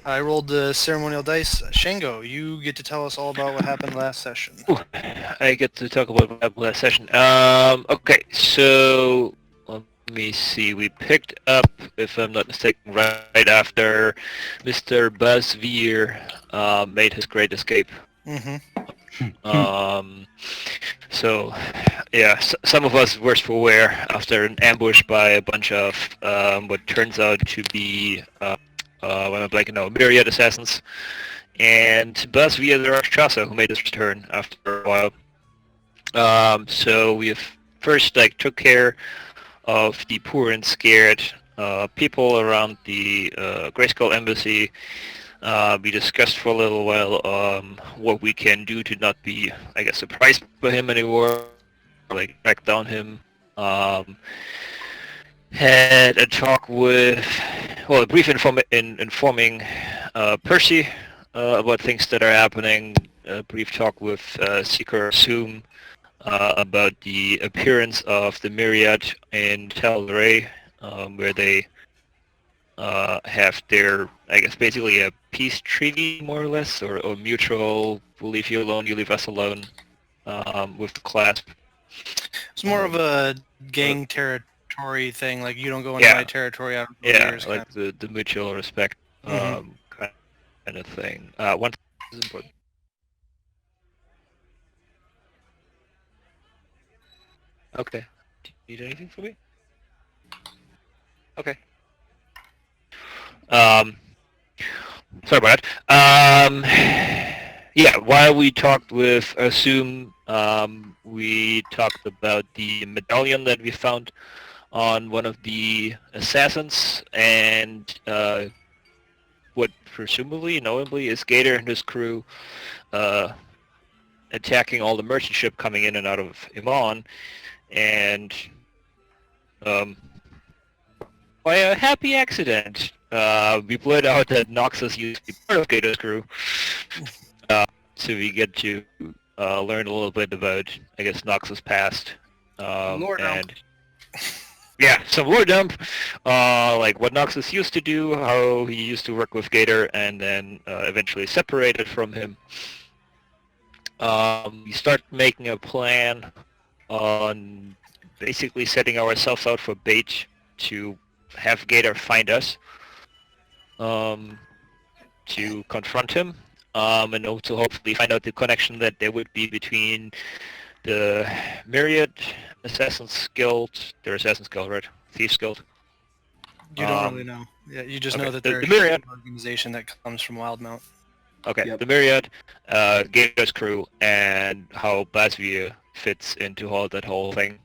I rolled the ceremonial dice. Shango, you get to tell us all about what happened last session. Ooh, I get to talk about what happened last session. Okay, so let me see. We picked up, if I'm not mistaken, right after Mr. Buzz Veer made his great escape. Mm-hmm. So, yeah, some of us were aware after an ambush by a bunch of what turns out to be, what I'm blanking now, Myriad assassins, and Buzz via the Rakshasa, who made his return after a while. So we have first took care of the poor and scared people around the Grayskull embassy. We discussed for a little while what we can do to not be, I guess, surprised by him anymore, like track down him. Had a talk with, well, a brief informing Percy about things that are happening. A brief talk with Seeker Assume about the appearance of the Myriad in Tal'Darai, where they have their, I guess, basically a peace treaty, more or less, or mutual, we'll leave you alone, you leave us alone, with the clasp. It's more of a gang territory thing, like you don't go into my territory out of yours. Like the mutual respect Mm-hmm. kind of thing. One thing is important. Okay. Do you need anything from me? Okay. Sorry about that. Yeah, while we talked with Assume, we talked about the medallion that we found on one of the assassins, and what presumably, knowingly, is Gator and his crew attacking all the merchant ship coming in and out of Iman, and by a happy accident, we blurred out that Noxus used to be part of Gator's crew. So we get to learn a little bit about, I guess, Noxus' past. Lore dump. Yeah, some lore dump, like what Noxus used to do, how he used to work with Gator, and then eventually separated from him. We start making a plan on basically setting ourselves out for bait to have Gator find us, to confront him, and also hopefully find out the connection that there would be between the Myriad Assassins Guild, their Assassins Guild, right? Thieves Guild. You don't really know. Yeah, you just know that the they're Myriad an organization that comes from Wildmount. Okay, Yep. the Myriad, Gator's crew, and how Basvia fits into that whole thing.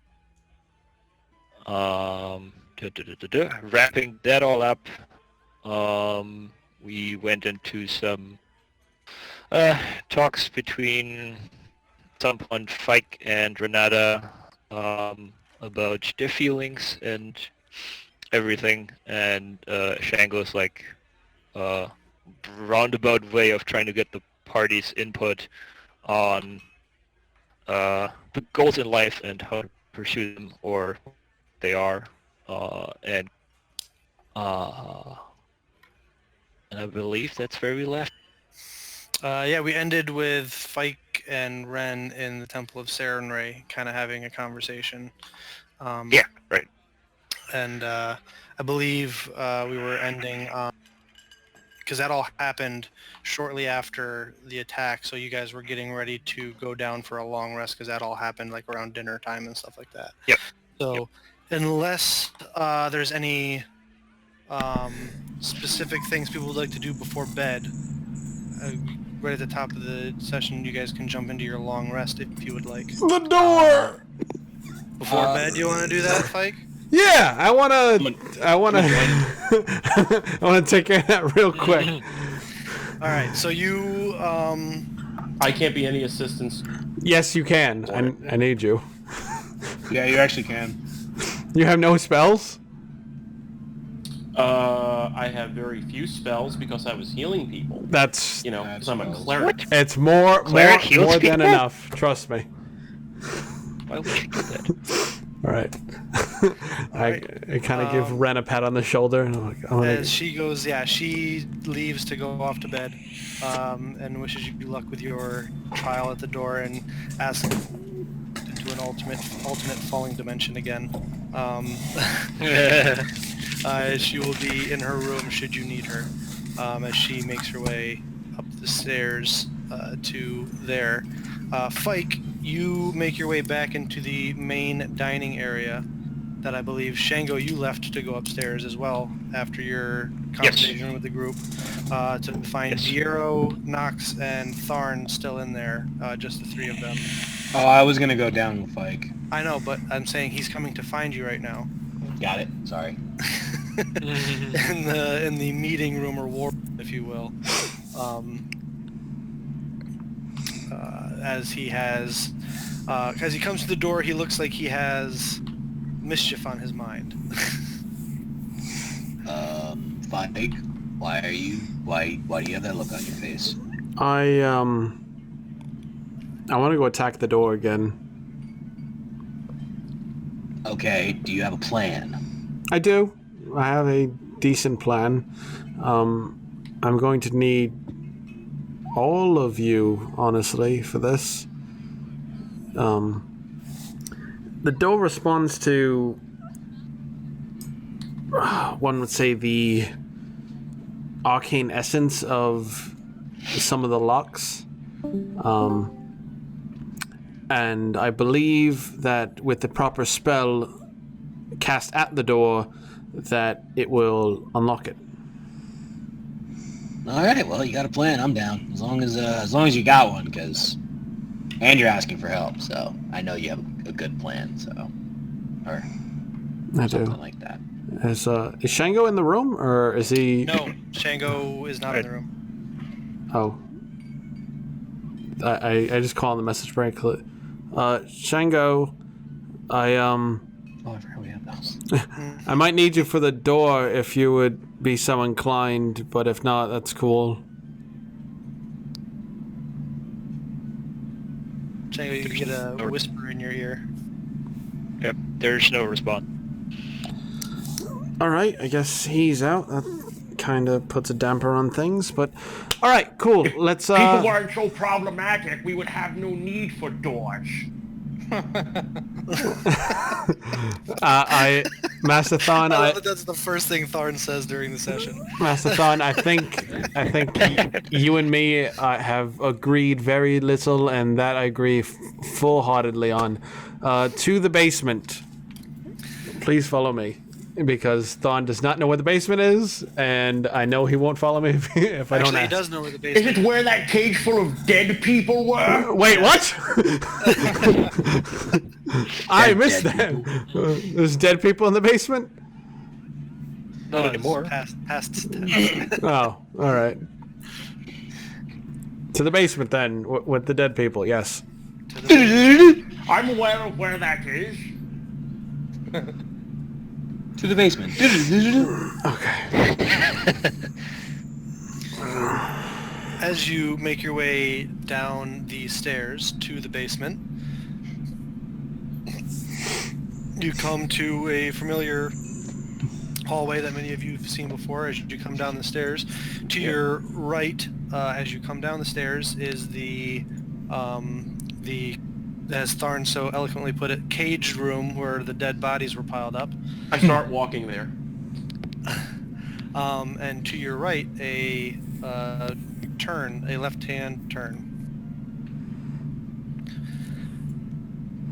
Wrapping that all up, we went into some talks between at some point Fike and Renata about their feelings and everything, and Shango's like roundabout way of trying to get the party's input on the goals in life and how to pursue them, or they are, and I believe that's where we left. Yeah, we ended with Fike and Ren in the Temple of Sarenrae, kind of having a conversation. Yeah, right. And I believe we were ending because that all happened shortly after the attack. So you guys were getting ready to go down for a long rest because that all happened like around dinner time and stuff like that. Yep. So unless there's any specific things people would like to do before bed, right at the top of the session, you guys can jump into your long rest if you would like. The door! Before bed, you want to do that, Fike? Yeah, I wanna I wanna take care of that real quick. All right, so you I can't be any assistance. Yes, you can. I need you. Yeah, you actually can. You have no spells? I have very few spells because I was healing people. That's, You know, because I'm a cleric. it's more Cleric heals than people? enough. Trust me. Why would you do that? All right. right. I kind of give Ren a pat on the shoulder, and I'm like, I'm gonna. As she goes, she leaves to go off to bed, and wishes you luck with your trial at the door, and asks into an alternate falling dimension again. She will be in her room should you need her, as she makes her way up the stairs to there. Fike, you make your way back into the main dining area that I believe, Shango, you left to go upstairs as well after your conversation with the group, to find Diero, Nox, and Tharn still in there, just the three of them. Oh, I was gonna go down with Fike. I know, but I'm saying he's coming to find you right now. Got it. Sorry. in the meeting room or war, if you will. As he comes to the door, he looks like he has mischief on his mind. Fike, why do you have that look on your face? I want to go attack the door again. Okay, do you have a plan? I do. I have a decent plan. I'm going to need all of you, honestly, for this. The door responds to, one would say, the arcane essence of some of the locks. And I believe that with the proper spell cast at the door, that it will unlock it. All right, well, you got a plan. I'm down. As long as you got one, and you're asking for help, so I know you have a good plan. Or I something do. like that. Is Shango in the room, or is he? No, Shango is not in the room. Oh. I just call on the message break. Shango, Oh, I forgot we have those. I might need you for the door if you would be so inclined, but if not, that's cool. Shango, you get a whisper in your ear. Yep, there's no response. Alright, I guess he's out. That kind of puts a damper on things, but... Alright, cool. Let's, People weren't so problematic, we would have no need for doors. Mastathon, I love that that's the first thing Tharn says during the session. Mastathon, I think you and me have agreed very little, and that I agree full-heartedly on. To the basement. Please follow me, because Thon does not know where the basement is, and I know he won't follow me if I don't Actually, he ask. does know where the Is basement it where that cage full of dead people were? Wait, what? I missed that. There's dead people in the basement? Not anymore. Past tense. Oh, all right. To the basement then, with the dead people, yes. I'm aware of where that is. To the basement. As you make your way down the stairs to the basement, you come to a familiar hallway that many of you have seen before as you come down the stairs. To your right, as you come down the stairs, is the as Tharn so eloquently put it, caged room where the dead bodies were piled up. I start walking there. And to your right, a left-hand turn.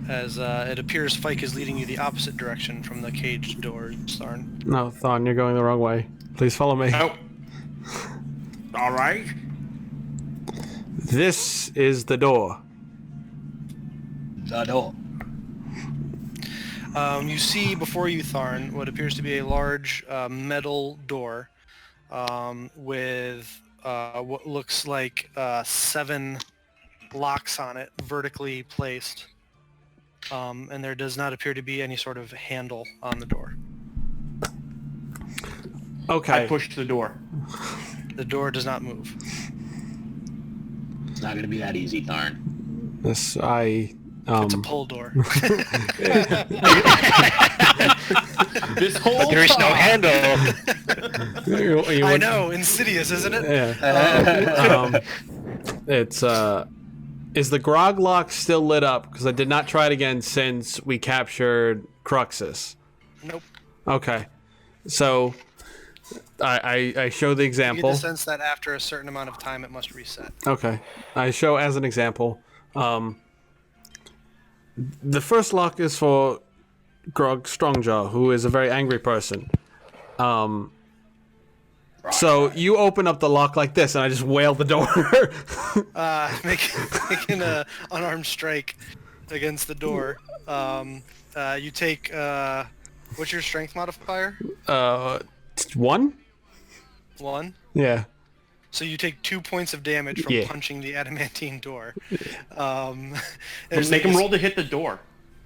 As it appears Fike is leading you the opposite direction from the caged doors, Tharn. No, Thon, you're going the wrong way. Please follow me. Oh. All right. This is the door. The door. You see before you, Tharn, what appears to be a large metal door with what looks like 7 locks on it, vertically placed. And there does not appear to be any sort of handle on the door. Okay. I pushed the door. The door does not move. It's not gonna be that easy, Tharn. This I It's a pull door. This whole There is no time- handle. You I want- know, insidious, isn't it? Yeah. It's is the grog lock still lit up? Because I did not try it again since we captured Cruxus. Nope. Okay, so I show the You get example. the sense that after a certain amount of time, it must reset. Okay, I show as an example. The first lock is for Grog Strongjaw, who is a very angry person. So you open up the lock like this, and I just whale the door. Making a unarmed strike against the door. You take what's your strength modifier? 1? 1. Yeah. So you take 2 points of damage from Yeah. punching the adamantine door. Make him roll to hit the door.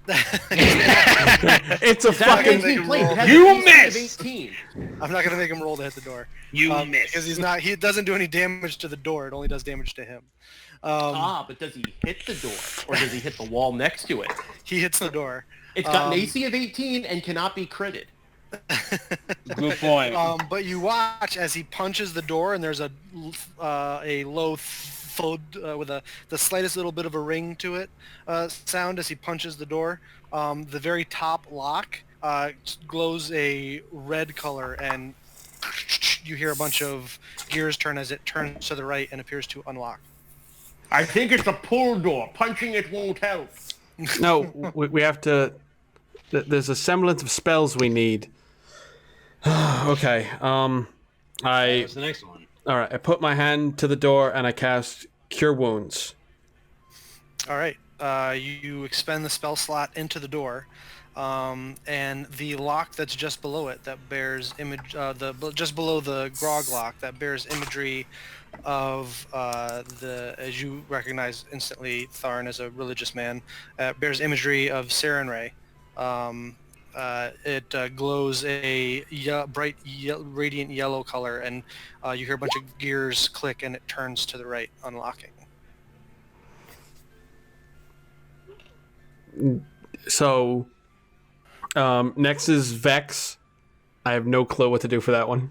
It's a That fucking. game's being played. It has You a DC of missed! 18. I'm not gonna make him roll to hit the door. You Because he's not. He doesn't do any damage to the door. It only does damage to him. But does he hit the door, or does he hit the wall next to it? He hits the door. It's got an AC of 18 and cannot be critted. Good point. But you watch as he punches the door, and there's a low thud with the slightest little bit of a ring to it sound as he punches the door. The very top lock glows a red color, and you hear a bunch of gears turn as it turns to the right and appears to unlock. I think it's a pull door. Punching it won't help. No, we have to. There's a semblance of spells we need. Okay. What's the next one? All right. I put my hand to the door and I cast Cure Wounds. All right. You expend the spell slot into the door, and the lock that's just below it that bears just below the grog lock that bears imagery of as you recognize instantly, Tharn as a religious man, bears imagery of Sarenrae. It glows a bright radiant yellow color, and you hear a bunch of gears click, and it turns to the right, unlocking. So, next is Vex. I have no clue what to do for that one,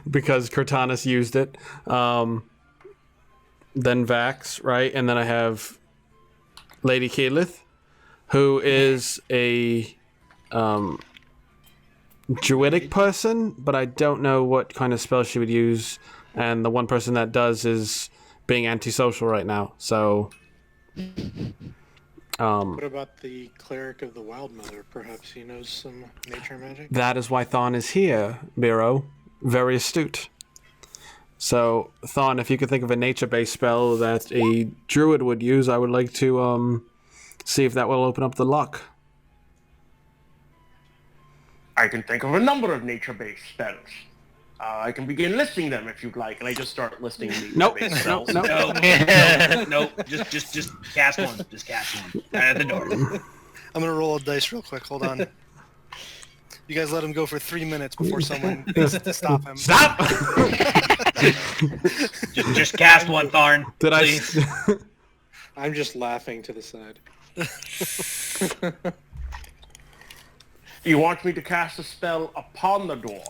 because Cortanus used it. Then Vax, right? And then I have Lady Keyleth, who is a druidic person, but I don't know what kind of spell she would use. And the one person that does is being antisocial right now. So, What about the cleric of the Wild Mother? Perhaps he knows some nature magic? that is why Thon is here, Miro. Very astute. So, Thon, if you could think of a nature-based spell that a druid would use, I would like to see if that will open up the lock. I can think of a number of nature-based spells. I can begin listing them if you'd like, and I just start listing nature-based Nope, spells. nope. Nope. Just cast one. Just cast one. Right at the door. I'm gonna roll a dice real quick. Hold on. You guys let him go for 3 minutes before someone needs to stop him. Stop! Just cast one, Tharn. Did please. I'm just laughing to the side. You want me to cast a spell upon the door?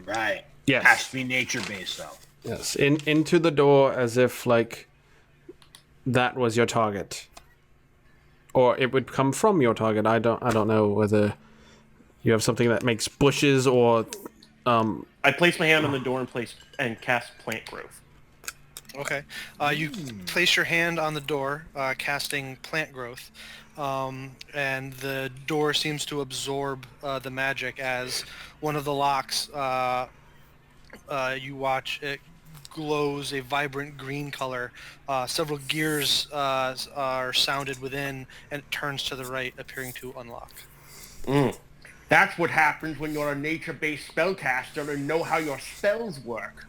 Right. Yes. Has to be nature-based, though. Yes, into the door as if, like, that was your target. Or it would come from your target. I don't know whether you have something that makes bushes or I place my hand on the door and cast plant growth. Okay. You place your hand on the door, casting plant growth, and the door seems to absorb the magic as one of the locks. You watch it glows a vibrant green color. Several gears are sounded within, and it turns to the right, appearing to unlock. That's what happens when you're a nature-based spellcaster and know how your spells work.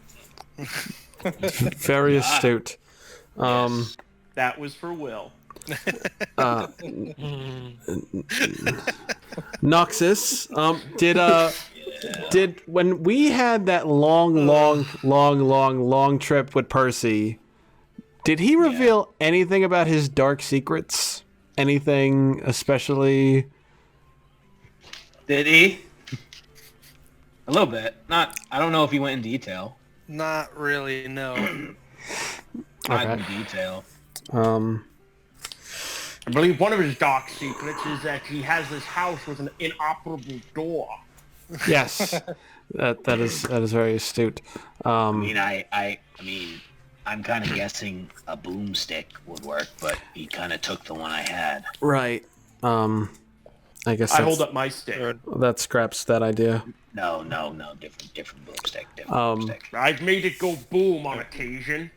very astute. That was for Will. Noxus, did when we had that long trip with Percy, did he reveal anything about his dark secrets? anything especially? Did he? A little bit. Not. I don't know if he went in detail. Not really, no. Not Okay. in detail. I believe one of his dark secrets is that he has this house with an inoperable door. Yes, that is very astute. I mean, I mean, I'm kind of guessing a boomstick would work, but he kind of took the one I had. Right. I guess I hold up my stick. that scraps that idea. No, different boomstick. Different Um, boomstick. I've made it go boom on occasion.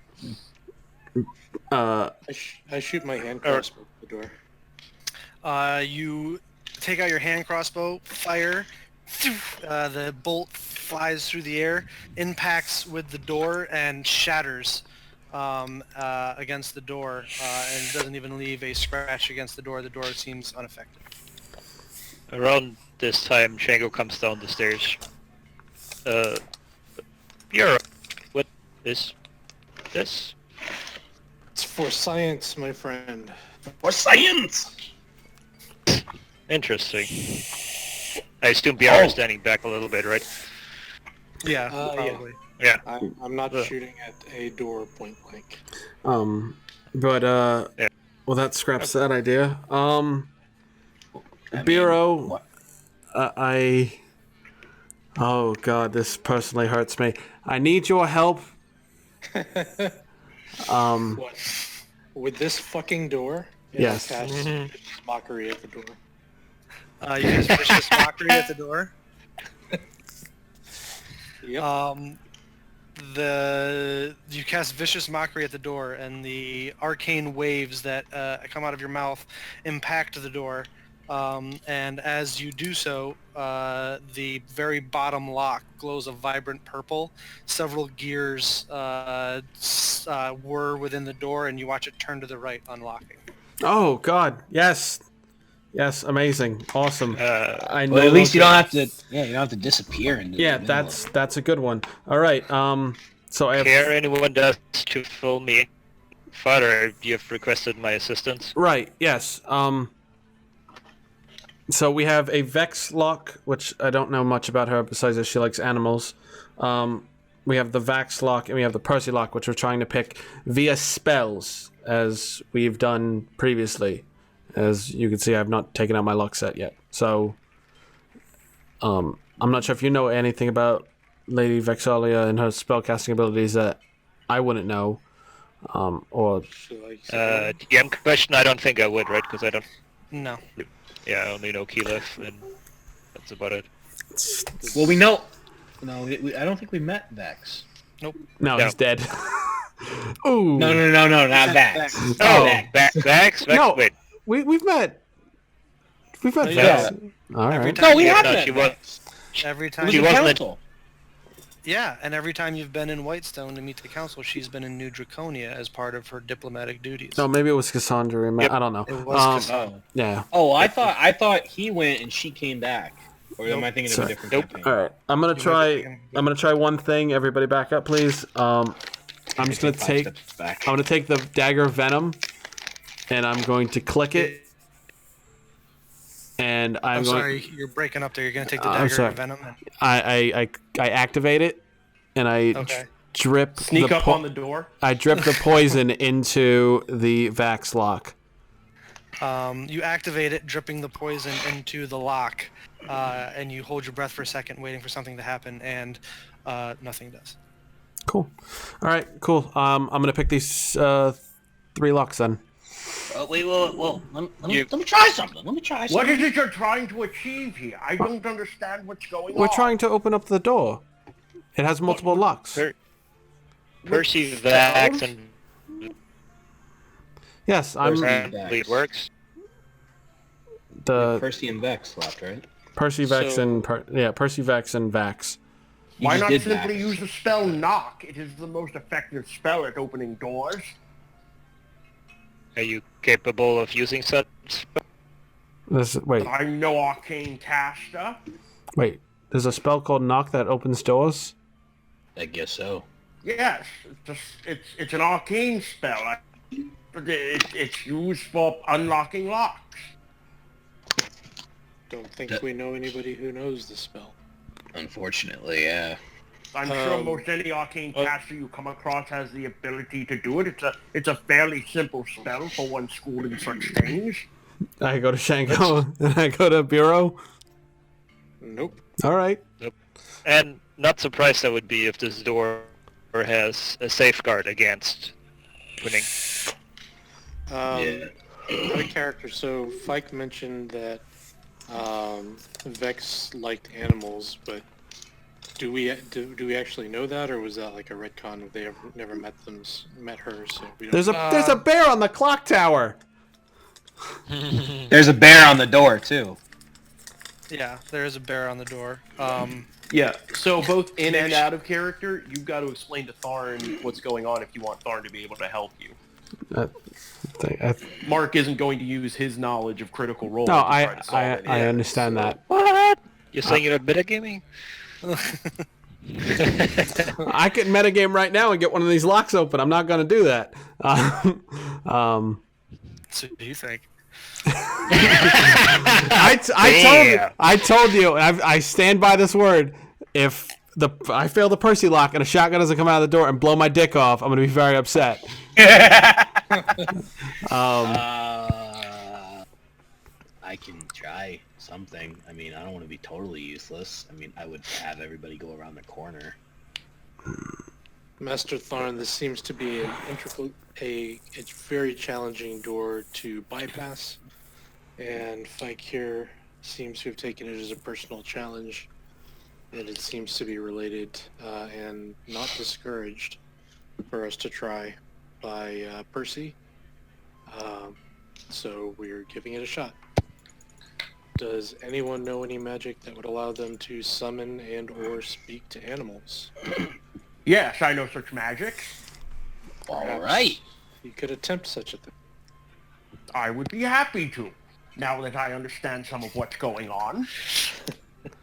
I shoot my hand crossbow at the door. You take out your hand crossbow, fire. The bolt flies through the air, impacts with the door, and shatters against the door, and doesn't even leave a scratch against the door. The door seems unaffected. Around this time, Shango comes down the stairs. Bureau, what is this? It's for science, my friend. For science! Interesting. I assume Bureau is standing back a little bit, right? Yeah, Yeah. probably. Yeah. I'm not shooting at a door point blank. But Yeah. well, that scraps that idea. I mean, Bureau, what? oh god, this personally hurts me. I need your help. What? With this fucking door? Yes. I cast mockery at the door. You use vicious mockery at the door. Yep. You cast vicious mockery at the door, and the arcane waves that come out of your mouth impact the door. And as you do so, the very bottom lock glows a vibrant purple. Several gears whir within the door, and you watch it turn to the right, unlocking. Oh god, yes, amazing, awesome. I Well, no at least you don't longer- have to. Yeah, you don't have to disappear. Into Yeah, the middle that's a good one. All right. So I have Care anyone does to fill me in? Father, you have requested my assistance. right. Yes. So we have a Vex lock, which I don't know much about her besides that she likes animals. We have the Vax lock and we have the Percy lock, which we're trying to pick via spells, as we've done previously. As you can see, I've not taken out my lock set yet. So, I'm not sure if you know anything about Lady Vexalia and her spellcasting abilities that I wouldn't know. Or DM question, I don't think I would, right? Because I don't, No. yeah, I only know Keyleth, and that's about it. Well, we know. No, I don't think we met Vex. no, No. he's dead. Ooh, No, not Vex. Oh, Vax? No. Wait. we've met yeah. Vex. All Every right. time No, we you- have no, met she was- Vex. Every It time. was She the wasn't a- council. Yeah, and every time you've been in Whitestone to meet the council, she's been in New Draconia as part of her diplomatic duties. No, maybe it was Cassandra. Yep. I don't know. It was Oh. Yeah. Oh, I thought he went and she came back. Or am I thinking of a Sorry. different Nope. campaign? All right. I'm gonna try one thing. Everybody, back up, please. I'm just gonna Five take. steps back. I'm gonna take the dagger of venom, and I'm going to click it. And I'm I'm going. sorry, you're breaking up there. You're going to take the I'm dagger sorry. of venom. And, I activate it, and I okay. drip. Sneak the up on the door. I drip the poison into the Vax lock. You activate it, dripping the poison into the lock, and you hold your breath for a second, waiting for something to happen, and nothing does. Cool. All right. Cool. I'm gonna pick these 3 locks then. Wait, well, let me try something. Let me try something. What is it you're trying to achieve here? I don't understand what's going on. We're trying to open up the door. It has multiple locks. Percy, Vax, and Yes, I'm apparently it works. the Percy and Vex left, right? Percy Vex So- and Percy Vex and Vax. You Why just not did simply Vex. use the spell knock? It is the most effective spell at opening doors. Are you capable of using such? Wait. I'm no arcane caster. There's a spell called Knock that opens doors. I guess so. Yes, it's an arcane spell. It's used for unlocking locks. Don't think we know anybody who knows the spell. Unfortunately, yeah. I'm sure Um, most any arcane caster you come across has the ability to do it. It's a fairly simple spell for one schooled in such things. I go to Shango and I go to Bureau. Nope. All right. And not surprised I would be if this door has a safeguard against winning. Yeah. Out of character, so Fike mentioned that Vex liked animals, but do we actually know that, or was that like a retcon if they ever never met her? So we don't. There's a bear on the clock tower. There's a bear on the door too. Yeah, there is a bear on the door. Yeah, so both in and out of character, you've got to explain to Tharn what's going on if you want Tharn to be able to help you. Mark isn't going to use his knowledge of Critical Role. No, to try to solve any I of it, understand so- that. What? You're saying you're metagaming? I could metagame right now and get one of these locks open. I'm not going to do that. So do you think? I told you. I stand by this word. If I fail the Percy lock and a shotgun doesn't come out of the door and blow my dick off, I'm going to be very upset. I can try something. I mean, I don't want to be totally useless. I mean, I would have everybody go around the corner. Master Tharn, this seems to be a very challenging door to bypass, and Fike here seems to have taken it as a personal challenge, and it seems to be related and not discouraged for us to try by Percy. So we're giving it a shot. Does anyone know any magic that would allow them to summon and or speak to animals? Yes, I know such magic. All right. You could attempt such a thing. I would be happy to, now that I understand some of what's going on.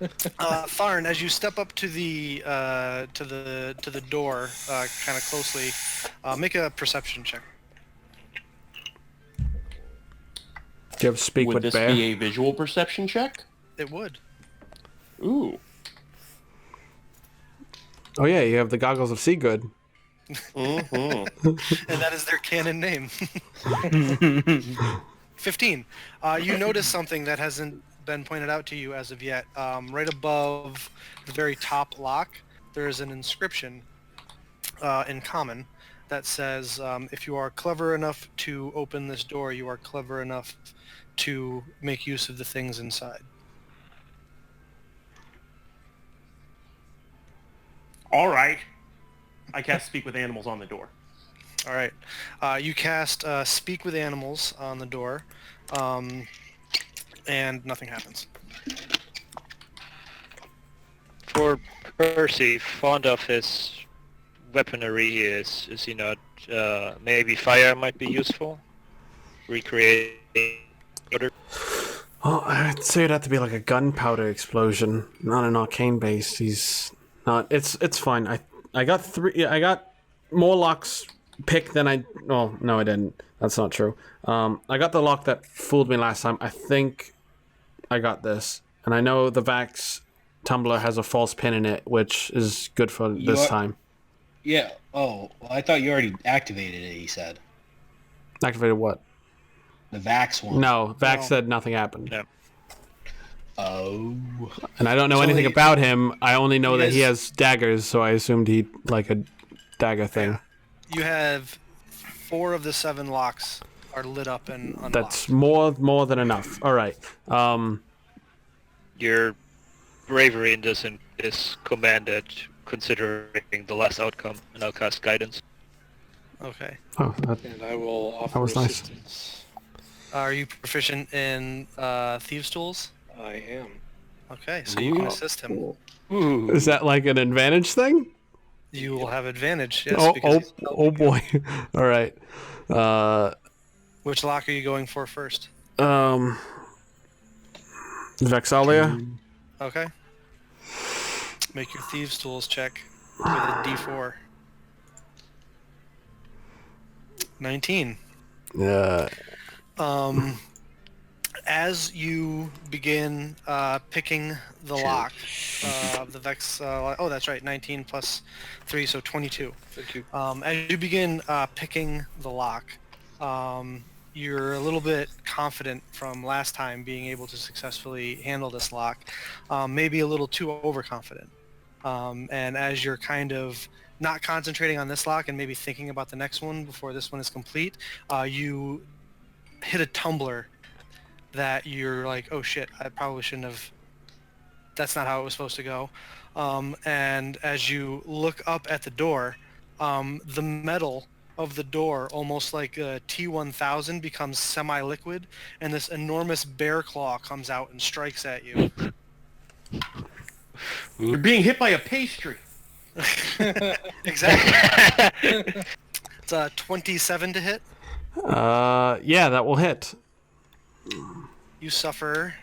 Tharn, as you step up to the door, kind of closely, make a perception check. Do you have speak Would with this bear? be a visual perception check? It would. Ooh. Oh yeah, you have the goggles of Seagood. Mm-hmm. And that is their canon name. 15. You notice something that hasn't been pointed out to you as of yet. Right above the very top lock, there is an inscription in common that says, if you are clever enough to open this door, you are clever enough to make use of the things inside. All right. I cast Speak with Animals on the door. All right. You cast Speak with Animals on the door, and nothing happens. For Percy, fond of his weaponry, is he not? Maybe fire might be useful. Recreate order. Oh, I'd say it'd have to be like a gunpowder explosion, not an arcane base. He's not. It's fine. I got three. I got more locks picked than I. Well, no, I didn't. That's not true. I got the lock that fooled me last time. I think I got this, and I know the Vax tumbler has a false pin in it, which is good for this time. Yeah. Oh, well, I thought you already activated it. He said Activated what? the Vax one. No, Vax No. said nothing happened. No. Oh. And I don't know So anything he- about him. I only know that he has- has daggers, so I assumed he'd like a dagger thing. You have 4 of the 7 locks are lit up and unlocked. That's more than enough. All right. Your bravery in this is commanded considering the last outcome, and I'll cast guidance. Okay. Oh, And I will offer was nice. assistance. Are you proficient in thieves' tools? I am. Okay, so you can assist him. Ooh. is that like an advantage thing? You will have advantage. Yes. Oh, because he's- oh boy. All right. Which lock are you going for first? Vexalia. Okay. Make your thieves' tools check with a D4. 19. As you begin picking the lock of the Vex, oh, that's right, 19 plus 3, so 22. As you begin picking the lock, you're a little bit confident from last time being able to successfully handle this lock, maybe a little too overconfident. And as you're kind of not concentrating on this lock and maybe thinking about the next one before this one is complete, you hit a tumbler that you're like, oh shit, I probably shouldn't have, that's not how it was supposed to go. And as you look up at the door, the metal of the door, almost like a T-1000, becomes semi-liquid, and this enormous bear claw comes out and strikes at you. You're being hit by a pastry. Exactly. It's a 27 to hit. Yeah, that will hit. You suffer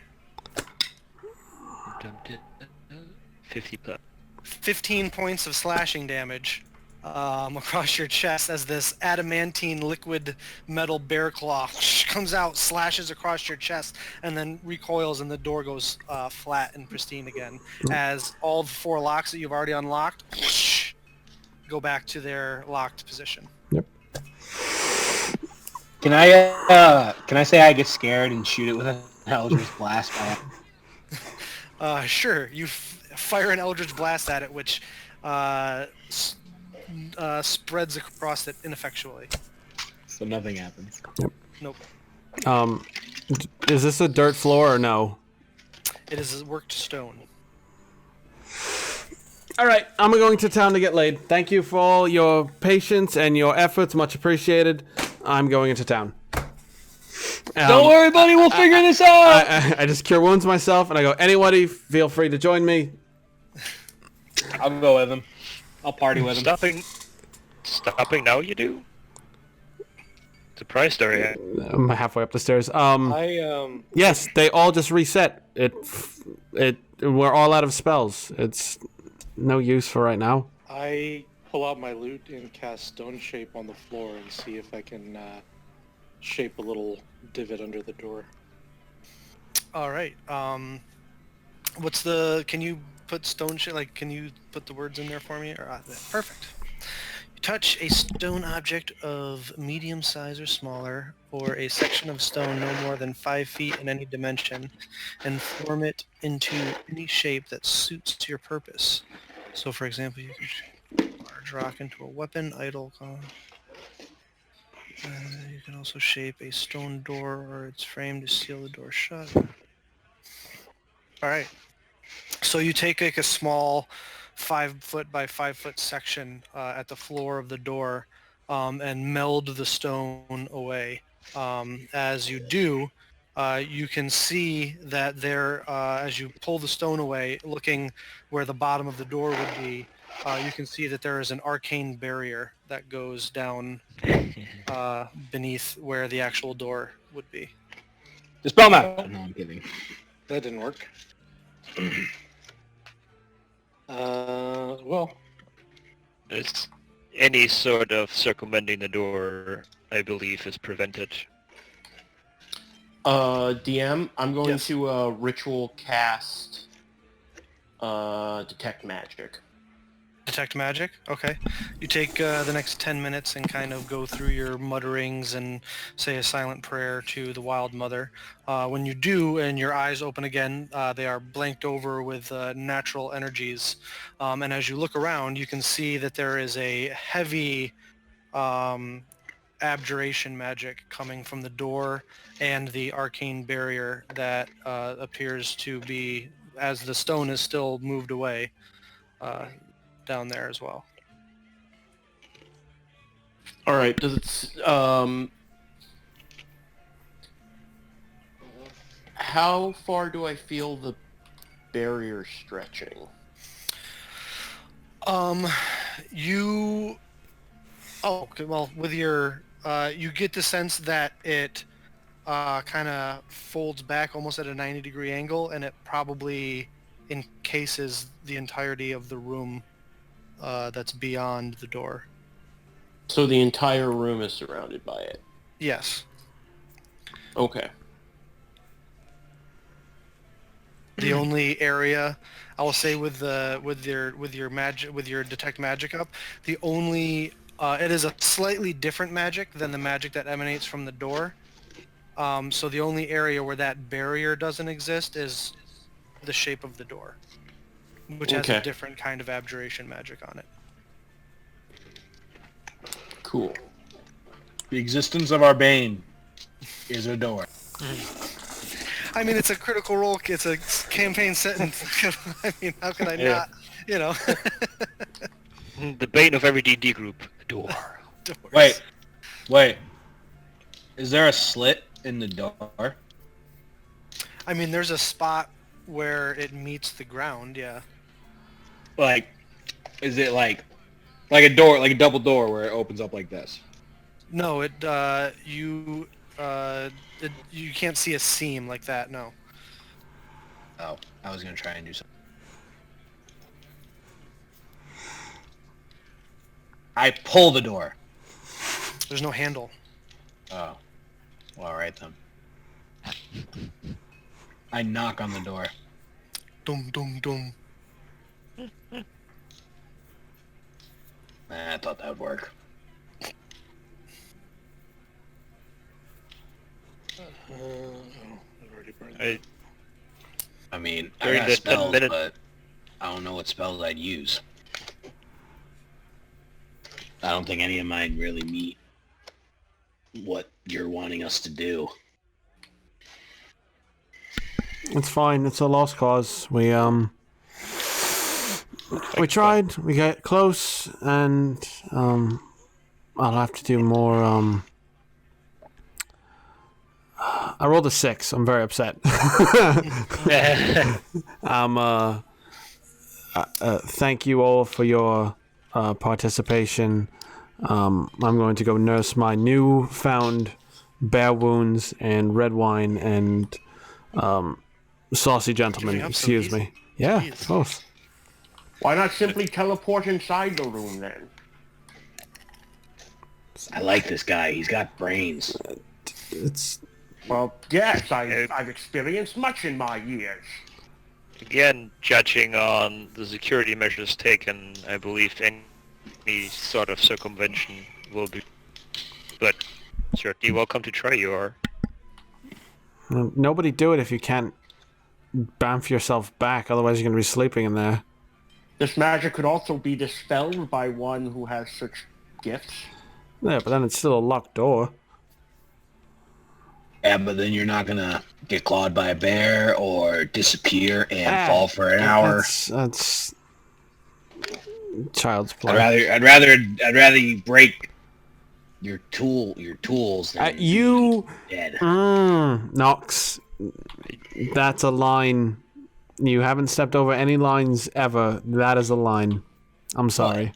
50 plus. 15 points of slashing damage across your chest as this adamantine liquid metal bear claw comes out, slashes across your chest, and then recoils, and the door goes flat and pristine again as all the 4 locks that you've already unlocked go back to their locked position. Yep. Can I say I get scared and shoot it with an Eldritch Blast? Sure. You fire an Eldritch Blast at it, which spreads across it ineffectually. So nothing happens. Nope. Is this a dirt floor or no? It is worked stone. All right, I'm going to town to get laid. Thank you for all your patience and your efforts. Much appreciated. I'm going into town. Don't worry, buddy. We'll figure this out. I just cure wounds myself, and I go, anybody, feel free to join me. I'll go with him. I'll party with him. Stopping now, you do? Surprise story. I'm halfway up the stairs. I Yes, they all just reset. We're all out of spells. It's no use for right now. I pull out my loot and cast Stone Shape on the floor and see if I can shape a little divot under the door. All right. Can you put stone shit? Like, can you put the words in there for me? Or perfect. You touch a stone object of medium size or smaller, or a section of stone no more than 5 feet in any dimension, and form it into any shape that suits your purpose. So, for example, you can shape a large rock into a weapon, idol. You can also shape a stone door or its frame to seal the door shut. All right. So you take like a small 5 foot by 5 foot section at the floor of the door and meld the stone away. As you do, you can see that there, as you pull the stone away, looking where the bottom of the door would be, you can see that there is an arcane barrier that goes down beneath where the actual door would be. Dispel map. No, I'm kidding. That didn't work. Well, It's any sort of circumventing the door, I believe, is prevented. DM, I'm going Yes. to ritual cast detect magic. Detect magic? Okay. You take the next 10 minutes and kind of go through your mutterings and say a silent prayer to the Wild Mother. When you do and your eyes open again, they are blanked over with natural energies. And as you look around, you can see that there is a heavy abjuration magic coming from the door and the arcane barrier that appears to be, as the stone is still moved away, down there as well. All right. Does it? How far do I feel the barrier stretching? You. Oh, okay, well, with your, you get the sense that it kind of folds back almost at a 90-degree angle, and it probably encases the entirety of the room that's beyond the door. So the entire room is surrounded by it. Yes. Okay. The only area I will say with your detect magic up, the only it is a slightly different magic than the magic that emanates from the door. So the only area where that barrier doesn't exist is the shape of the door, which has a Okay. different kind of abjuration magic on it. Cool. The existence of our bane is a door. I mean, it's a critical role. It's a campaign sentence. I mean, how can I Yeah. not? You know. The bane of every D&D group. Door. Doors. Wait. Is there a slit in the door? I mean, there's a spot where it meets the ground. Yeah. Like, is it like a door, like a double door where it opens up like this? No, you can't see a seam like that. No. Oh, I was gonna try and do something. I pull the door. There's no handle. Oh, well, all right then. I knock on the door. Dum dum dum. I thought that would work. I've already burned I, I mean, I During got the 10 spells, minute- but I don't know what spells I'd use. I don't think any of mine really meet what you're wanting us to do. It's fine. It's a lost cause. We tried. We got close, and I'll have to do more. I rolled a 6. I'm very upset. Thank you all for your participation. I'm going to go nurse my newfound bear wounds and red wine and saucy gentleman. Giving up so Excuse easy. me. Yeah, Jeez. of course. Why not simply teleport inside the room then? I like this guy. He's got brains. It's Well, yes, I've experienced much in my years. again, judging on the security measures taken, I believe any sort of circumvention will be, but certainly welcome to try your. nobody do it if you can't bamf yourself back. Otherwise, you're going to be sleeping in there. This magic could also be dispelled by one who has such gifts. Yeah, but then it's still a locked door. Yeah, but then you're not gonna get clawed by a bear or disappear and Ah, fall for an hour. That's child's play. I'd rather you break your tools than You, be dead. Nox, that's a line. You haven't stepped over any lines ever. That is a line. I'm sorry.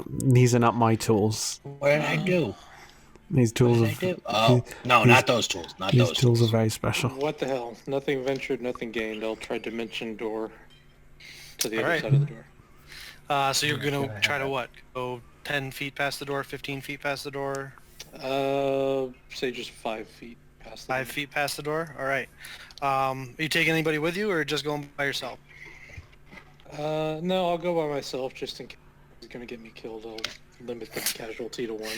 These are not my tools. What did I do? These tools What did I do? Oh, no, not those tools. Not these those tools tools. are very special. What the hell? Nothing ventured, nothing gained. I'll try dimension door to the other Alright. side of the door. So you're gonna try to what? Go 10 feet past the door, 15 feet past the door, Say just 5 feet past the 5 feet past the door. All right. Are you taking anybody with you, or just going by yourself? No, I'll go by myself just in case he's gonna get me killed. I'll limit the casualty to 1.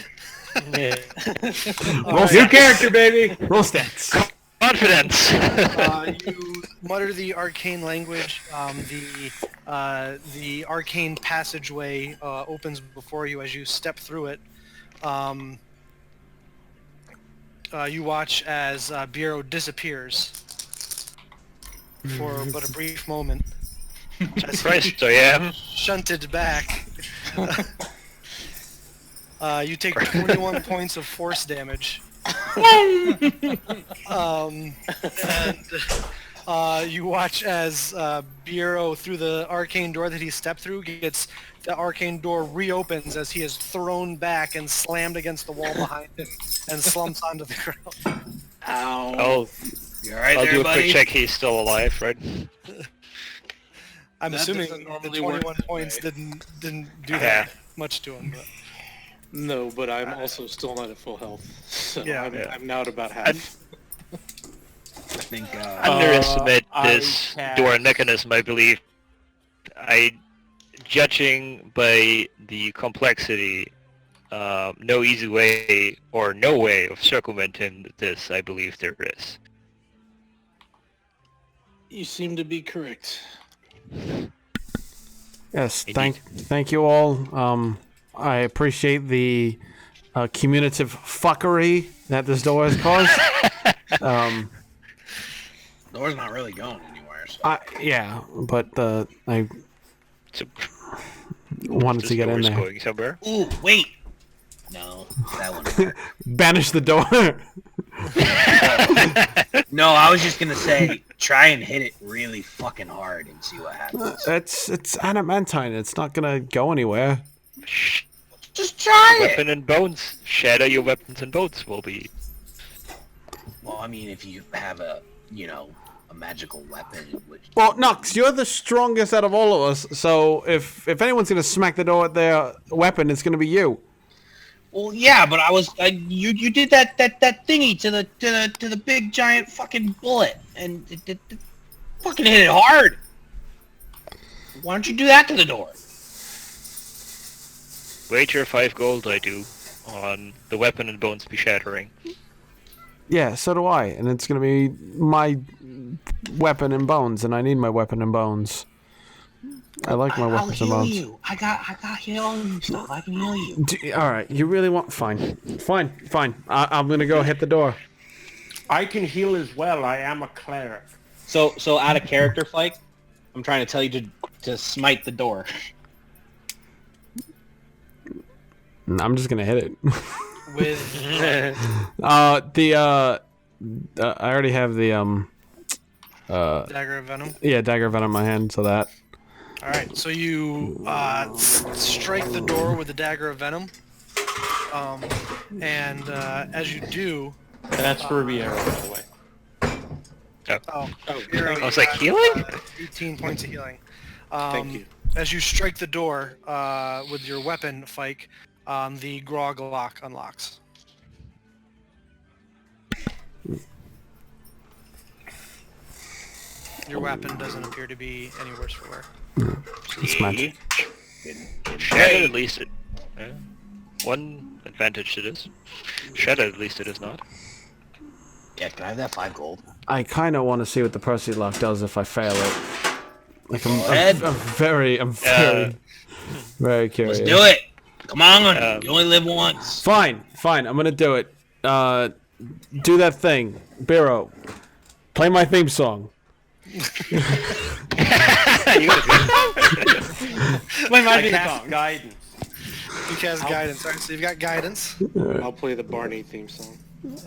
New character, baby. Roll stats. Confidence! You mutter the arcane language. The arcane passageway opens before you as you step through it. You watch as Bureau disappears for but a brief moment. As he Christ, I am. shunted back. You take 21 points of force damage. And you watch as Bureau, through the arcane door that he stepped through, the arcane door reopens as he is thrown back and slammed against the wall behind him and slumps onto the ground. I'll You all right I'll there, do a buddy? quick check. He's still alive, right? I'm That assuming doesn't the normally work 21 that points way. didn't do Yeah. that much to him. But. No, but I'm also still not at full health. So Yeah. I'm now at about half. I think. Underestimate I this cast- door mechanism, I believe. Judging by the complexity, no easy way or no way of circumventing this, I believe there is. You seem to be correct. Yes, Indeed. thank you all. I appreciate the commutative fuckery that this door has caused. Door's not really going anywhere. So. Yeah, but I So, wanted to this get in door's there. going somewhere. Ooh, wait. No, that one. Banish the door. No, I was just gonna say, try and hit it really fucking hard and see what happens. It's adamantine. It's not gonna go anywhere. Just try it. Weapon and bones. Shatter your weapons and bones will be. Well, I mean, if you have a magical weapon, it would. Well, Nux, you're the strongest out of all of us. So if anyone's gonna smack the door with their weapon, it's gonna be you. Well, yeah, but you did that thingy to the big giant fucking bullet, and it fucking hit it hard. Why don't you do that to the door? Wager 5 gold, I do, on the weapon and bones be shattering. Yeah, so do I, and it's gonna be my weapon and bones, and I need my weapon and bones. I like my I'll weapons and heal bones. you. I got healing stuff. I can heal you. All right, you really want? Fine. I'm gonna go hit the door. I can heal as well. I am a cleric. So out of character, Flake, I'm trying to tell you to smite the door. I'm just gonna hit it. With I already have the dagger of venom. yeah, dagger of venom in my hand, so that. All right, so you strike the door with the dagger of venom, and as you do, That's for Riero, by the way. Hero, I was you like, got, healing? 18 points of healing. Thank you. As you strike the door with your weapon, Fike, the grog lock unlocks. Your weapon doesn't appear to be any worse for wear. It's magic. Shatter at least it. One advantage to this. Shatter at least it is not. Yeah, can I have that 5 gold? I kind of want to see what the Percy lock does if I fail it. Like ahead. I'm very very curious. Let's do it. Come on, you only live once. Fine. I'm gonna do it. Do that thing, Biro. Play my theme song. You gotta I cast guidance. You cast guidance. All right, so you've got guidance. I'll play the Barney theme song.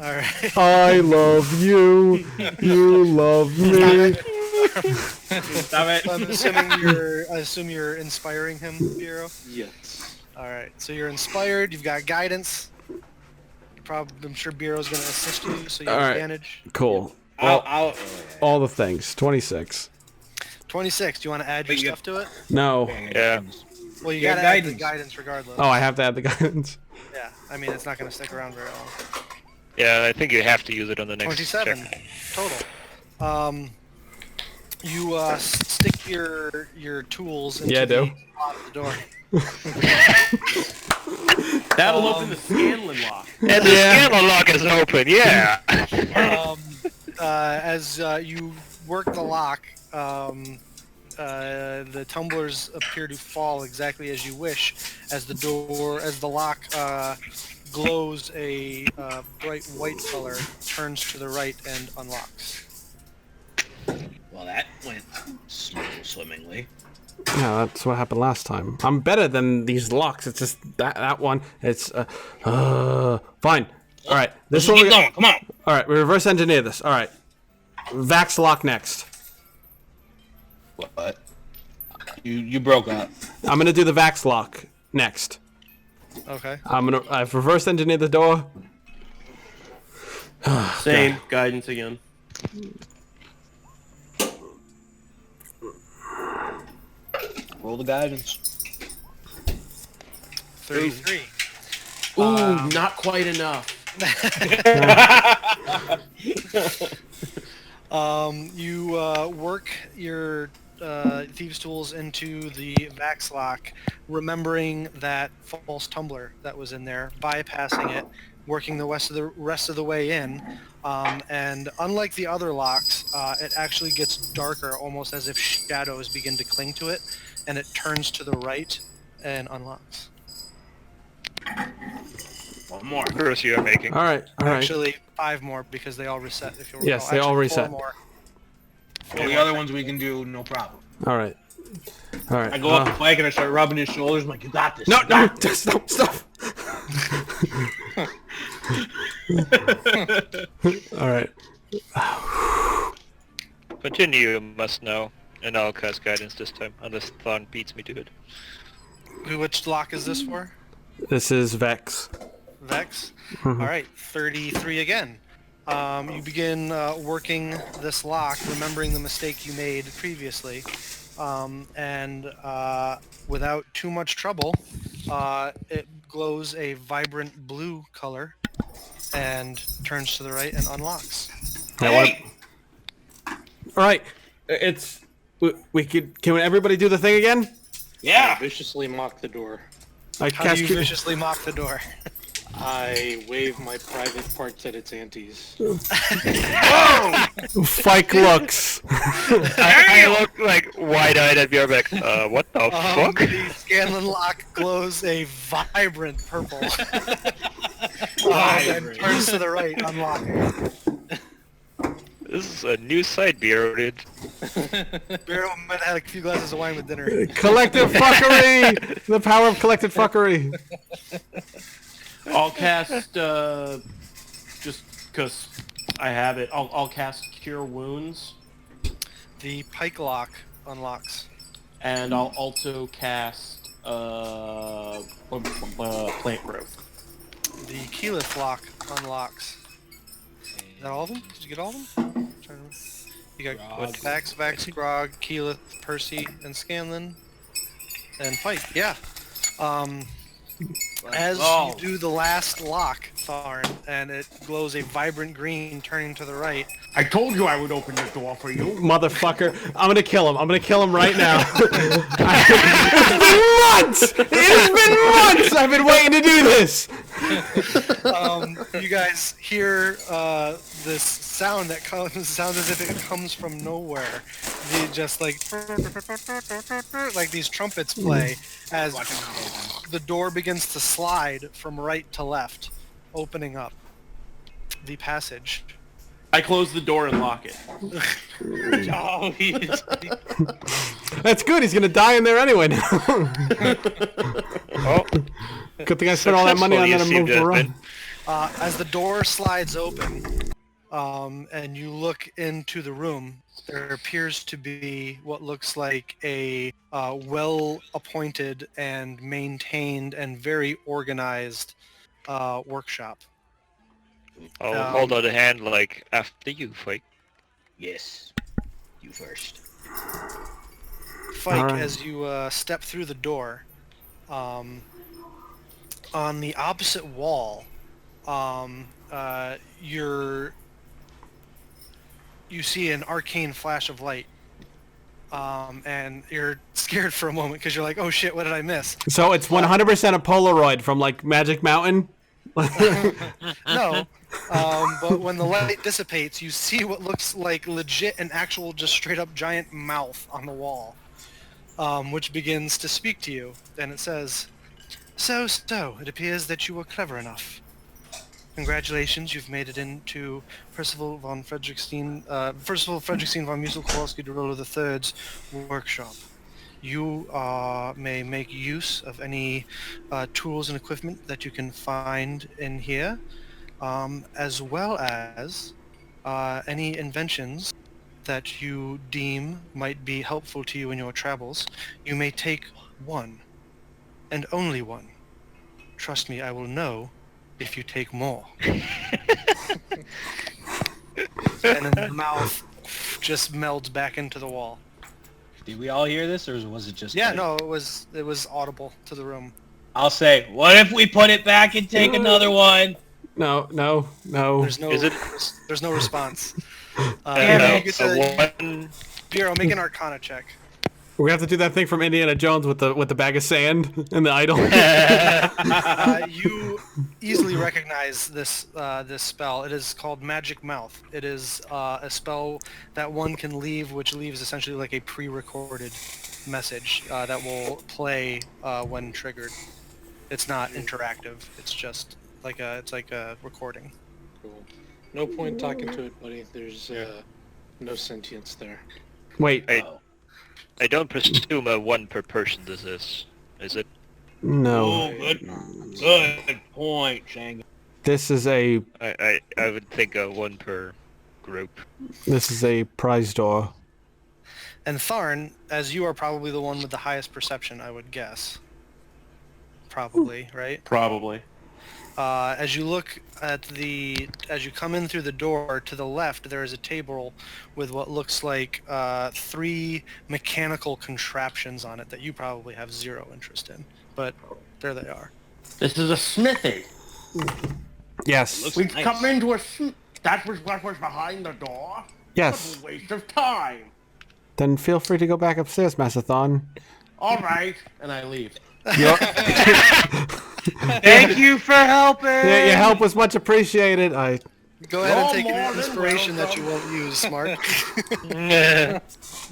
All right. I love you. You love me. Stop it. I assume you're inspiring him, Biro. Yes. All right, so you're inspired. You've got guidance. I'm sure Biro's going to assist you, so you have All right. advantage. Cool. All the things. 26. 26. Do you want to add your stuff to it? No. Yeah. Well, you Yeah, got to add the guidance. guidance regardless. Oh, I have to add the guidance. Yeah, I mean it's not going to stick around very long. Yeah, I think you have to use it on the next 27 check. total. You stick your tools into Yeah, I do. the spot of the door. That'll open the Scanlan lock. And the scandal lock is open, yeah! As you work the lock, the tumblers appear to fall exactly as you wish, as the lock glows a bright white color, turns to the right and unlocks. Well, that went swimmingly. Yeah, that's what happened last time. I'm better than these locks. It's just that one. It's fine. All right, this one. Keep going. Come on. All right, we reverse engineer this. All right, Vax lock next. What? You broke up. I'm gonna do the Vax lock next. Okay. I've reverse engineered the door. Same guidance again. Roll the guidance. 33. Ooh, not quite enough. You work your thieves' tools into the Vax lock, remembering that false tumbler that was in there, bypassing it, working the rest of the way in, and unlike the other locks, it actually gets darker, almost as if shadows begin to cling to it, and it turns to the right and unlocks. One more. Progress you are making. All right. Actually, 5 more because they all reset. If you recall. Yes, they all reset. 4 more. All the other ones we can do, no problem. All right. I go up to Mike and I start rubbing his shoulders. I'm like, you got this. No, no, stop. All right. Continue, you must know. And I'll cast guidance this time, unless Thorn beats me to it. Which lock is this for? This is Vex. Vex? Alright, 33 again. You begin working this lock, remembering the mistake you made previously, and without too much trouble, it glows a vibrant blue color and turns to the right and unlocks. Hey! All right. We could. Can everybody do the thing again? Yeah. Viciously mock the door. I How do you viciously mock the door? I wave my private parts at its antes. Fike looks. I look like wide-eyed at Bjorbeck. What the fuck? The Scanlan lock glows a vibrant purple. And turns to the right, unlocking. This is a new side beer, dude. Barrow might have had a few glasses of wine with dinner. Collective fuckery. The power of collective fuckery. I'll cast, just because I have it, I'll cast Cure Wounds, The pike lock unlocks. and I'll also cast, Plant Growth. The Keyleth lock unlocks. Is that all of them? Did you get all of them? I'm trying to remember. You got Vax, Grog, Keyleth, Percy, and Scanlan, and Pike. Yeah. As you do the last lock, Tharn, and it glows a vibrant green, turning to the right. I told you I would open the door for you. Motherfucker. I'm gonna kill him. I'm gonna kill him right now. It's been months! It's been months! I've been waiting to do this! You guys hear this sound that sounds as if it comes from nowhere. Just like these trumpets play as the door begins to slide from right to left, opening up the passage. I close the door and lock it. That's good. He's gonna die in there anyway now. Oh, Good thing I spent all that money on that move to run. As the door slides open, and you look into the room, there appears to be what looks like a well-appointed and maintained and very organized workshop. I'll hold out a hand like, after you, Fike. Yes. You first. Fike, Alright. as you step through the door, on the opposite wall, you see an arcane flash of light, and you're scared for a moment because you're like, oh shit, what did I miss? So it's 100% a Polaroid from like Magic Mountain. No, but when the light dissipates, you see what looks like legit an actual just straight up giant mouth on the wall, which begins to speak to you. And it says, so, it appears that you were clever enough. Congratulations, you've made it into Percival von Frederickstein von Musil-Kowalski de Rolo III's workshop. You may make use of any tools and equipment that you can find in here, as well as any inventions that you deem might be helpful to you in your travels. You may take one, and only one. Trust me, I will know if you take more. And then the mouth just melds back into the wall. Did we all hear this, or was it just? Yeah, like- no, it was audible to the room. I'll say, what if we put it back and take another one? No. There's no. Is it- There's no response. Damn you get to, one. Bureau, make an Arcana check. We're gonna have to do that thing from Indiana Jones with the bag of sand and the idol. You easily recognize this this spell. It is called Magic Mouth. It is a spell that one can leave, which leaves essentially like a pre-recorded message that will play when triggered. It's not interactive. It's just like a recording. Cool. No point talking to it, buddy. There's no sentience there. Wait, I don't presume a one per person this is it? no. Oh, good point, Shango. This is a I would think a one per group. prize door. And Tharn, as you are probably the one with the highest perception, I would guess. Probably, right? Probably. As you look at as you come in through the door, to the left there is a table with what looks like 3 mechanical contraptions on it that you probably have 0 interest in. But there they are. This is a smithy. Yes. We've Nice. come into a that was what was behind the door. Yes. What a waste of time. Then feel free to go back upstairs, Masathon. All right, and I leave. Thank you for helping. Yeah, your help was much appreciated. Go ahead and You're take more an than inspiration that you welcome. won't use, Smart.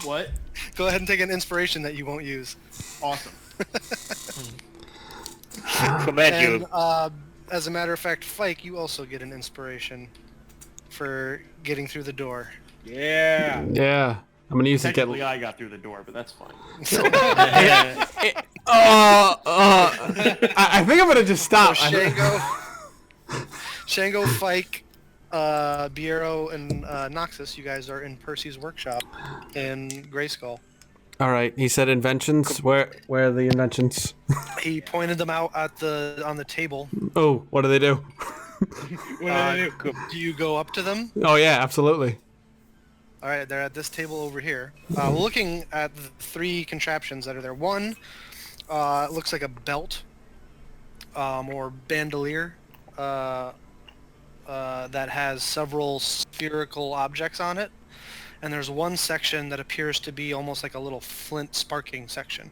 What? Go ahead and take an inspiration that you won't use. Awesome. Command And you. as a matter of fact, Fike, you also get an inspiration for getting through the door. Yeah. yeah. I'm gonna use it to get. Technically, I got through the door, but that's fine. I think I'm gonna just stop. Shango, Fike, Biero, and Noxus, you guys are in Percy's workshop in Grayskull. All right. He said inventions. Where are the inventions? He pointed them out on the table. Oh, what do they do? Do you go up to them? Oh yeah, absolutely. All right, they're at this table over here. Looking at the 3 contraptions that are there. One looks like a belt or bandolier that has several spherical objects on it. And there's one section that appears to be almost like a little flint sparking section.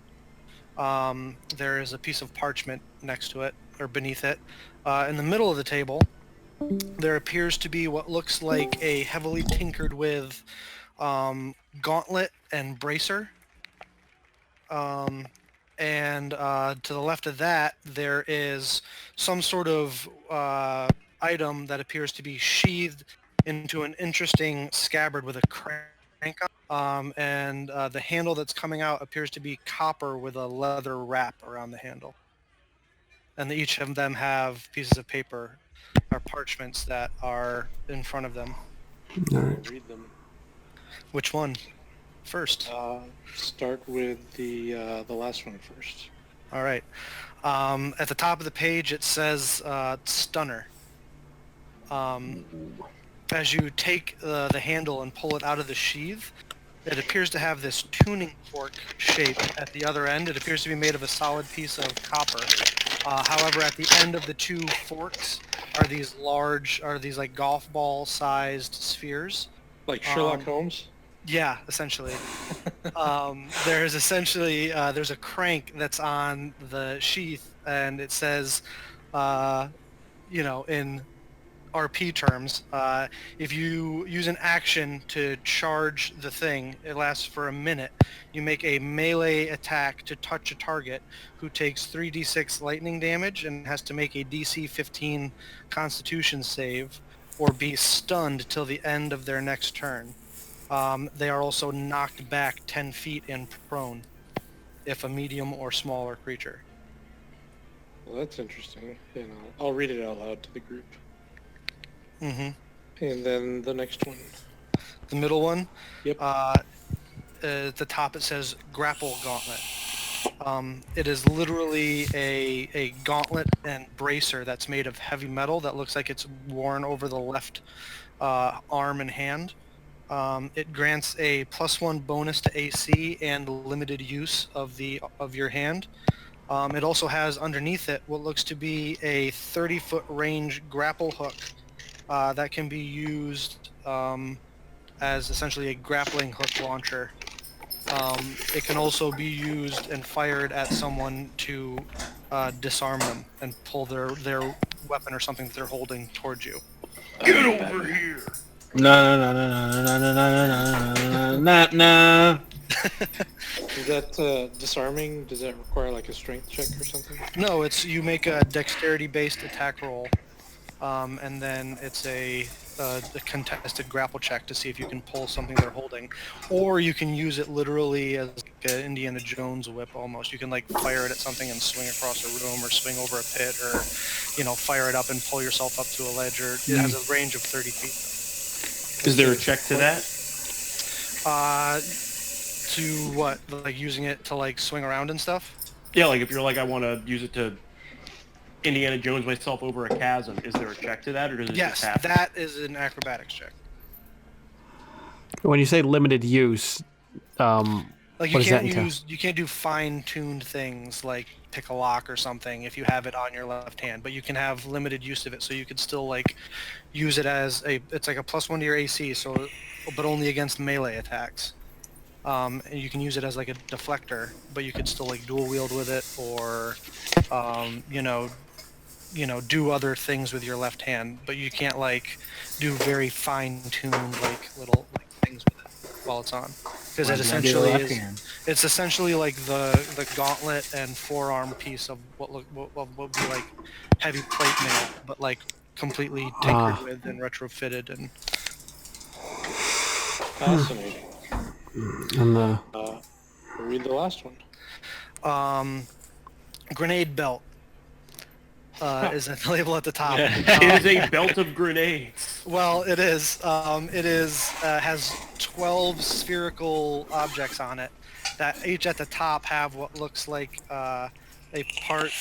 There is a piece of parchment next to it, or beneath it. In the middle of the table, there appears to be what looks like a heavily tinkered with gauntlet and bracer. And to the left of that, there is some sort of item that appears to be sheathed into an interesting scabbard with a crank on. And the handle that's coming out appears to be copper with a leather wrap around the handle. And each of them have pieces of paper or parchments that are in front of them. I'll read them. Which one first? Start with the last one first. All right. At the top of the page, it says Stunner. As you take the handle and pull it out of the sheath, it appears to have this tuning fork shape at the other end. It appears to be made of a solid piece of copper. However, at the end of the 2 forks are these like golf ball sized spheres. Like Sherlock Holmes? Yeah, essentially. There's a crank that's on the sheath, and it says, in RP terms, if you use an action to charge the thing, it lasts for a minute. You make a melee attack to touch a target who takes 3d6 lightning damage and has to make a DC 15 Constitution save or be stunned till the end of their next turn. They are also knocked back 10 feet and prone if a medium or smaller creature. Well, that's interesting. And I'll read it out loud to the group. Mm-hmm. And then the next one. The middle one? Yep. At the top it says Grapple Gauntlet. It is literally a gauntlet and bracer that's made of heavy metal that looks like it's worn over the left arm and hand. It grants a +1 bonus to AC and limited use of your hand. It also has underneath it what looks to be a 30-foot range grapple hook that can be used as essentially a grappling hook launcher. It can also be used and fired at someone to disarm them and pull their weapon or something that they're holding towards you. Get over here! No, no, no, no, no, no, no, no, no, no, no. Is that disarming? Does that require like a strength check or something? No, it's you make a dexterity-based attack roll, and then it's a contested grapple check to see if you can pull something they're holding, or you can use it literally as like an Indiana Jones whip almost. You can like fire it at something and swing across a room, or swing over a pit, or fire it up and pull yourself up to a ledge. Or it has a range of 30 feet. Is there a check to that? To what? Like using it to like swing around and stuff? Yeah, like if you're like, I want to use it to Indiana Jones myself over a chasm, is there a check to that, or does it Yes, just happen? that is an acrobatics check. When you say limited use, Like what does that entail? you can't do fine-tuned things like pick a lock or something if you have it on your left hand, but you can have limited use of it, so you could still like use it as it's like a +1 to your AC, so but only against melee attacks. And you can use it as like a deflector, but you could still like dual wield with it, or do other things with your left hand, but you can't like do very fine-tuned like little like things with it while it's on, because it essentially it's essentially like the gauntlet and forearm piece of what would be like heavy plate mail, but like completely tinkered with and retrofitted. And Fascinating. and Read the last one. grenade belt is the label at the top. It is a belt of grenades. Well, it is. It is has 12 spherical objects on it that each at the top have what looks like a part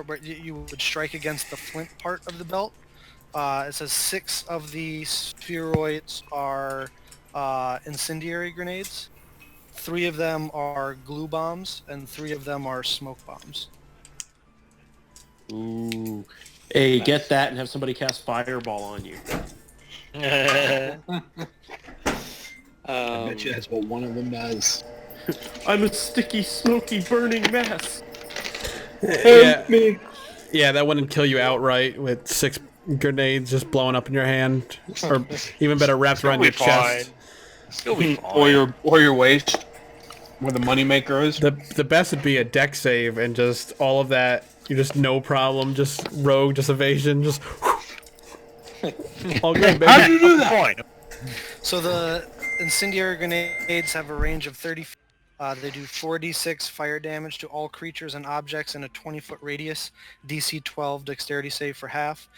where you would strike against the flint part of the belt. It says 6 of the spheroids are incendiary grenades. 3 of them are glue bombs, and 3 of them are smoke bombs. Ooh. Hey, get that and have somebody cast fireball on you. I bet you that's what one of them does. I'm a sticky, smoky, burning mess. yeah, that wouldn't kill you outright with 6 grenades just blowing up in your hand, or even better, wrapped around your chest. Still be fine. Or your waist, where the moneymaker is. The best would be a deck save and just all of that. You just no problem, just rogue, just evasion, just all good, baby. How'd you do that? Fine. So the incendiary grenades have a range of 30 feet. They do 4d6 fire damage to all creatures and objects in a 20-foot radius. DC 12 dexterity save for half.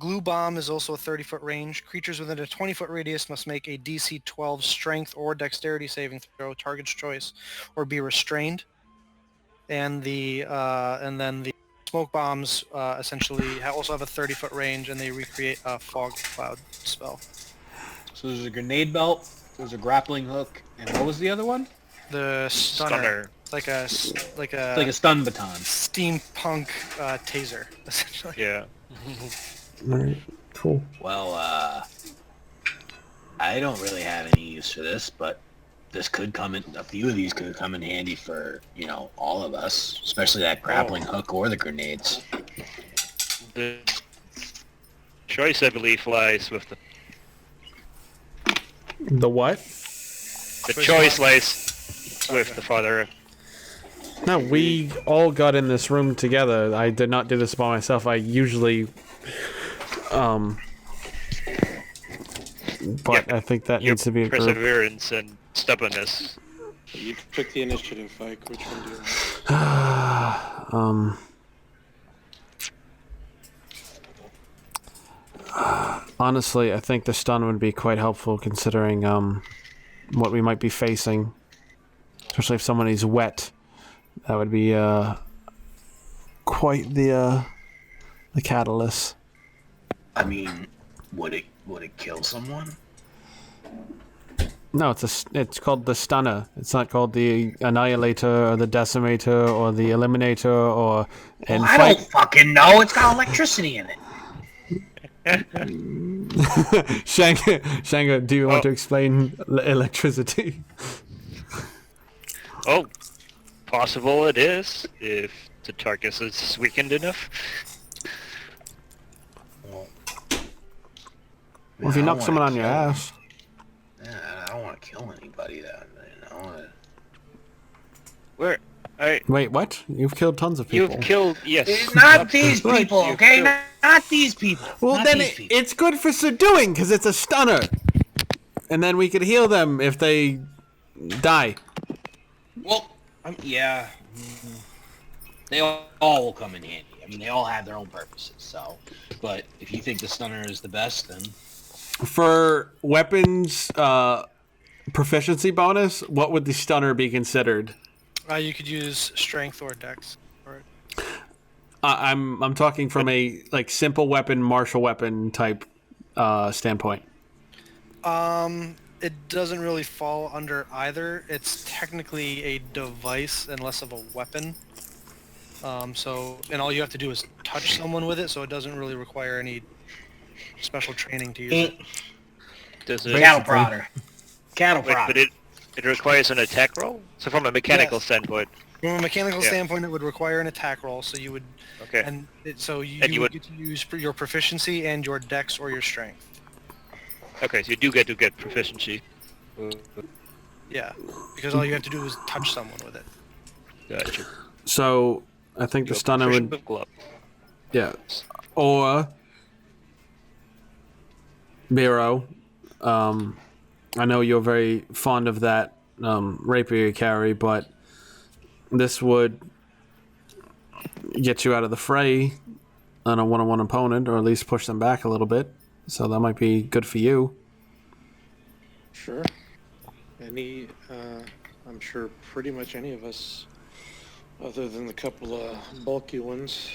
Glue bomb is also a 30-foot range. Creatures within a 20-foot radius must make a DC 12 strength or dexterity saving throw, target's choice, or be restrained. And then the smoke bombs essentially also have a 30-foot range, and they recreate a fog cloud spell. So there's a grenade belt, there's a grappling hook, and what was the other one? The stunner. Like a Like a stun baton. steampunk taser, essentially. Yeah. Alright, cool. Well, I don't really have any use for this, but this could come in. A few of these could come in handy for all of us, especially that grappling hook or the grenades. The choice, I believe, lies with The what? the choice lies with the father. No, we all got in this room together. I did not do this by myself. I usually, but Yep. I think that Your needs to be a group. perseverance and stubbornness. You took the initiative, Fike. Which one do you want? Honestly, I think the stun would be quite helpful considering what we might be facing, especially if someone is wet. That would be quite the catalyst. I mean, would it kill someone? No, it's called the Stunner. It's not called the Annihilator or the Decimator or the Eliminator or. And I don't fucking know. It's got electricity in it. Shanga, do you want to explain electricity? Oh, possible it is if the target is weakened enough. Well, Well, if you knock someone on your ass. Yeah, I don't want to kill anybody. Where? Wait, what? You've killed tons of people. You've killed, yes. It's not these people, You've okay? killed- Not these people. Well, Not then these people. it's good for subduing because it's a stunner, and then we could heal them if they die. Well, yeah. They all will come in handy. I mean, they all have their own purposes. So, but if you think the stunner is the best, then For weapons proficiency bonus, what would the stunner be considered? You could use strength or dex. Or I'm talking from a like simple weapon, martial weapon type standpoint. it doesn't really fall under either. It's technically a device and less of a weapon. And all you have to do is touch someone with it, so it doesn't really require any special training to use it. Does it? Cattle prodder. Cattle Wait, but prodder. it requires an attack roll? So from a mechanical Yes. standpoint. From a mechanical Yeah. standpoint, it would require an attack roll, so you would, Okay. so And you you would would- get to use your proficiency and your dex or your strength. Okay, so you do get to get proficiency. Yeah, because all you have to do is touch someone with it. Gotcha. So I think the You're stunner proficient would, with glove. yeah, or Miro. I know you're very fond of that rapier carry, but this would get you out of the fray on a one-on-one opponent, or at least push them back a little bit. So that might be good for you. Sure. I'm sure pretty much any of us, other than the couple of bulky ones,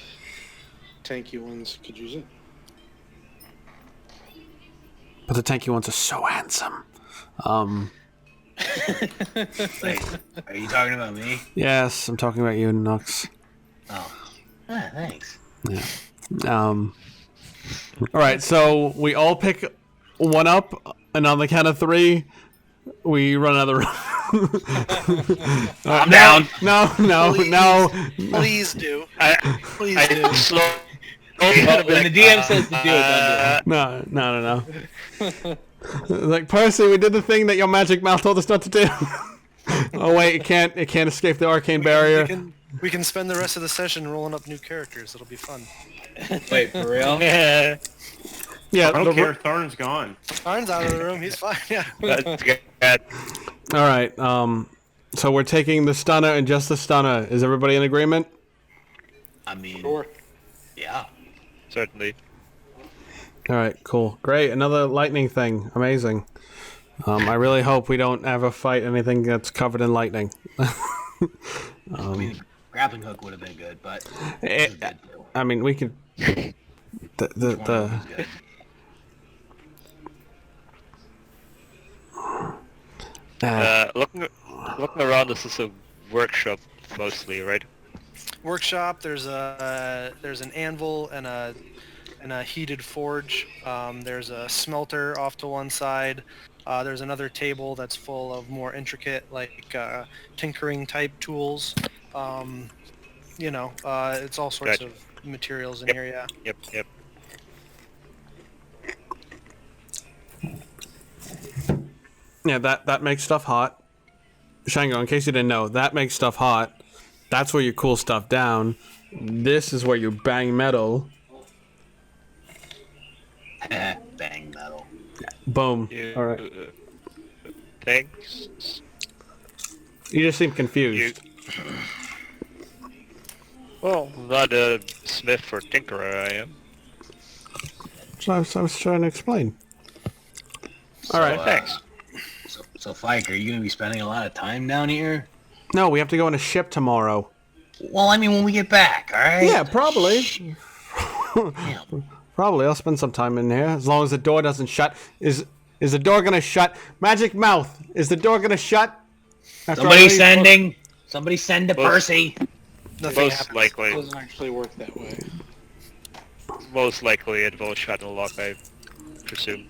tanky ones, could use it. But the tanky ones are so handsome. Wait, are you talking about me? Yes, I'm talking about you, Nux. Oh. Thanks. All right, so we all pick one up, and on the count of three, we run out of the room. I'm down. No. Please do. Please I do. slow. When the DM says to do it, don't do it. No. Like, Percy, we did the thing that your magic mouth told us not to do. Oh wait, it can't escape the arcane barrier. We can spend the rest of the session rolling up new characters. It'll be fun. Wait, for real? Yeah. Yeah. I don't care. Thorn's gone. Arn's out of the room. He's fine. Yeah. That's good. All right. So we're taking the stunner and just the stunner. Is everybody in agreement? I mean, Sure. yeah. Certainly. All right, cool, great. Another lightning thing, amazing. I really hope we don't ever fight anything that's covered in lightning. I mean, grappling hook would have been good, but Eh, it was good too. I mean, we could. One of them was good. Looking around, this is a workshop mostly, right? Workshop. There's an anvil and a heated forge. There's a smelter off to one side. There's another table that's full of more intricate, like tinkering type tools. It's all sorts Gotcha. of materials in Yep. here. Yeah. Yep. Yeah, that makes stuff hot. Shango, in case you didn't know, that makes stuff hot. That's where you cool stuff down. This is where you bang metal. Bang metal. Boom. You, All right. Thanks. You just seem You. confused. Well, not a smith or tinkerer, I am. So I was trying to explain. All right. Thanks. So Fike, are you gonna be spending a lot of time down here? No, we have to go on a ship tomorrow. Well, I mean, when we get back, all right? Yeah, probably. Damn. Probably. I'll spend some time in here as long as the door doesn't shut. Is the door gonna shut? Magic Mouth, is the door gonna shut? After Somebody I leave? sending. Somebody send to Well- Percy. Nothing Most happens. It likely. doesn't actually work that way. Most likely it will shut and lock, I presume.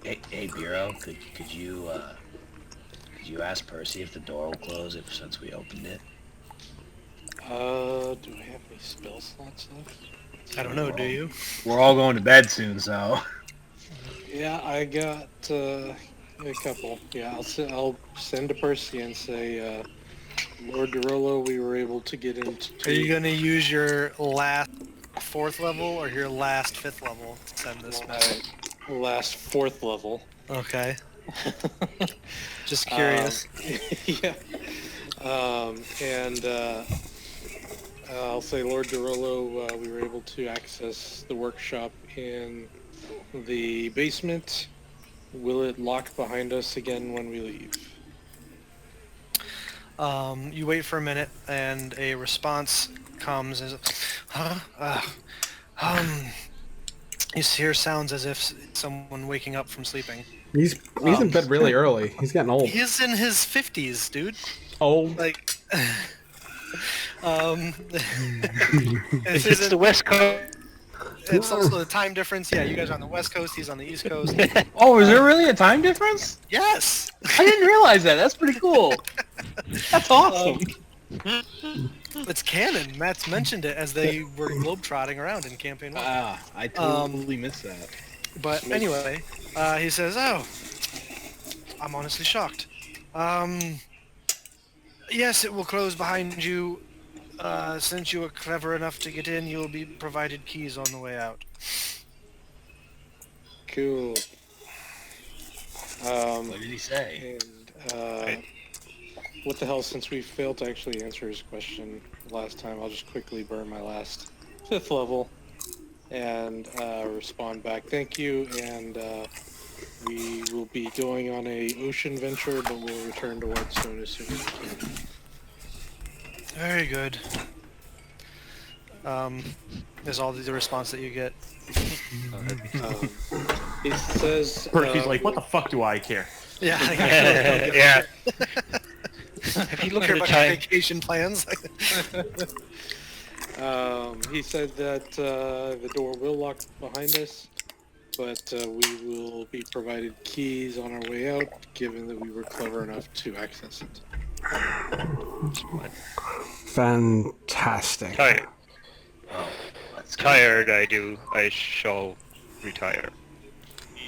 Hey, Bureau, could you ask Percy if the door will close since we opened it? Do I have any spell slots left? I don't know. Do you? We're all going to bed soon, so. Yeah, I got a couple. Yeah, I'll send to Percy and say, Lord Derolo, we were able to get into... Are you gonna use your last 4th level or your last 5th level to send this message? last 4th level? Okay. Just curious. Yeah. I'll say, Lord Derolo, we were able to access the workshop in the basement. Will it lock behind us again when we leave? You wait for a minute, and a response comes as, huh? You hear sounds as if someone waking up from sleeping. He's in bed really early. He's getting old. He's in his 50s, dude. Old. Like, It's the West Coast. It's also the time difference. Yeah, you guys are on the West Coast. He's on the East Coast. Oh, is there really a time difference? Yes. I didn't realize that. That's pretty cool. That's awesome. It's canon. Matt's mentioned it as they were globetrotting around in Campaign 1. I totally missed that. But anyway, he says, "Oh, I'm honestly shocked. Yes, it will close behind you. Since you were clever enough to get in, you'll be provided keys on the way out." Cool. What did he say? And what the hell, since we failed to actually answer his question last time, I'll just quickly burn my last 5th level and respond back. Thank you, and we will be going on a ocean venture, but we'll return to Whitestone as soon as we can. Very good. Is all the response that you get. He says... Percy's like, what the fuck do I care? Yeah. Yeah. Have you looked Care at the about your time? vacation plans. He said that the door will lock behind us, but we will be provided keys on our way out, given that we were clever enough to access it. Fantastic. Tired. Oh, let's go. Tired, I shall retire.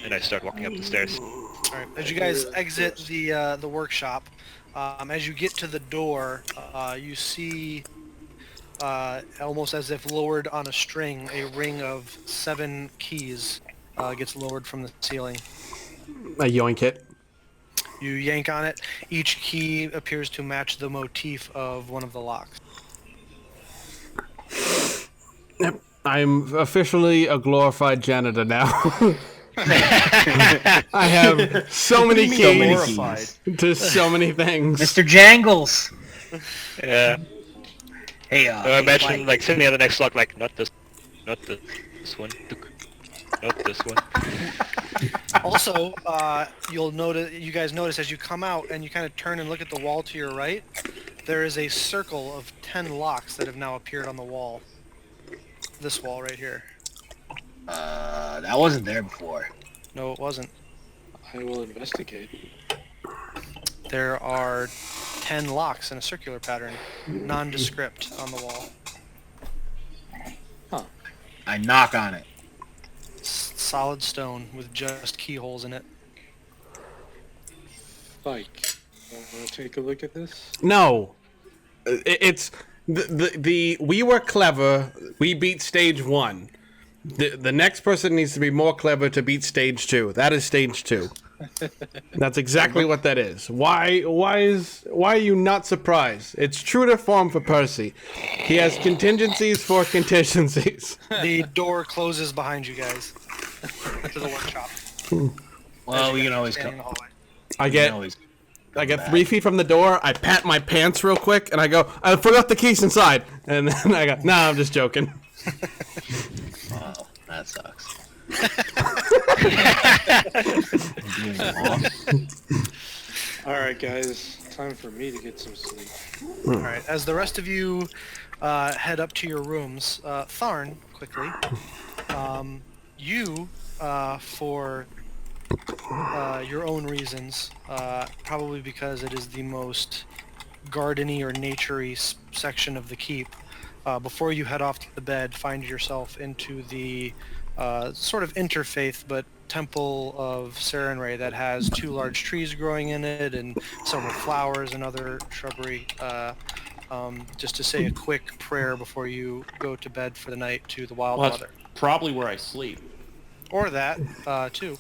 And I start walking up the stairs. All right. As you guys exit the workshop, as you get to the door, you see, almost as if lowered on a string, a ring of 7 keys gets lowered from the ceiling. I yoink it. You yank on it. Each key appears to match the motif of one of the locks. Yep. I'm officially a glorified janitor now. I have so many keys to so many things. Mr. Jangles. Yeah. Hey, I imagine like sitting on the next lock, like not this one, not this one. Also, you guys notice as you come out and you kind of turn and look at the wall to your right, there is a circle of 10 locks that have now appeared on the wall. This wall right here. That wasn't there before. No, it wasn't. I will investigate. There are 10 locks in a circular pattern, nondescript, on the wall. I knock on it. Solid stone with just keyholes in it. Spike, want to take a look at this? No, it's the we were clever. We beat stage 1. The next person needs to be more clever to beat stage 2. That is stage 2. That's exactly what that is. Why are you not surprised? It's true to form for Percy. He has contingencies for contingencies. The door closes behind you guys to the workshop. Well, we can always Standing come. in the hallway. I get 3 feet from the door. I pat my pants real quick, and I go, "I forgot the keys inside." And then I go, "Nah, I'm just joking." Oh, that sucks. All right, guys. Time for me to get some sleep. All right. As the rest of you head up to your rooms, Tharn, quickly, you, for your own reasons, probably because it is the most gardeny or naturey section of the keep, before you head off to the bed, find yourself into the sort of interfaith but temple of Sarenrae that has 2 large trees growing in it and several flowers and other shrubbery. Just to say a quick prayer before you go to bed for the night to the Wild Well, Mother. that's probably where I sleep. Or that, too.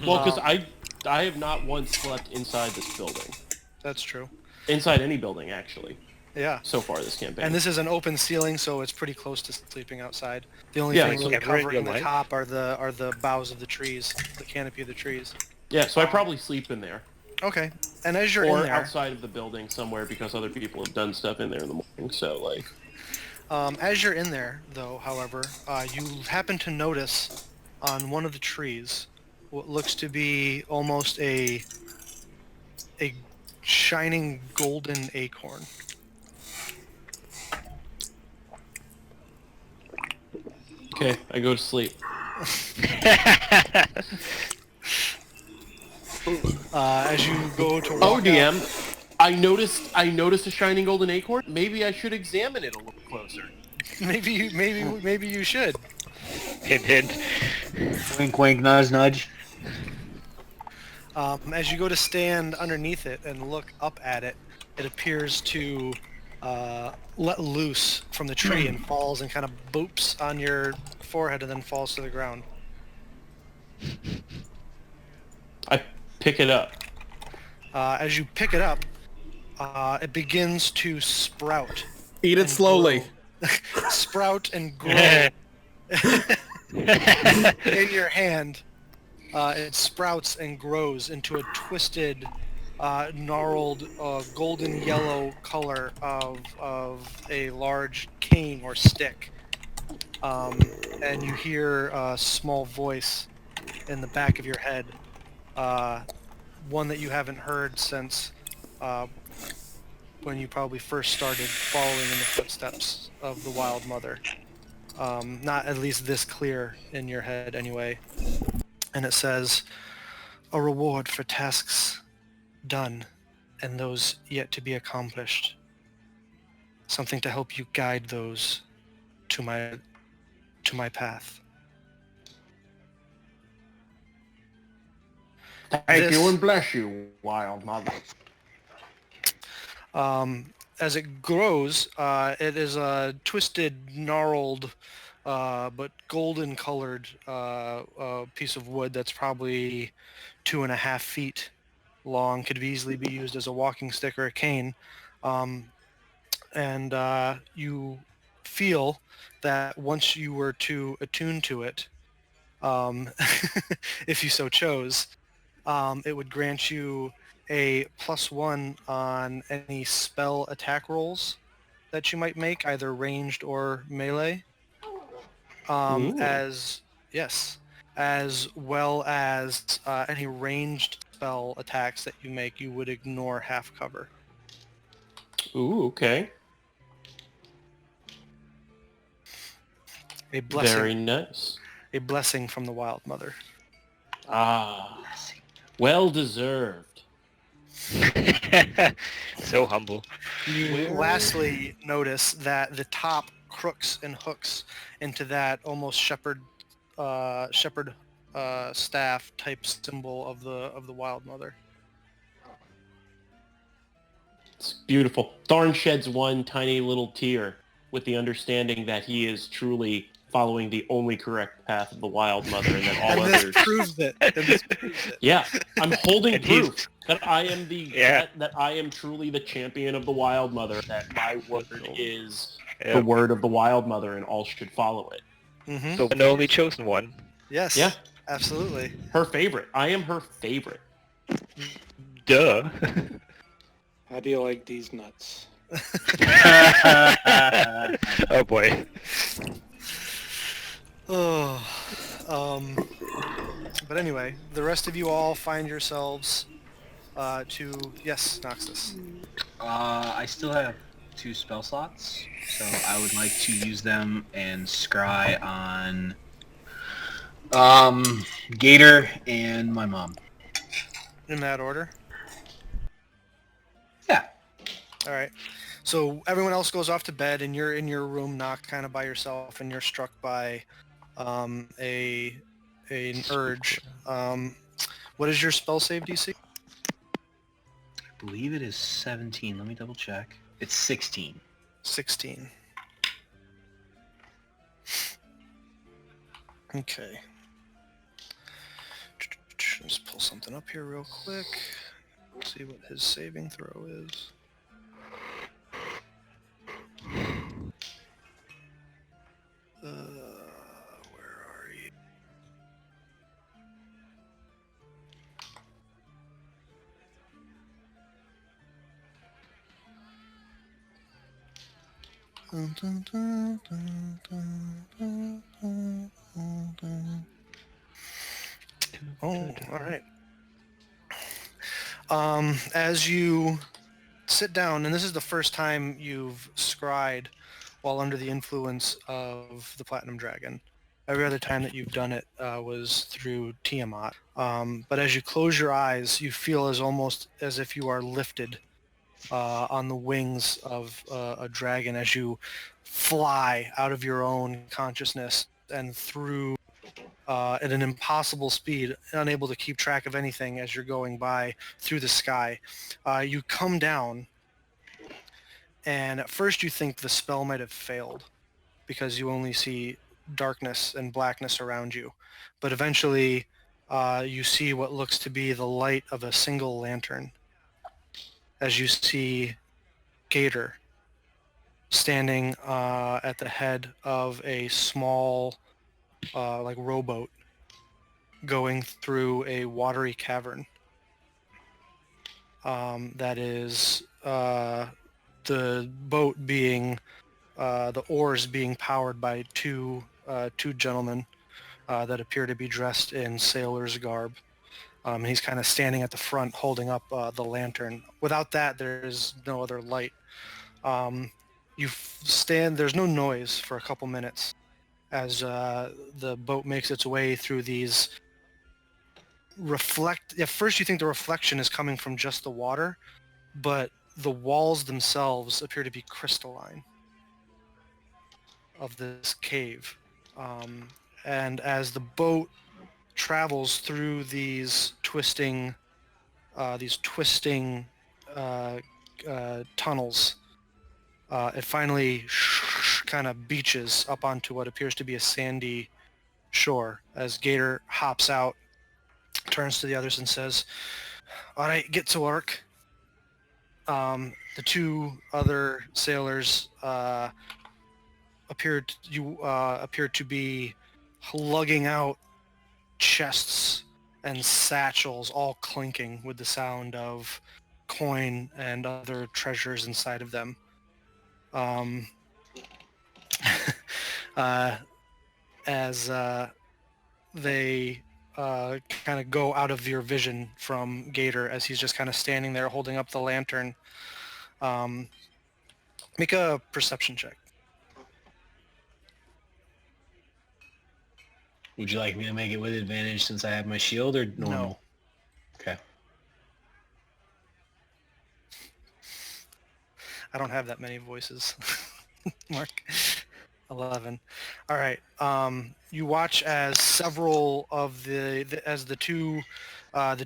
Well, because I have not once slept inside this building. That's true. Inside any building, actually, Yeah. so far this campaign. And this is an open ceiling, so it's pretty close to sleeping outside. The only Yeah, thing so really everywhere in covering your the life? top are the boughs of the trees, the canopy of the trees. Yeah, so I probably sleep in there. Okay. And as you're Or in there, outside of the building somewhere because other people have done stuff in there in the morning, so, like... as you're in there, though, however, you happen to notice on one of the trees what looks to be almost a shining golden acorn. Okay, I go to sleep. As you go to Oh, walk out, DM, I noticed a shining golden acorn. Maybe I should examine it a little closer. maybe you should. Hint, hint. Wink, wink, nudge, nudge. As you go to stand underneath it and look up at it, it appears to let loose from the tree and falls and kind of boops on your forehead and then falls to the ground. I pick it up. As you pick it up, it begins to sprout. Eat it and slowly. grow. Sprout and grow in your hand. It sprouts and grows into a twisted, gnarled, golden yellow color of a large cane or stick. And you hear a small voice in the back of your head, one that you haven't heard since when you probably first started following in the footsteps of the Wild Mother. Not at least this clear in your head anyway. And it says, "A reward for tasks done and those yet to be accomplished. Something to help you guide those to my path." Thank you and bless you, Wild Mother. As it grows, it is a twisted, gnarled, but golden colored piece of wood that's probably 2.5 feet long, could easily be used as a walking stick or a cane. And you feel that once you were to attune to it, if you so chose, it would grant you a +1 on any spell attack rolls that you might make, either ranged or melee. As well as any ranged spell attacks that you make, you would ignore half cover. Ooh, okay. A blessing. Very nice. A blessing from the Wild Mother. Ah, well deserved. So humble. You lastly notice that the top crooks and hooks into that almost shepherd staff type symbol of the Wild Mother. It's beautiful. Tharn sheds one tiny little tear with the understanding that he is truly following the only correct path of the Wild Mother, and that all And this others. proves it. And this proves it. Yeah, I'm holding And he's- proof that I am that I am truly the champion of the Wild Mother. That my word is Yeah. the word of the Wild Mother, and all should follow it. Mm-hmm. The one and only chosen one. Yes. Yeah. Absolutely. Her favorite. I am her favorite. Duh. How do you like these nuts? Oh boy. Oh. But anyway, the rest of you all find yourselves to... Yes, Noxus. I still have 2 spell slots, so I would like to use them and scry on Gator and my mom. In that order? Yeah. All right. So everyone else goes off to bed, and you're in your room, Nock, kind of by yourself, and you're struck by an urge. What is your spell save DC? I believe it is 17. Let me double check. It's 16. 16. Okay. Let's pull something up here real quick. See what his saving throw is. Where are you? Oh, all right. As you sit down, and this is the first time you've scryed while under the influence of the Platinum Dragon. Every other time that you've done it was through Tiamat. But as you close your eyes, you feel almost as if you are lifted on the wings of a dragon as you fly out of your own consciousness and through at an impossible speed, unable to keep track of anything as you're going by through the sky. You come down, and at first you think the spell might have failed because you only see darkness and blackness around you. But eventually you see what looks to be the light of a single lantern as you see Gator standing at the head of a small like rowboat going through a watery cavern that is the boat being the oars being powered by two gentlemen that appear to be dressed in sailor's garb. He's kind of standing at the front holding up the lantern. Without that, there is no other light. There's no noise for a couple minutes as the boat makes its way through these at first you think the reflection is coming from just the water, but the walls themselves appear to be crystalline of this cave. And as the boat travels through these twisting tunnels, it finally kind of beaches up onto what appears to be a sandy shore as Gator hops out, turns to the others and says, "All right, get to work." The two other sailors appeared to be lugging out chests and satchels, all clinking with the sound of coin and other treasures inside of them. As they kind of go out of your vision from Gator as he's just kind of standing there holding up the lantern. Make a perception check. Would you like me to make it with advantage since I have my shield, or normal? No. Okay. I don't have that many voices. Mark. 11. All right. You watch as several of the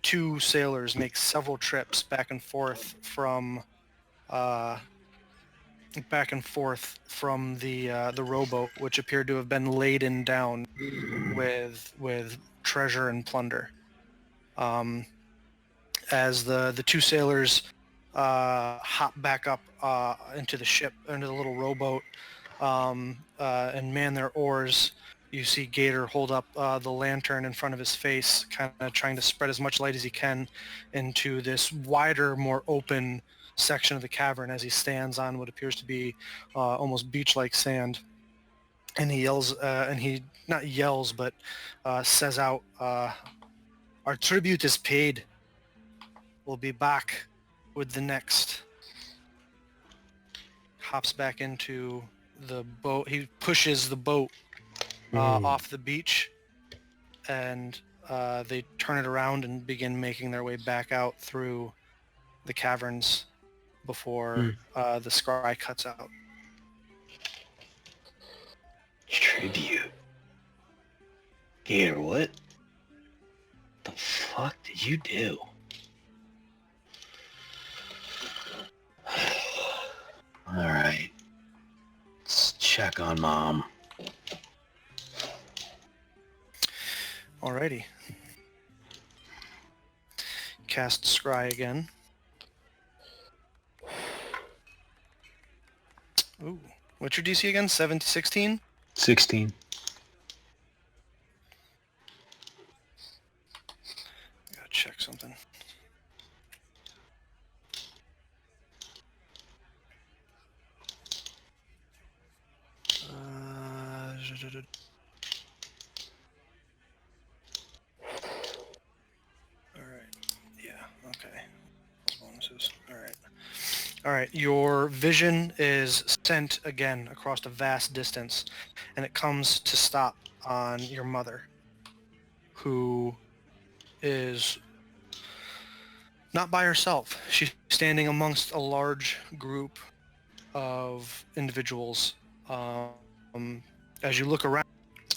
two sailors make several trips back and forth from the rowboat, which appeared to have been laden down with treasure and plunder. As the two sailors hop back up into the ship, into the little rowboat, and man their oars, you see Gator hold up the lantern in front of his face, kind of trying to spread as much light as he can into this wider, more open section of the cavern as he stands on what appears to be almost beach-like sand. and he yells, and he not yells, but says out, "Our tribute is paid. We'll be back with the next." Hops back into the boat. He pushes the boat off the beach, and they turn it around and begin making their way back out through the caverns before the scry cuts out. Tribute. Here, what the fuck did you do? Alright. Let's check on Mom. Alrighty. Cast scry again. Ooh. What's your DC again? 16? 16. Gotta check something. Alright. Yeah, okay. Bonuses. Alright. Alright, your vision is sent again across a vast distance, and it comes to stop on your mother, who is not by herself. She's standing amongst a large group of individuals. As you look around,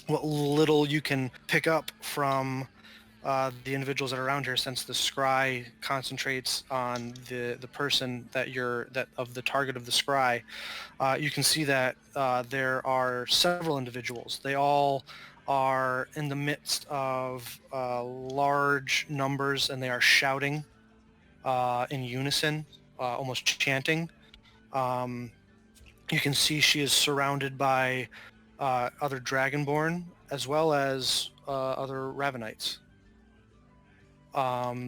what little you can pick up from the individuals that are around here, since the scry concentrates on the person that of the target of the scry, you can see that there are several individuals. They all are in the midst of large numbers, and they are shouting in unison, almost chanting. You can see she is surrounded by other Dragonborn as well as other Ravenites.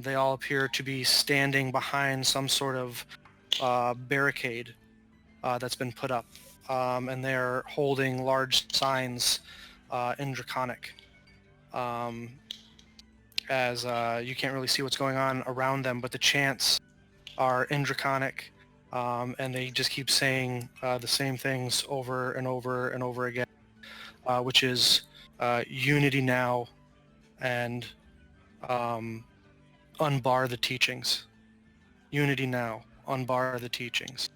They all appear to be standing behind some sort of barricade that's been put up, and they're holding large signs in Draconic. As you can't really see what's going on around them, but the chants are in Draconic, and they just keep saying the same things over and over and over again, which is unity now, and unbar the teachings. Unity now, unbar the teachings.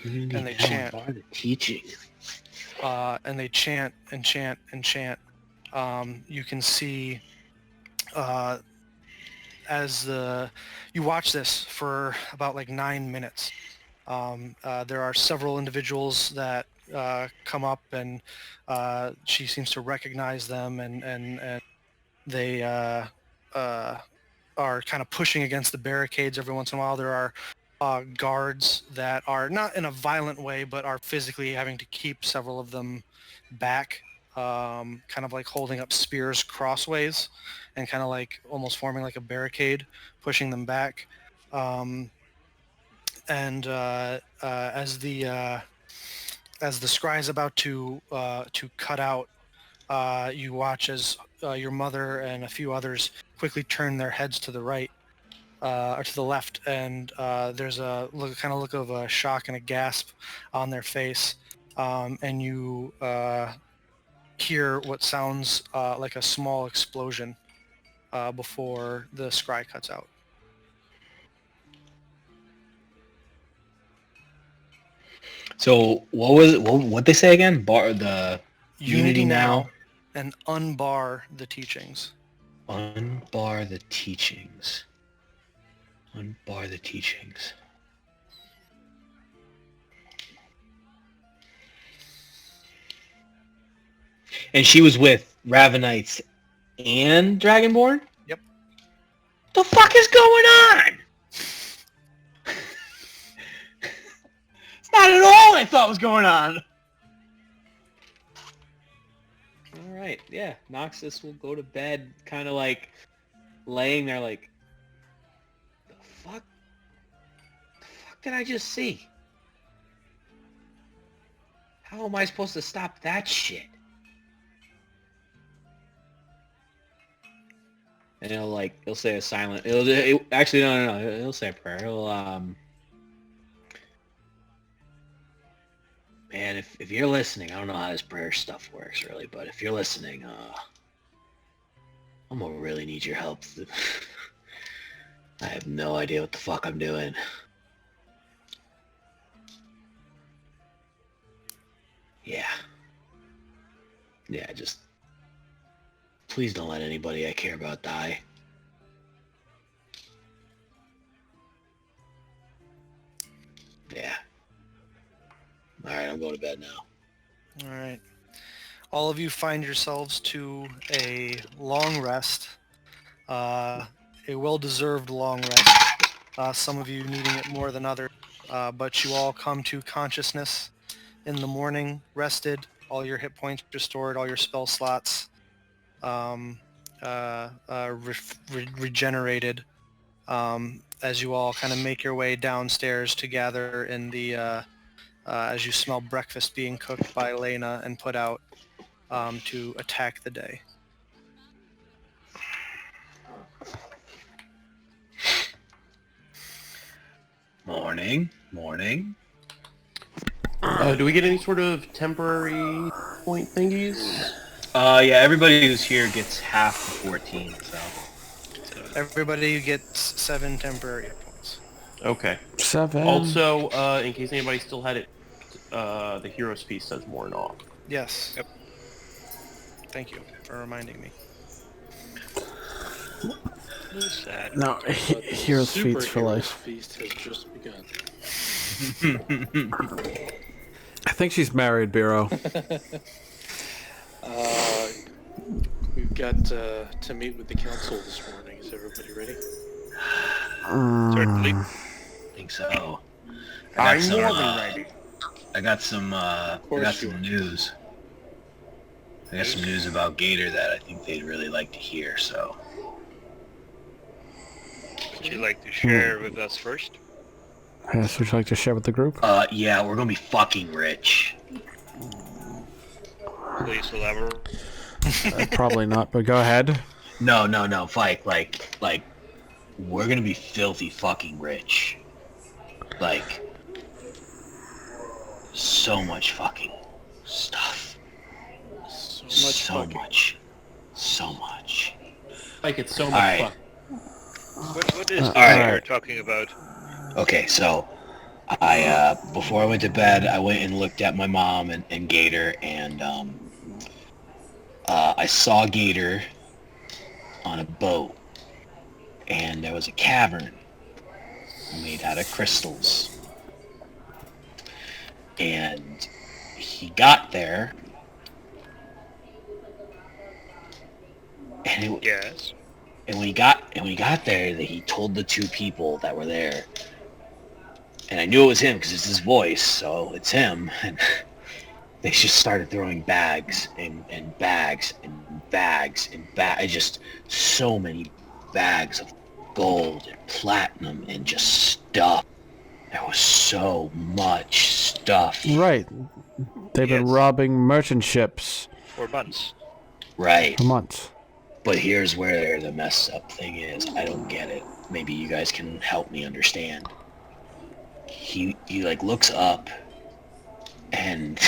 Unity And they now, chant. unbar the teaching. And they chant and chant and chant. You can see as you watch this for about like 9 minutes. There are several individuals that come up, and she seems to recognize them, and they are kind of pushing against the barricades every once in a while. There are guards that are not in a violent way, but are physically having to keep several of them back, kind of like holding up spears crossways and kind of like almost forming like a barricade, pushing them back. And as the scry is about to cut out, you watch as your mother and a few others quickly turn their heads to the right, or to the left, and there's a look of a shock and a gasp on their face, and you hear what sounds like a small explosion before the scry cuts out. So what was it? What they say again? Bar the Unity now, and unbar the teachings. Unbar the teachings. Unbar the teachings. And she was with Ravenites and Dragonborn? Yep. The fuck is going on? It's not at all what I thought was going on. Alright, yeah. Noxus will go to bed kind of like laying there like, the fuck did I just see? How am I supposed to stop that shit? and he'll say a silent. Actually no. He'll say a prayer. He'll Man, if you're listening, I don't know how this prayer stuff works really, but if you're listening, I'm gonna really need your help. I have no idea what the fuck I'm doing. Yeah. Yeah, just please don't let anybody I care about die. Yeah. Alright, I'm going to bed now. All right. All of you find yourselves to a long rest, a well-deserved long rest. Some of you needing it more than others, but you all come to consciousness in the morning, rested, all your hit points restored, all your spell slots regenerated, as you all kind of make your way downstairs to gather in the as you smell breakfast being cooked by Lena and put out to attack the day. Morning. Do we get any sort of temporary point thingies? Yeah, everybody who's here gets half the 14, so. Everybody gets 7 temporary hit points. Okay. 7. Also, in case anybody still had it, the hero's piece says worn off. Yes. Yep. Thank you for reminding me. Sad. No, hero's feats for life. Feast has just begun. I think she's married, Biro. We've got to meet with the council this morning. Is everybody ready? Certainly. I think so. I'm more than ready. I got some news. I got some news about Gator that I think they'd really like to hear, so. Would you like to share with us first? Yes, would you like to share with the group? Yeah, we're gonna be fucking rich. Please elaborate. Probably not, but go ahead. No, Fike, like, we're gonna be filthy fucking rich. Like, so much fucking stuff. So much. Like it's so much Alright. fun. What is Alright. you're talking about? Okay, so I before I went to bed, I went and looked at my mom and Gator, and I saw Gator on a boat, and there was a cavern made out of crystals, and he got there, and Yes. And when he got there, he told the 2 people that were there, and I knew it was him because it's his voice, so it's him. And they just started throwing bags and bags and bags and bags, just so many bags of gold and platinum and just stuff. There was so much stuff. Right. They've been robbing merchant ships For months. Right. for months. But here's where the messed up thing is. I don't get it. Maybe you guys can help me understand. He like looks up, and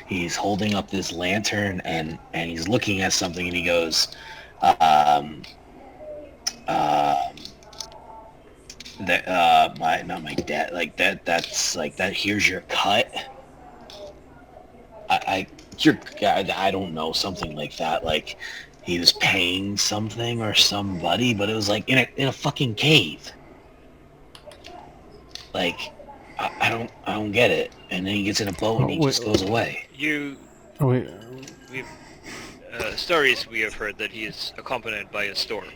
he's holding up this lantern, and he's looking at something, and he goes, not my dad, like that's like that. Here's your cut. I don't know, something like that. Like he was paying something or somebody, but it was like in a fucking cave. Like I don't get it. And then he gets in a boat and he just goes away. Wait. We've stories we have heard that he is accompanied by a storm.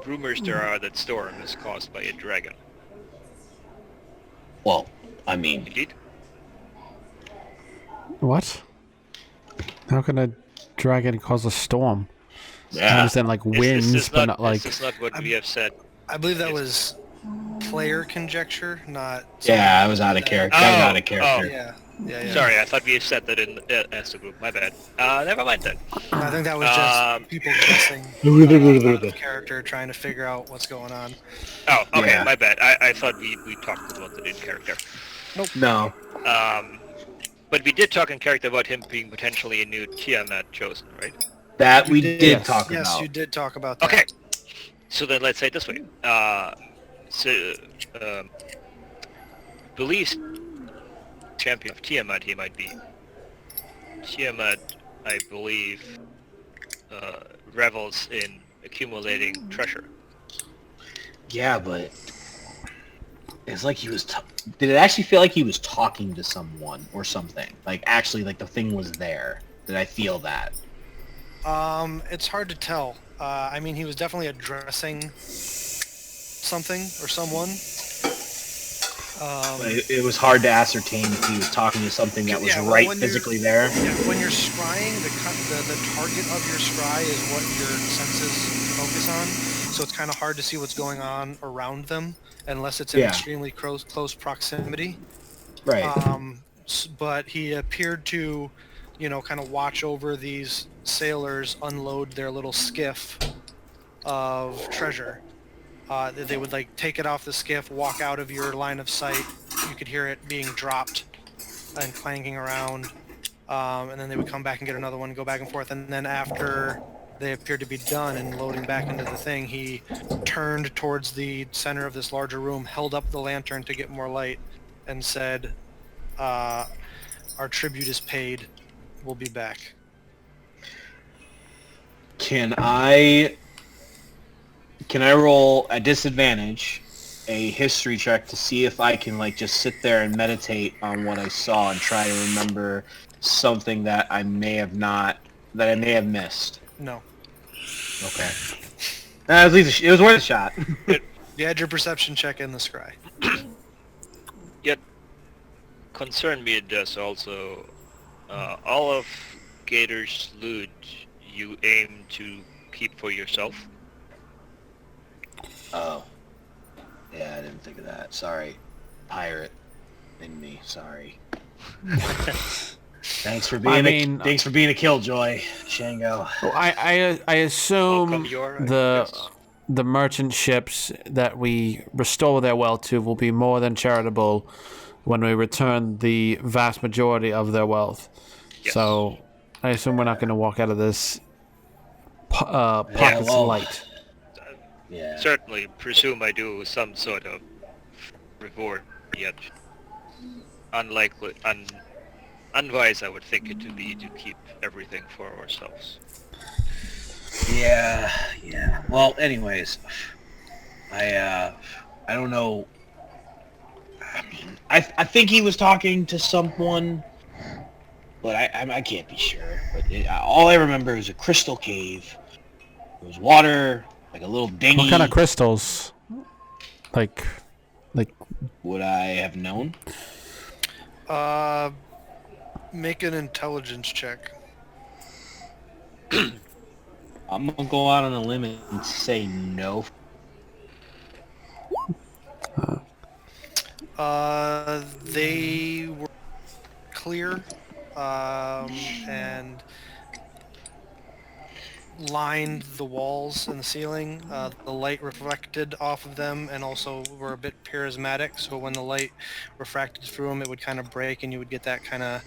Rumors there are that storm is caused by a dragon. Well, I mean, Indeed. What? How can a dragon cause a storm? I yeah. understand, like, winds, This is but not like... This is not what we have said. I believe that Yes. was player conjecture, not... Yeah, I was out of character. Oh, I was out of character. Yeah. Yeah. Sorry, I thought we said that in as a group. My bad. Never mind then. I think that was just people guessing out of character, trying to figure out what's going on. Oh, okay, Yeah. my bad. I thought we talked about it in character. No. But we did talk in character about him being potentially a new Tiamat chosen, right? That we did Yes. talk Yes, about. you did talk about that. Okay. So then let's say it this way. Believes champion of Tiamat he might be. Tiamat, I believe, revels in accumulating treasure. Yeah, but it's like he was. Did it actually feel like he was talking to someone or something? Like actually, like the thing was there. Did I feel that? It's hard to tell. I mean, he was definitely addressing something or someone. But it was hard to ascertain if he was talking to something that was Yeah, well, right when you're- physically there. Yeah, when you're scrying, the target of your scry is what your senses focus on. So it's kind of hard to see what's going on around them unless it's in Yeah. extremely close proximity. Right. But he appeared to, kind of watch over these sailors unload their little skiff of treasure. They would take it off the skiff, walk out of your line of sight. You could hear it being dropped and clanking around, and then they would come back and get another one, go back and forth. And then after they appeared to be done and loading back into the thing, he turned towards the center of this larger room, held up the lantern to get more light, and said, "Our tribute is paid. We'll be back." Can I roll at disadvantage a history check to see if I can just sit there and meditate on what I saw and try to remember something that I may have missed? No. Okay. At least it was worth a shot. You had your perception check in the scry. Yet, concern me it does also. All of Gator's loot you aim to keep for yourself. Oh. Yeah, I didn't think of that. Sorry. Pirate in me. Sorry. Thanks for being thanks for being a killjoy, Shango. Well, I assume Welcome, Yor, the merchant ships that we restore their wealth to will be more than charitable when we return the vast majority of their wealth. Yes. So I assume we're not going to walk out of this pockets light. Yeah. Certainly presume I do some sort of reward, yet unlikely, unwise I would think it to be to keep everything for ourselves. Yeah. Well, anyways, I don't know. I mean, I think he was talking to someone, but I can't be sure. But all I remember is a crystal cave. There was water, like a little dinghy. What kind of crystals? Like Would I have known? Make an intelligence check. I'm gonna go out on a limb and say no. They were clear and lined the walls and the ceiling. The light reflected off of them and also were a bit prismatic, so when the light refracted through them, it would kind of break and you would get that kind of,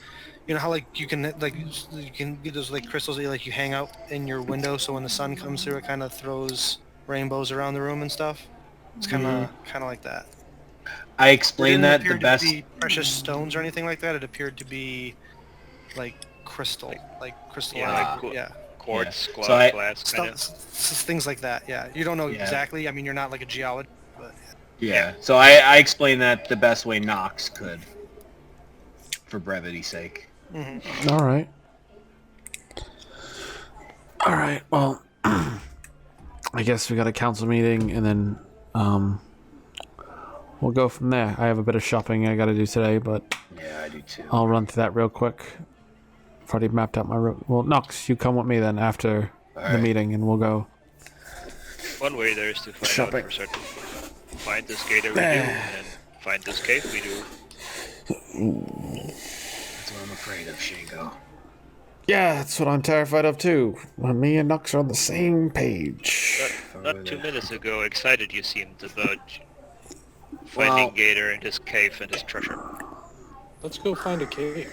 how you can get those crystals that you hang out in your window, so when the sun comes through, it kind of throws rainbows around the room and stuff. It's kind of like that. I explained that the best. It didn't appear to be precious stones or anything like that. It appeared to be crystal, crystalline. Yeah, quartz, Yeah. So glass, kind of. Things like that. Yeah, you don't know exactly. I mean, you're not like a geologist, but Yeah. So I explained that the best way Nox could, for brevity's sake. Mm-hmm. All right. Well, I guess we got a council meeting, and then we'll go from there. I have a bit of shopping I got to do today, but Yeah, I do too. I'll run through that real quick. I've already mapped out my route. Well, Nox, you come with me then after the meeting, and we'll go. One way there is to find out for certain. Find this gator we do, and find this cave we do. afraid of, Shingo. Yeah, that's what I'm terrified of too. Me and Nux are on the same page. Not 2 minutes ago, excited you seemed about finding Gator and his cave and his treasure. Let's go find a cave.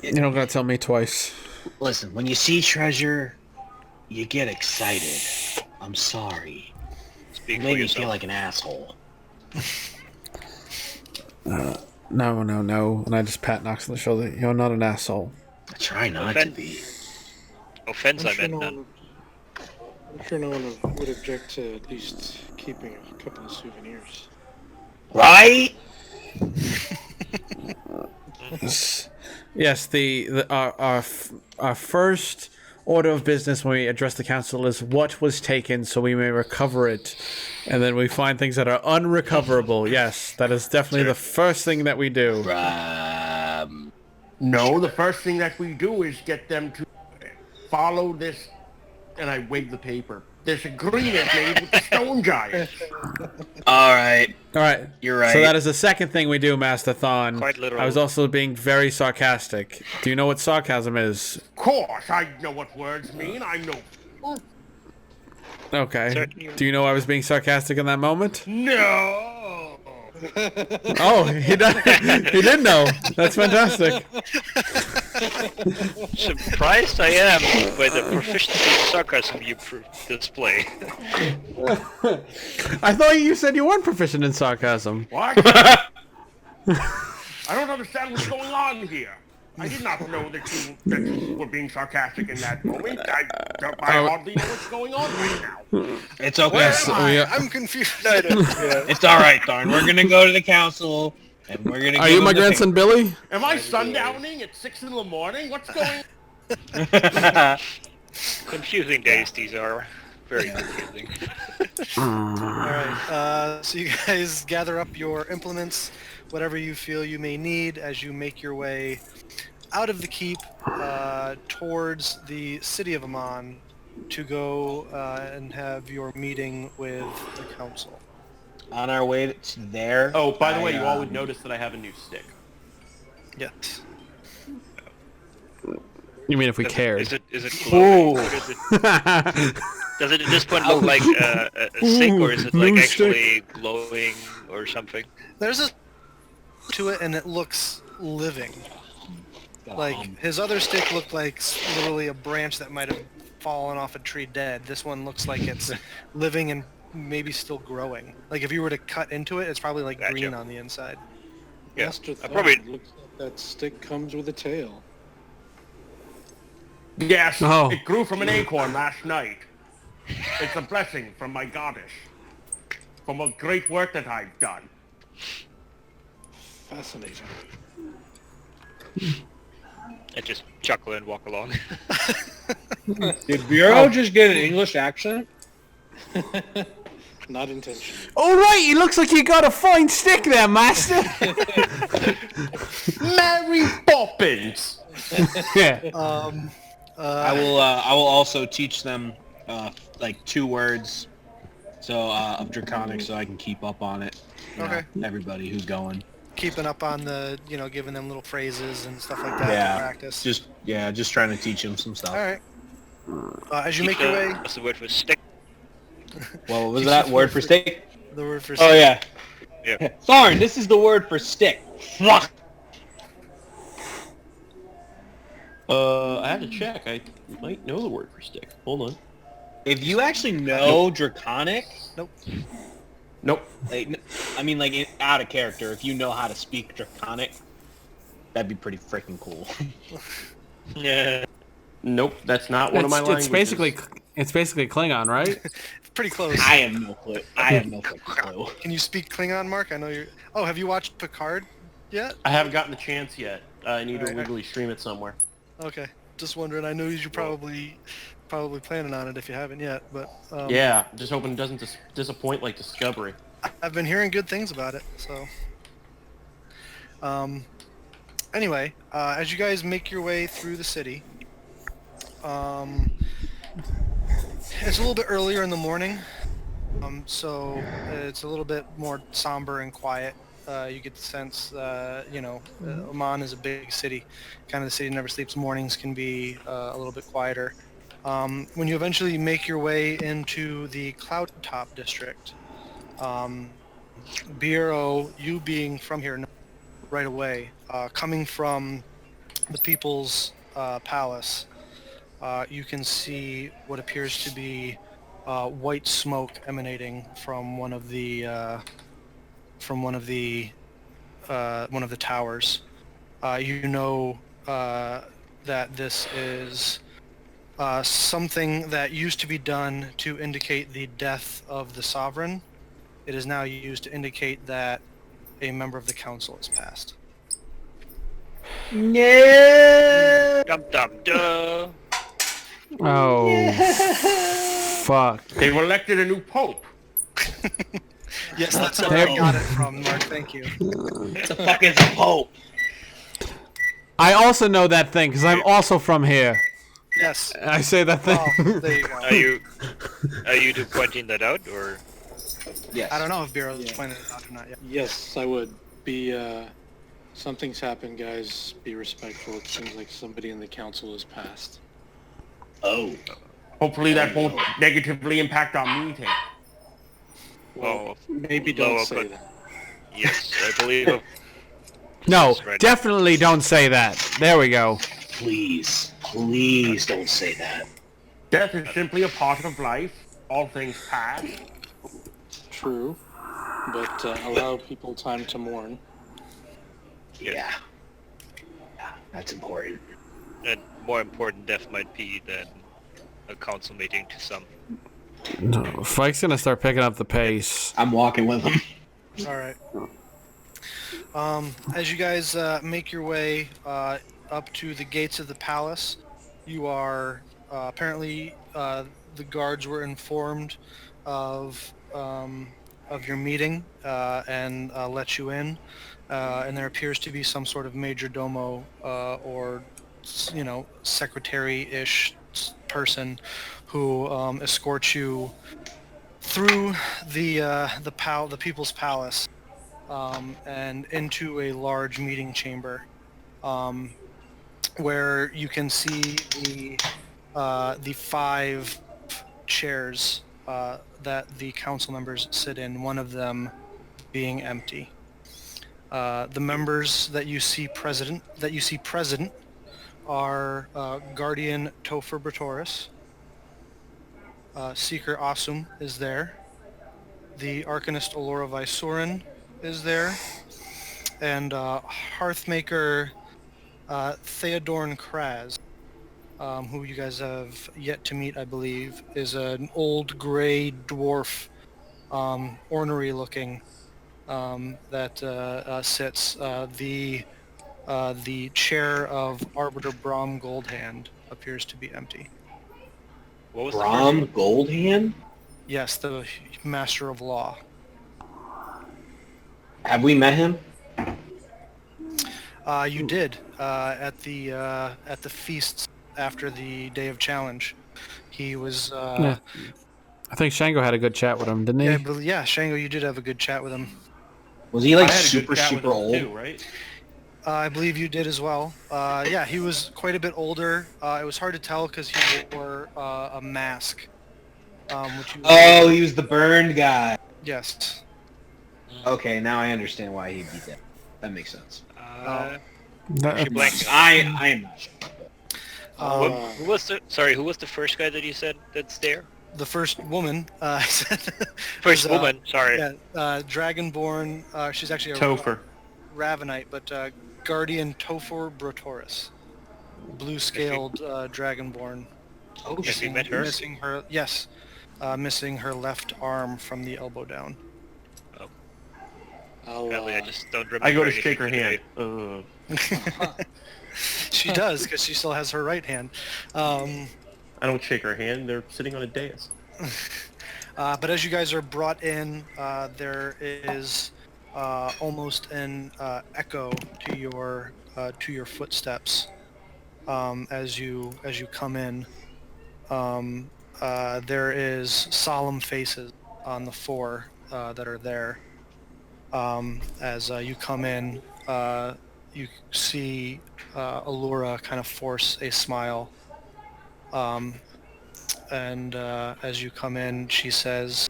You're not gonna tell me twice. Listen, when you see treasure, you get excited. I'm sorry. Speak You for made me yourself. feel like an asshole. No. And I just pat Knox on the shoulder. You're not an asshole. I try not to be. Offense, I I'm sure, meant no none. one, I'm sure no one would object to at least keeping a couple of souvenirs. Right? Yes, our first order of business when we address the council is what was taken so we may recover it. And then we find things that are unrecoverable. Yes, that is definitely the first thing that we do. No, the first thing that we do is get them to follow this, and I wave the paper, this agreement made with the stone giants. Alright. Alright. You're right. So that is the second thing we do, Master Thon. Quite literal. I was also being very sarcastic. Do you know what sarcasm is? Of course, I know what words mean. I know. Okay. Certainly. Do you know I was being sarcastic in that moment? No. Oh, he did know. That's fantastic. Surprised I am by the proficiency in sarcasm you display. I thought you said you weren't proficient in sarcasm. What? I don't understand what's going on here. I did not know that you were being sarcastic in that moment. I hardly know what's going on right now. It's okay. Where am I? I'm confused. It's alright, Thorn. We're gonna go to the council, and we're gonna Are give you them my the grandson Billy? Am I sundowning at 6 in the morning? What's going on? Confusing days these are. Very confusing. Alright, so you guys gather up your implements, whatever you feel you may need as you make your way out of the keep towards the city of Amon to go and have your meeting with the council. On our way to there. Oh, by the way, you all would notice that I have a new stick. Yes. You mean if we cared? Is it glowing? Or is it, does it at this point look like a stick, or is it like Blue actually glowing or something? There's a to it and it looks living. Like, his other stick looked like literally a branch that might have fallen off a tree dead. This one looks like it's living and maybe still growing. Like, if you were to cut into it, it's probably like Gotcha. green on the inside. Yeah, Master I Thon, probably- looks like that stick comes with a tail. Yes, Oh. it grew from an acorn last night. It's a blessing from my goddess. From a great work that I've done. Fascinating. I just chuckle and walk along. Did Bureau just get an English accent? Not intentional. All right, it looks like you got a fine stick there, Master. Mary Poppins! Yeah. I will also teach them like 2 words, so of Draconic, so I can keep up on it. You Okay. know, everybody who's going. Keeping up on the, giving them little phrases and stuff like that Yeah. to practice. Just trying to teach them some stuff. Alright. As you make your way, What's the word for stick? Well, what was that word for stick? the word for Oh yeah. Yeah. Thorn, this is the word for stick. Fuck. I have to check. I might know the word for stick. Hold on. If you actually know Draconic, Nope. like, I mean, like out of character, if you know how to speak Draconic, that'd be pretty freaking cool. Yeah. Nope, that's not one of my languages. It's basically Klingon, right? Pretty close. I have no clue. I have no fucking clue. Can you speak Klingon, Mark? I know you're... Oh, have you watched Picard yet? I haven't gotten the chance yet. I need to Alright. legally stream it somewhere. Okay. Just wondering. I know you're probably planning on it if you haven't yet, but... Yeah, just hoping it doesn't disappoint like Discovery. I've been hearing good things about it, so... Anyway, as you guys make your way through the city, it's a little bit earlier in the morning, so it's a little bit more somber and quiet. You get the sense, Oman is a big city, kind of the city that never sleeps. Mornings can be a little bit quieter. When you eventually make your way into the Cloud Top district, Bureau, you being from here right away, coming from the People's Palace, you can see what appears to be white smoke emanating from one of the towers. You know that this is something that used to be done to indicate the death of the sovereign. It is now used to indicate that a member of the council has passed. No. Dum dum duh. Oh, fuck. They've elected a new pope. Yes, that's where I got it from, Mark. Thank you. What the fuck is a pope? I also know that thing because I'm also from here. Yes. I say that thing. Oh, there you go. Are you two pointing that out, or? Yes. I don't know if Bureau is pointing it out or not yet. Yes, I would. Something's happened, guys. Be respectful. It seems like somebody in the council has passed. Oh. Hopefully that won't negatively impact our meeting. Well, Maybe don't say that. Yes, I believe. No, Right. definitely don't say that. There we go. Please don't say that. Death is simply a part of life. All things pass. True, but allow people time to mourn. Yeah, that's important. And more important death might be than a council meeting to some. No, Fike's gonna start picking up the pace. I'm walking with him. All right. As you guys make your way up to the gates of the palace, you are apparently the guards were informed of your meeting and let you in. And there appears to be some sort of major domo or secretary-ish person who escorts you through the People's Palace and into a large meeting chamber where you can see the 5 chairs that the council members sit in, one of them being empty. The members that you see present are Guardian Topher Bratoris, Seeker Asum is there, the Arcanist Allura Vysurin is there, and Hearthmaker Theodorn Kraz, who you guys have yet to meet, I believe, is an old gray dwarf, ornery looking, that sits. The chair of Arbiter Brom Goldhand appears to be empty. What was Brom Goldhand? Yes, the Master of Law. Have we met him? You did at the feasts after the Day of Challenge. He was. Yeah. I think Shango had a good chat with him, didn't he? Yeah, Shango, you did have a good chat with him. Was he like I had a good super chat with him old? too, right? I believe you did as well. Yeah, he was quite a bit older. It was hard to tell because he wore a mask. Oh, he was the burned guy. Yes. Okay, now I understand why he'd be dead. That makes sense. She blanked. I am not sure. Who was the first guy that you said that's there? The first woman. First woman. Sorry. Yeah, Dragonborn. She's actually a Topher. Ravenite, but Guardian Topher Bratoris, blue-scaled Dragonborn. Oh, Have you met her? Missing her. Yes, missing her left arm from the elbow down. Apparently, I just don't remember. I go to anything shake her today. hand. She does because she still has her right hand. I don't shake her hand. They're sitting on a dais. But as you guys are brought in, there is almost an echo to your footsteps as you come in. There is solemn faces on the 4 that are there. As you come in, you see Allura kind of force a smile. And as you come in, she says,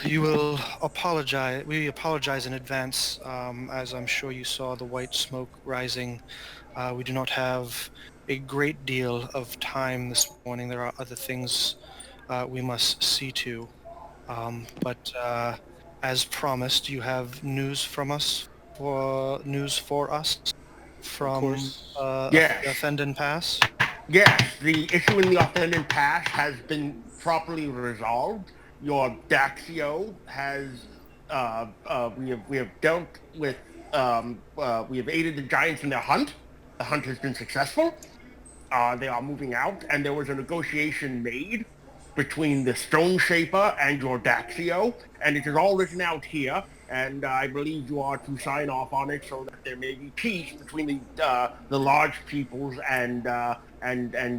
"You will apologize. We apologize in advance, as I'm sure you saw the white smoke rising. We do not have a great deal of time this morning. There are other things we must see to. But as promised, you have news from us, for us from course. Yes. the Fendon Pass." Yes, the issue in the Offended Pass has been properly resolved. Your Daxio has, we have dealt with, we have aided the Giants in their hunt. The hunt has been successful. They are moving out, and there was a negotiation made between the Stone Shaper and your Daxio, and it is all written out here, and I believe you are to sign off on it so that there may be peace between the large peoples and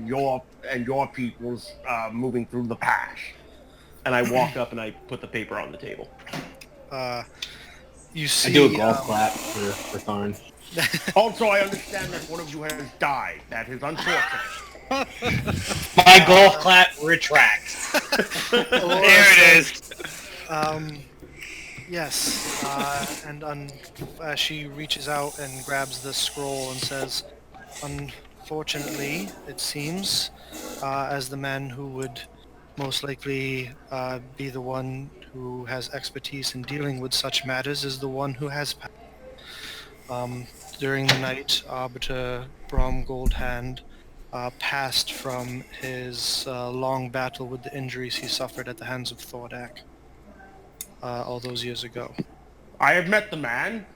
your peoples moving through the pass. And I walk up and I put the paper on the table. You see, I do a golf clap for Tharn. Also, I understand that one of you has died. That is unfortunate. My golf clap retracts. There it is. Yes, and she reaches out and grabs the scroll and says, "Unfortunately, it seems, as the man who would most likely be the one who has expertise in dealing with such matters is the one who has passed. During the night, Arbiter Brom Goldhand passed from his long battle with the injuries he suffered at the hands of Thordak all those years ago." I have met the man.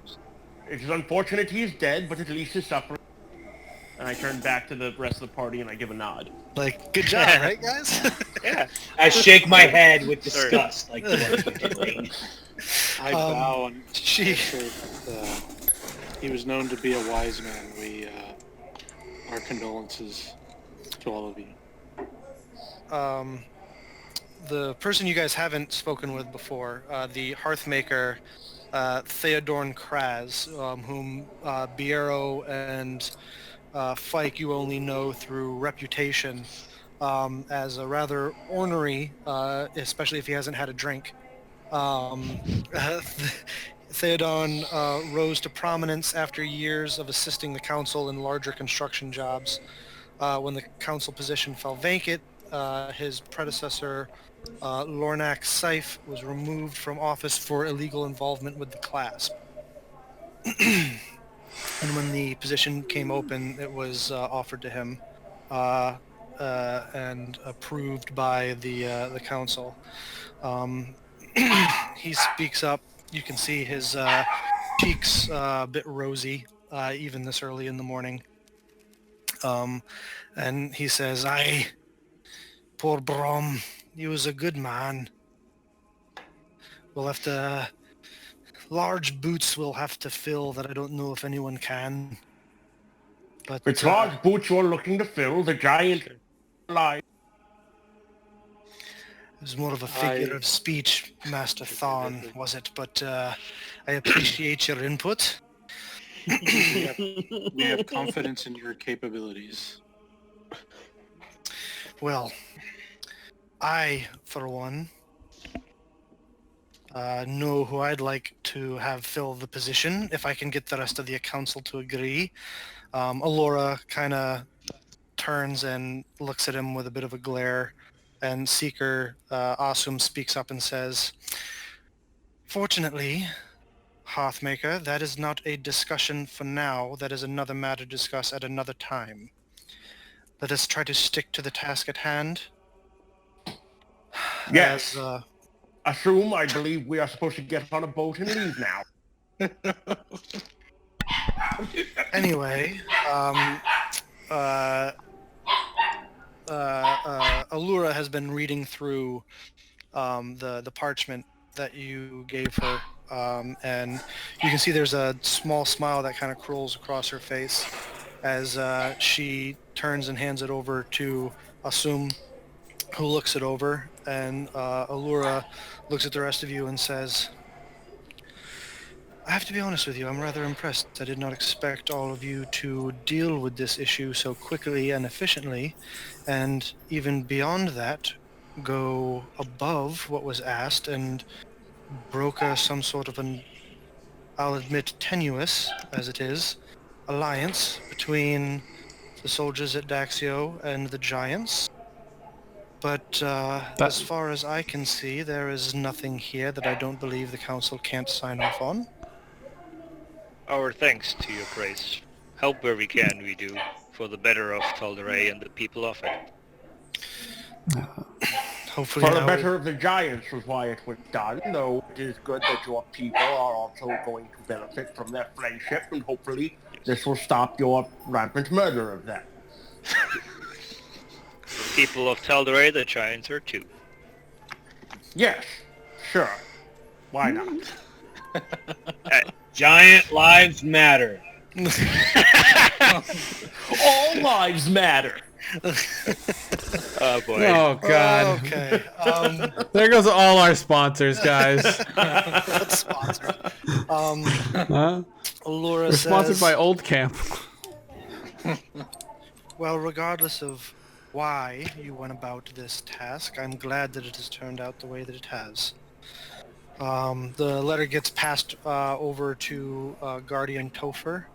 It is unfortunate he is dead, but at least he's suffering. And I turn back to the rest of the party and I give a nod. Like, good job, right, guys? Yeah. I shake my head with disgust, like what are you doing? I bow and she- say that he was known to be a wise man. We, our condolences to all of you. The person you guys haven't spoken with before, the Hearthmaker, Theodorn Kraz, whom Biero and Fike you only know through reputation as a rather ornery, especially if he hasn't had a drink. Theodon rose to prominence after years of assisting the council in larger construction jobs. When the council position fell vacant, his predecessor, Lornak Seif, was removed from office for illegal involvement with the Clasp. And when the position came open, it was offered to him and approved by the council. He speaks up. You can see his cheeks a bit rosy, even this early in the morning. And he says, "Aye, poor Brom, he was a good man. We'll have to... large boots we'll have to fill that I don't know if anyone can. But It's large boots you're looking to fill. The giant alive. It was more of a figure of speech, Master Thorn, was it? But I appreciate your input." We have confidence in your capabilities. Well, I, for one, know who I'd like to have fill the position, if I can get the rest of the council to agree. Allura kind of turns and looks at him with a bit of a glare, and Seeker Asum speaks up and says, "Fortunately, Hearthmaker, that is not a discussion for now. That is another matter to discuss at another time. Let us try to stick to the task at hand." Yes. As, Assume, I believe we are supposed to get on a boat and leave now. Anyway, Allura has been reading through the parchment that you gave her, and you can see there's a small smile that kind of curls across her face as she turns and hands it over to Asum, who looks it over, and Allura looks at the rest of you and says, I have to be honest with you, I'm rather impressed. I did not expect all of you to deal with this issue so quickly and efficiently, and even beyond that, go above what was asked and broker some sort of an, I'll admit, tenuous, as it is, alliance between the soldiers at Daxio and the Giants. But as far as I can see, there is nothing here that I don't believe the Council can't sign off on. Our thanks to your grace. Help where we can, we do, for the better of Tal'Darai and the people of it. Hopefully For the now better of the Giants was why it was done, though it is good that your people are also going to benefit from their friendship, and hopefully this will stop your rampant murder of them. The people of Tal'Darai, the Giants are too. Yes, sure. Why not? Giant lives matter. All lives matter. Oh boy. Oh God. Okay. There goes all our sponsors, guys. That's sponsored. Huh? Laura We're says, sponsored by Old Camp. well, regardless of why you went about this task, I'm glad that it has turned out the way that it has. The letter gets passed over to Guardian Topher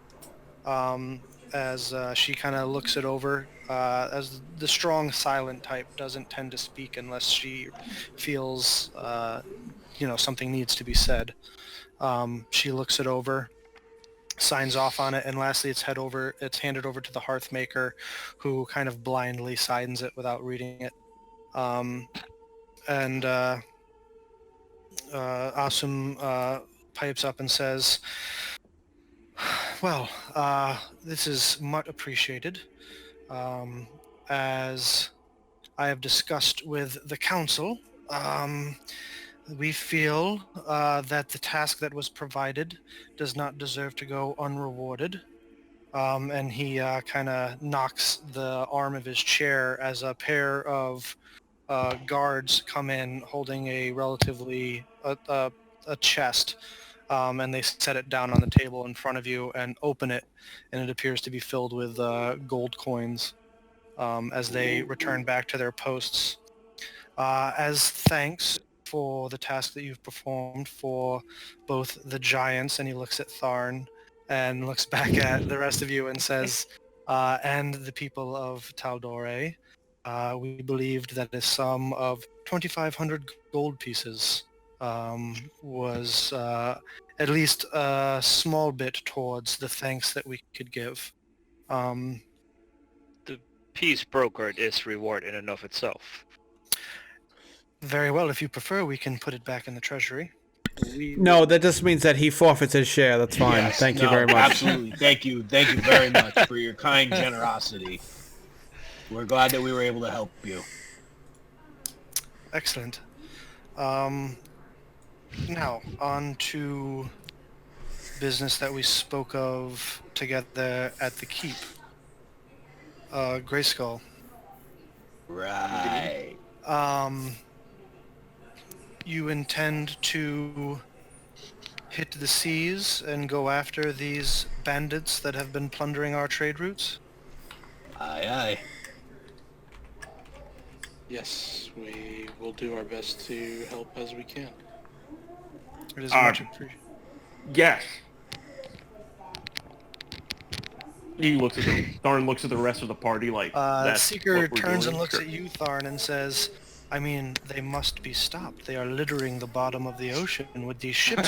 as she kind of looks it over. As the strong silent type doesn't tend to speak unless she feels something needs to be said. She looks it over, signs off on it, and lastly it's handed over to the Hearthmaker, who kind of blindly signs it without reading it. Asum pipes up and says, well, this is much appreciated. As I have discussed with the council, we feel that the task that was provided does not deserve to go unrewarded. And he kind of knocks the arm of his chair as a pair of guards come in holding a relatively a chest, and they set it down on the table in front of you and open it, and it appears to be filled with gold coins as they return back to their posts. As thanks for the task that you've performed for both the Giants, and he looks at Tharn and looks back at the rest of you and says, and the people of Tal'Darai, we believed that a sum of 2,500 gold pieces was at least a small bit towards the thanks that we could give. The peace brokered is reward in and of itself. Very well. If you prefer, we can put it back in the treasury. No, that just means that he forfeits his share. That's fine. Yes, Thank you no, very much. Absolutely. Thank you very much for your kind generosity. We're glad that we were able to help you. Excellent. Now, on to business that we spoke of together at the keep. Grayskull. Right. You intend to hit the seas and go after these bandits that have been plundering our trade routes? Aye, aye. Yes, we will do our best to help as we can. It is much appreciated. Yes. Tharn looks at the rest of the party like, that's Seeker what we're turns doing. and looks Sure. at you, Tharn, and says, I mean, they must be stopped. They are littering the bottom of the ocean with these ships.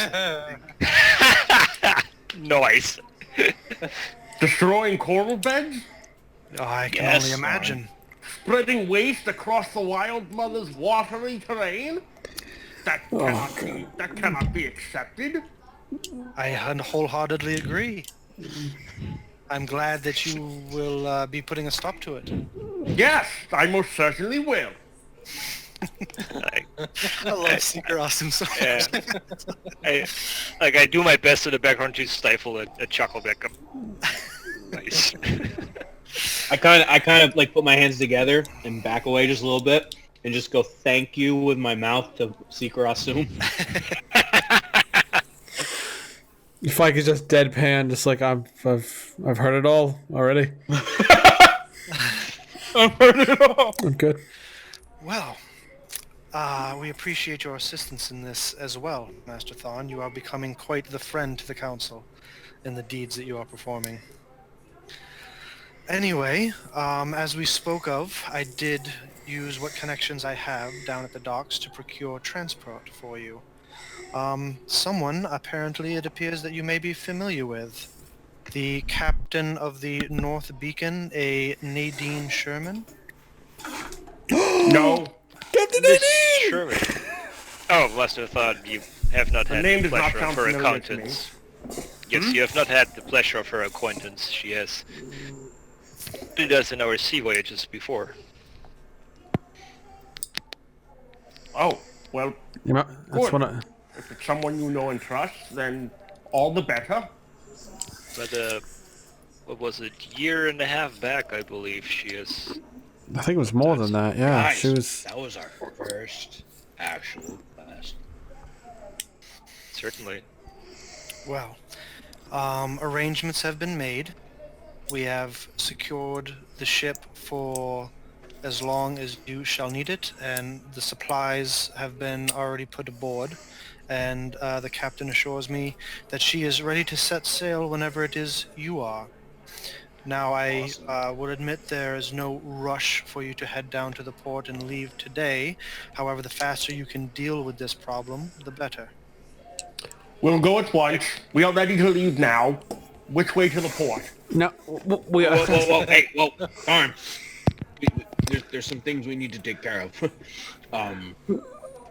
Nice. Destroying coral beds? Oh, I can Yes, only imagine. Spreading waste across the Wild Mother's watery terrain? That cannot be accepted. I wholeheartedly agree. I'm glad that you will be putting a stop to it. Yes, I most certainly will. I love Seeker Awesome so much. Yeah. I do my best in the background to stifle a chuckle back up. Nice. I kind of like put my hands together and back away just a little bit and just go thank you with my mouth to Seeker Asum. Fike is just deadpan, just like I've heard it all already. I've heard it all. I'm good. Well, we appreciate your assistance in this as well, Master Thorn. You are becoming quite the friend to the Council in the deeds that you are performing. Anyway, as we spoke of, I did use what connections I have down at the docks to procure transport for you. Someone, apparently it appears that you may be familiar with. The captain of the North Beacon, a Nadine Sherman. No. Captain Miss Nadine! Sherman. Oh, must have thought you have not Her had name the does not pleasure of sound her familiar to me. acquaintance. Yes, you have not had the pleasure of her acquaintance. She has did us in our sea voyages before. Oh, well, You know, that's Good. what I... if it's someone you know and trust, then all the better. But what was it? Year and a half back, I believe she is. I think it was more than that. Yeah, Guys, she was. that was our first actual class. Certainly. Well, arrangements have been made. We have secured the ship for as long as you shall need it, and the supplies have been already put aboard. And the captain assures me that she is ready to set sail whenever it is you are. Now, I would admit there is no rush for you to head down to the port and leave today. However, the faster you can deal with this problem, the better. We'll go at once. We are ready to leave now. Which way to the port? No, we Whoa, whoa, whoa, hey, whoa, Darn. There's some things we need to take care of.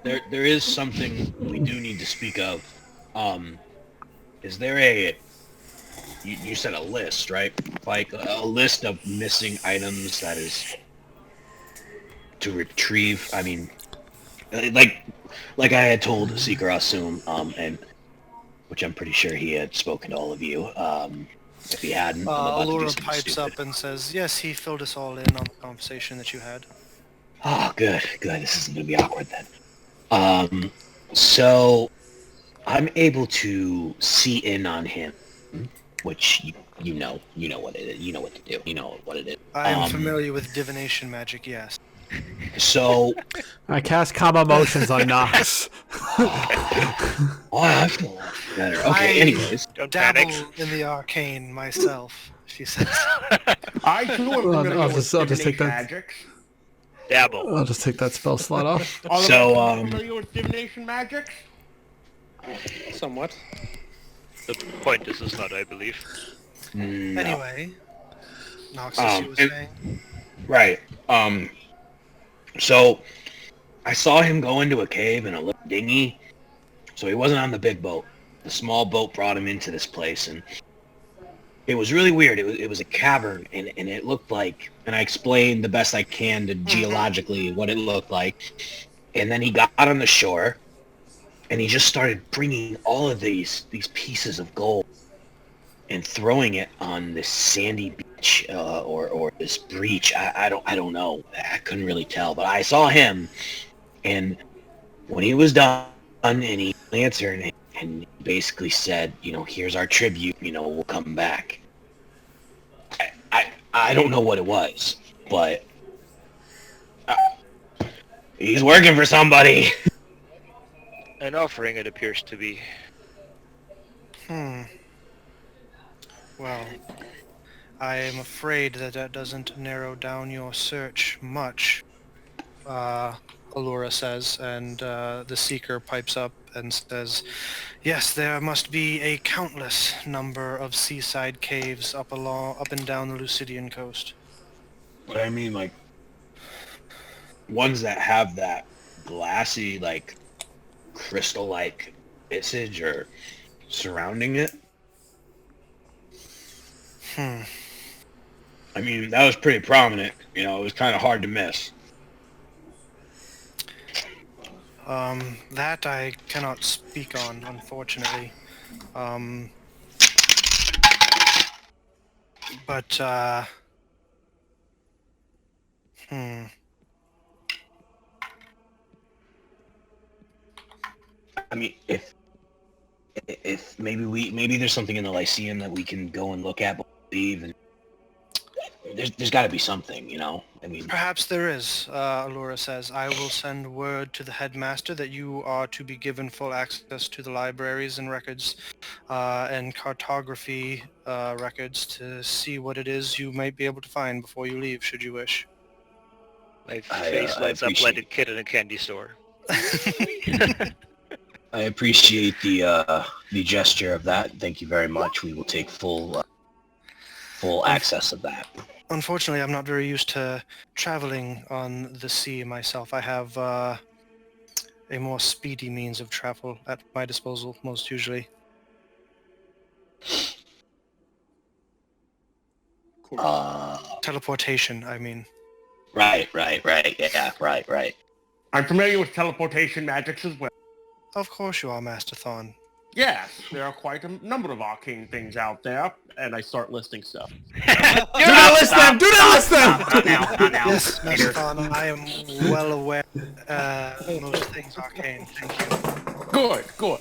There is something we do need to speak of. Is there a... You said a list, right? Like a list of missing items that is to retrieve. I mean, like I had told Seeker Asum, and which I'm pretty sure he had spoken to all of you. If he hadn't, I'm about to do Allura something pipes stupid. up and says, yes, he filled us all in on the conversation that you had. Oh, good. This isn't gonna be awkward then. So I'm able to see in on him, which you know what it is. You know what to do. You know what it is. I am familiar with divination magic, yes. So I cast calm emotions on Nox. oh, I feel a lot better. Okay. I Anyways, Don't dabble panic. in the arcane myself, she says. I too am Well, familiar I'll with just take divination that. magics. Dabble. I'll just take that spell slot off. All of So, us familiar with divination magics? Somewhat. The point this is not, I believe. no. Anyway, Nox, as she was saying. Right. So I saw him go into a cave in a little dinghy. So he wasn't on the big boat. The small boat brought him into this place, and it was really weird. It was a cavern, and it looked like, and I explained the best I can to geologically what it looked like. And then he got on the shore, and he just started bringing all of these pieces of gold and throwing it on this sandy beach or this breach. I don't know. I couldn't really tell, but I saw him, and when he was done, and he answered, and he basically said, here's our tribute. We'll come back. I don't know what it was, but he's working for somebody. An offering, it appears to be. Well, I am afraid that doesn't narrow down your search much, Allura says, and the Seeker pipes up and says, yes, there must be a countless number of seaside caves up and down the Lucidian coast. But I mean, like, ones that have that glassy, like, crystal-like visage or surrounding it. I mean, that was pretty prominent. It was kind of hard to miss. That I cannot speak on, unfortunately. But, I mean, if maybe there's something in the Lyceum that we can go and look at before we leave, and there's got to be something, you know. I mean, Perhaps there is, Allura says. I will send word to the headmaster that you are to be given full access to the libraries and records and cartography records to see what it is you might be able to find before you leave, should you wish. My face lights up like a kid in a candy store. I appreciate the gesture of that. Thank you very much. We will take full access of that. Unfortunately, I'm not very used to traveling on the sea myself. I have a more speedy means of travel at my disposal, most usually. Teleportation, I mean. Right. Yeah, right. I'm familiar with teleportation magics as well. Of course you are, Master Thorn. Yes, there are quite a number of arcane things out there, and I start listing stuff. Do not list them! Do not list them! Not now. Yes, Master Thorn, I am well aware most things arcane. Thank you. Good.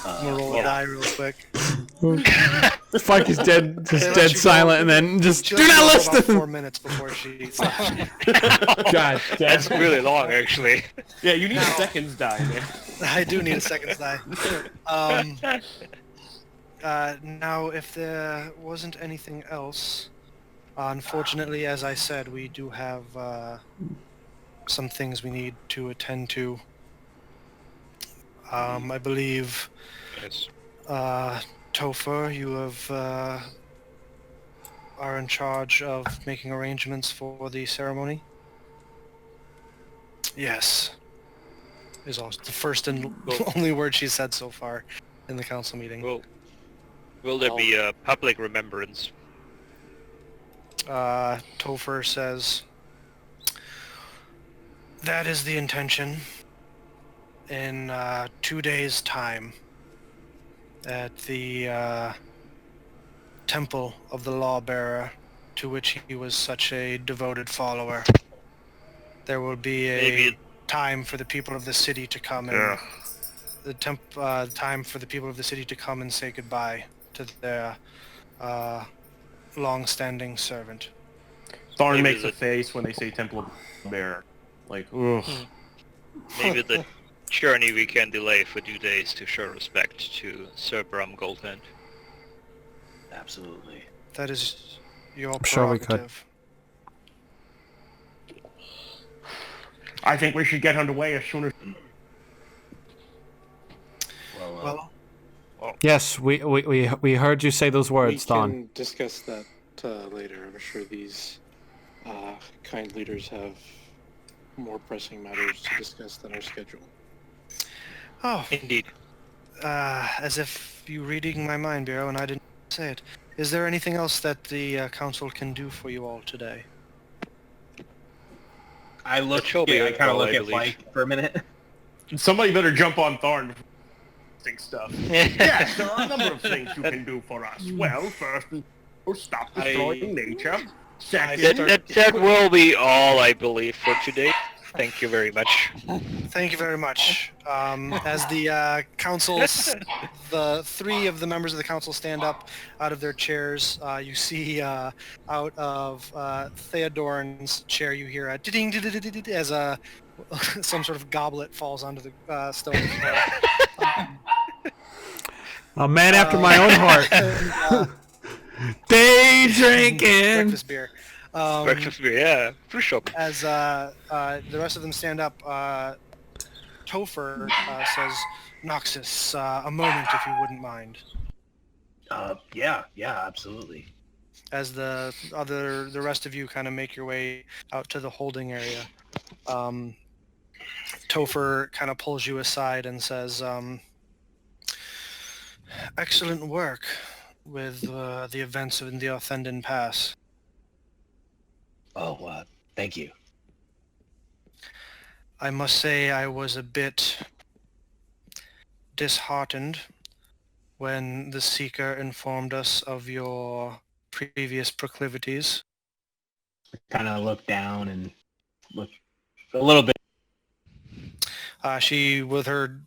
I'm gonna roll a die real quick. Fuck is dead, just dead silent, and then just She do lets not me go list about them. 4 minutes before she stops. God, That's really long, actually. Yeah, you need a seconds die, man. I do need a seconds die. Now, if there wasn't anything else, unfortunately, as I said, we do have some things we need to attend to. I believe, Yes. Topher, you are in charge of making arrangements for the ceremony. Yes. Is also the first and only word she said so far in the council meeting. Will there be a public remembrance? Topher says, that is the intention. In 2 days' time, at the temple of the Lawbearer, to which he was such a devoted follower, there will be a time for the people of the city to come and time for the people of the city to come and say goodbye to their long-standing servant. Thorn makes a face when they say Temple of the Bear. Like, ugh. Maybe the journey we can delay for 2 days to show respect to Sir Bram Goldhand. Absolutely. That is your Sure we could. prerogative. I think we should get underway as soon as... Well, Yes, we heard you say those words, We Don. can discuss that later. I'm sure these kind leaders have more pressing matters to discuss than our schedule. oh, Indeed. as if you reading my mind, Bureau, and I didn't say it. Is there anything else that the council can do for you all today? I kind Shelby, of look I at believe. Mike for a minute. Somebody better jump on Thorn before listing stuff. Yes, there are a number of things you can do for us. Well, first and foremost, stop destroying nature. Second, That will be all, I believe, for today. Thank you very much. Thank you very much. As the councils, the 3 of the members of the council stand up out of their chairs. You see out of Theodorn's chair, you hear a ding as some sort of goblet falls onto the stone floor. A man after my own heart. Day drinking. Breakfast beer. Breakfast beer, yeah. Fruit shop. As the rest of them stand up, Topher says, Noxus, a moment if you wouldn't mind. Yeah, absolutely. As the rest of you kind of make your way out to the holding area, Topher kind of pulls you aside and says, excellent work with the events in the Authenden Pass. Oh, thank you. I must say I was a bit disheartened when the Seeker informed us of your previous proclivities. Kind of look down and look a little bit. She, with her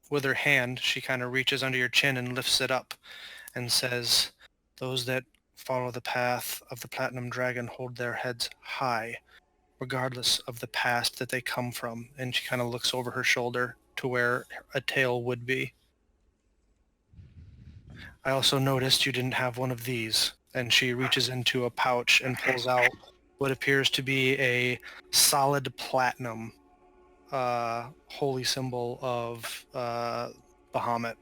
with her hand, she kind of reaches under your chin and lifts it up and says, "Those that follow the path of the Platinum Dragon hold their heads high, regardless of the past that they come from." And she kind of looks over her shoulder to where a tail would be. "I also noticed you didn't have one of these." And she reaches into a pouch and pulls out what appears to be a solid platinum holy symbol of Bahamut,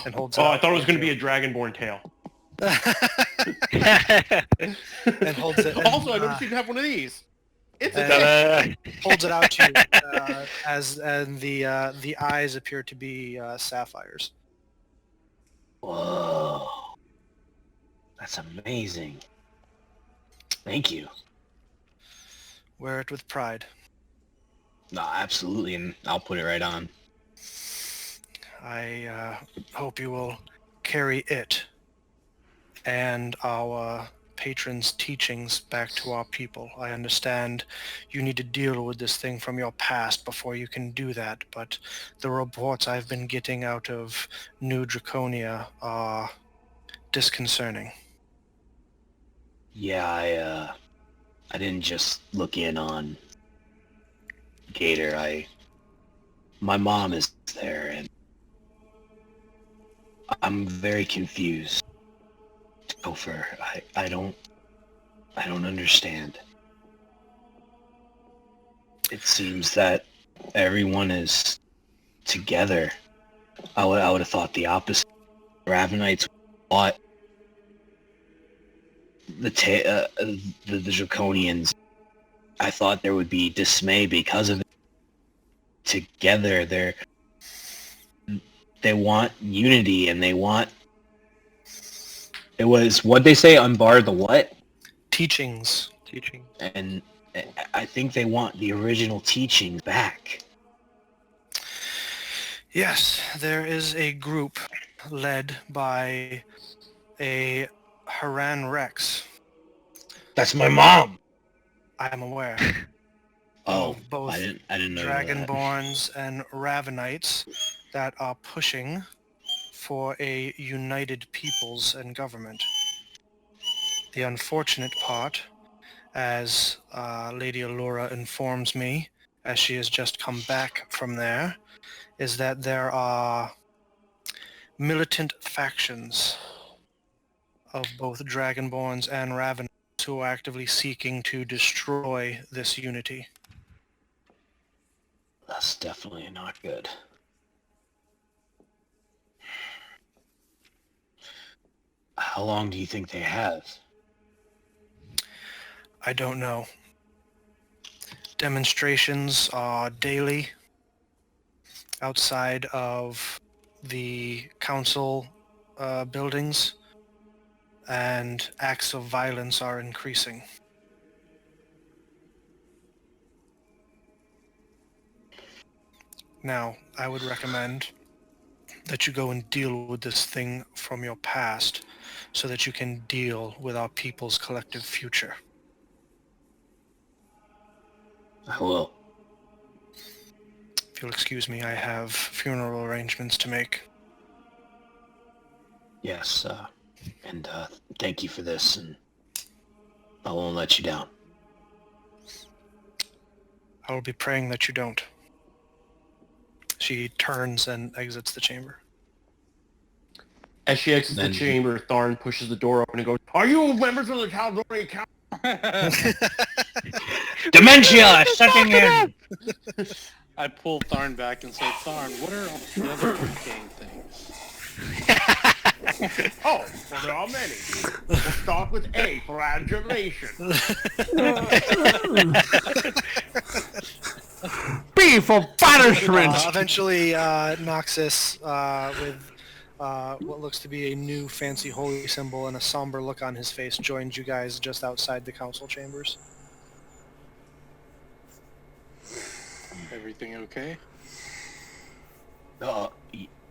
and holds it Oh, out I thought it was towards going to be you. a Dragonborn tail. And holds it. And, Also, I noticed you didn't have one of these. It's a and tail. holds it out to you, and the eyes appear to be sapphires. Whoa. That's amazing. Thank you. Wear it with pride. No, absolutely, and I'll put it right on. I hope you will carry it and our patron's teachings back to our people. I understand you need to deal with this thing from your past before you can do that, but the reports I've been getting out of New Draconia are disconcerting. Yeah, I didn't just look in on Gator. My mom is there, and I'm very confused. Topher, I don't understand. It seems that everyone is together. I would have thought the opposite. Ravenites fought the Draconians. I thought there would be dismay because of it. Together, they want unity, and they want. It was what they say. Unbar the what? Teachings. And I think they want the original teachings back. Yes, there is a group led by a Haran Rex. That's my mom. I am aware. Oh, Of both I didn't know that. Dragonborns and Ravenites that are pushing for a united peoples and government. The unfortunate part, as Lady Allura informs me, as she has just come back from there, is that there are militant factions of both Dragonborns and Ravenites who are actively seeking to destroy this unity. That's definitely not good. How long do you think they have? I don't know. Demonstrations are daily outside of the council buildings, and acts of violence are increasing. Now, I would recommend that you go and deal with this thing from your past so that you can deal with our people's collective future. I will. If you'll excuse me, I have funeral arrangements to make. Yes, and thank you for this, and I won't let you down. I will be praying that you don't. She turns and exits the chamber. As she exits Then- the chamber, Tharn pushes the door open and goes, "Are you members of the Caldori Council?" Dementia setting in! I pull Tharn back and say, Tharn, what are all the other arcane things? Oh, well, there are many. We'll start with A for adulation. B for punishment. Eventually, Noxus, with what looks to be a new fancy holy symbol and a somber look on his face, joins you guys just outside the council chambers. Everything okay?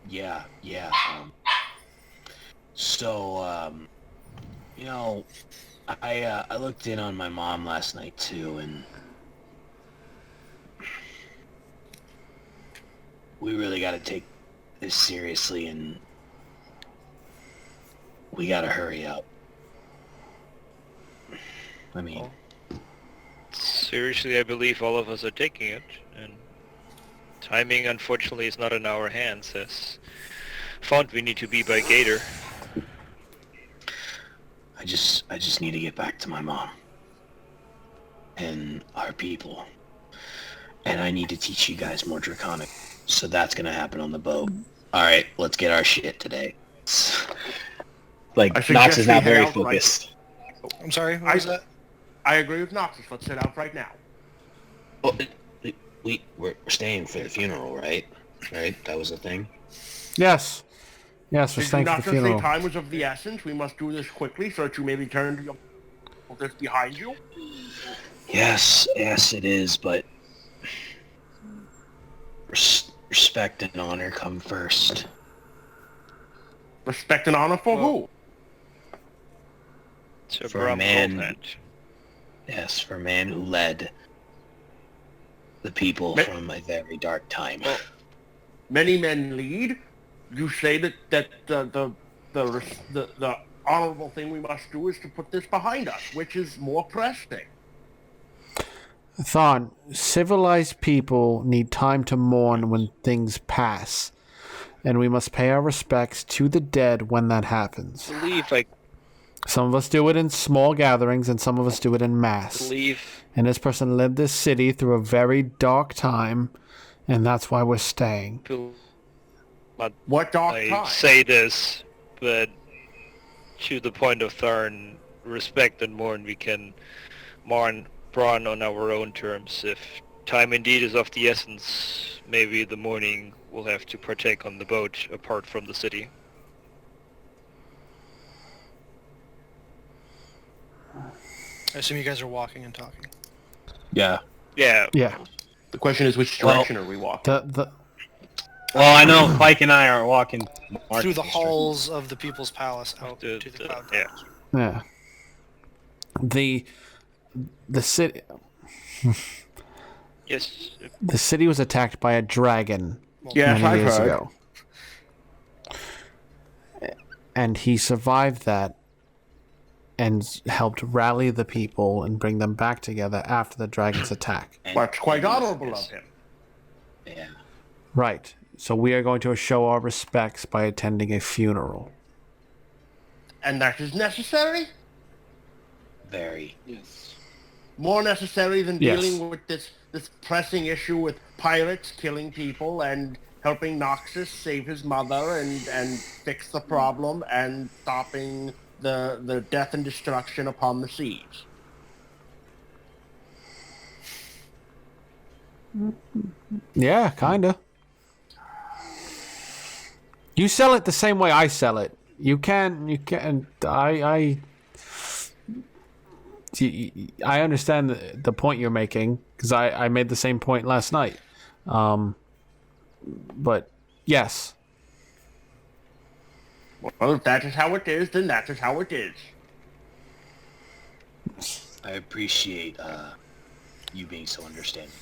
Yeah. So, you know, I looked in on my mom last night too, and we really got to take this seriously, and we gotta hurry up. I mean, Seriously, I believe all of us are taking it, and timing, unfortunately, is not in our hands, as found we need to be by Gator. I just need to get back to my mom and our people, and I need to teach you guys more Draconic. So that's gonna happen on the boat. All right, let's get our shit today. Like, I Nox suggest is we not head very out right- focused. I'm sorry, what was that? I agree with Noxus. Let's head out right now. Well, we're staying for the funeral, right? Right, that was the thing. Yes. Yes, we're Did you staying for not the just say funeral. time was of the essence? We must do this quickly so that you may return to your this behind you. Yes, it is, but respect and honor come first. Respect and honor for who? So For a Bram man- Covenant. Yes, for a man who led the people Ma- from a very dark time. Many men lead. You say that the honorable thing we must do is to put this behind us, which is more pressing. Thon, civilized people need time to mourn when things pass, and we must pay our respects to the dead when that happens. Some of us do it in small gatherings, and some of us do it in mass. And this person led this city through a very dark time, and that's why we're staying. What dark I time? say this, but to the point of Tharn, respect and mourn, we can mourn Braun on our own terms. If time indeed is of the essence, maybe the mourning will have to partake on the boat apart from the city. I assume you guys are walking and talking. Yeah. Yeah. Yeah. The question is, which direction are we walking? Well, I know Pike and I are walking Through the halls of the People's Palace out to the Cloud Towers. Yeah. The city. Yes. The city was attacked by a dragon Yes, many I've years heard. ago. And he survived that and helped rally the people and bring them back together after the dragon's attack. That's quite honorable of him. Yeah. Right. So we are going to show our respects by attending a funeral. And that is necessary? Very. Yes. More necessary than Yes. dealing with this pressing issue with pirates killing people and helping Noxus save his mother and fix the problem and stopping the death and destruction upon the seas. Yeah, kinda. You sell it the same way I sell it. You can. I understand the point you're making because I made the same point last night. But yes, Well, if that is how it is, then that is how it is. I appreciate you being so understanding.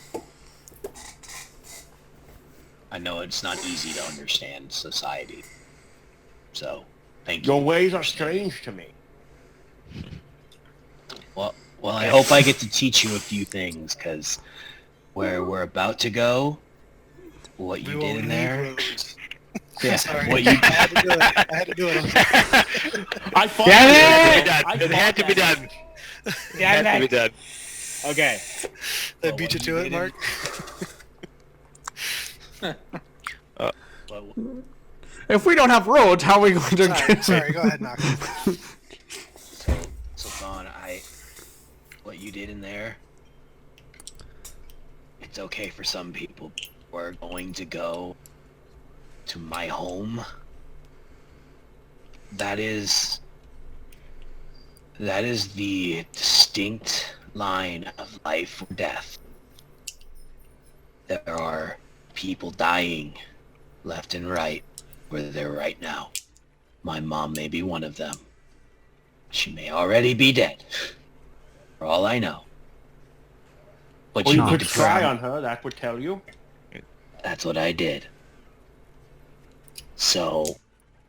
I know it's not easy to understand society. So, thank you. Your ways are strange to me. Well, I hope I get to teach you a few things, because where we're about to go, what you did in there... Yeah, Sorry. what you... I had to do it. I had to do it. I fought It had to be done. It had to be done. Okay. They beat you to it, Mark? if we don't have roads, how are we going to? Sorry, go ahead, Knox. So Vaughn, what you did in there, it's okay for some people. We're going to go to my home. That is the distinct line of life or death. There are people dying left and right where they're right now. My mom may be one of them. She may already be dead, for all I know. But Well, you need could to try ground- on her, that would tell you. That's what I did. So,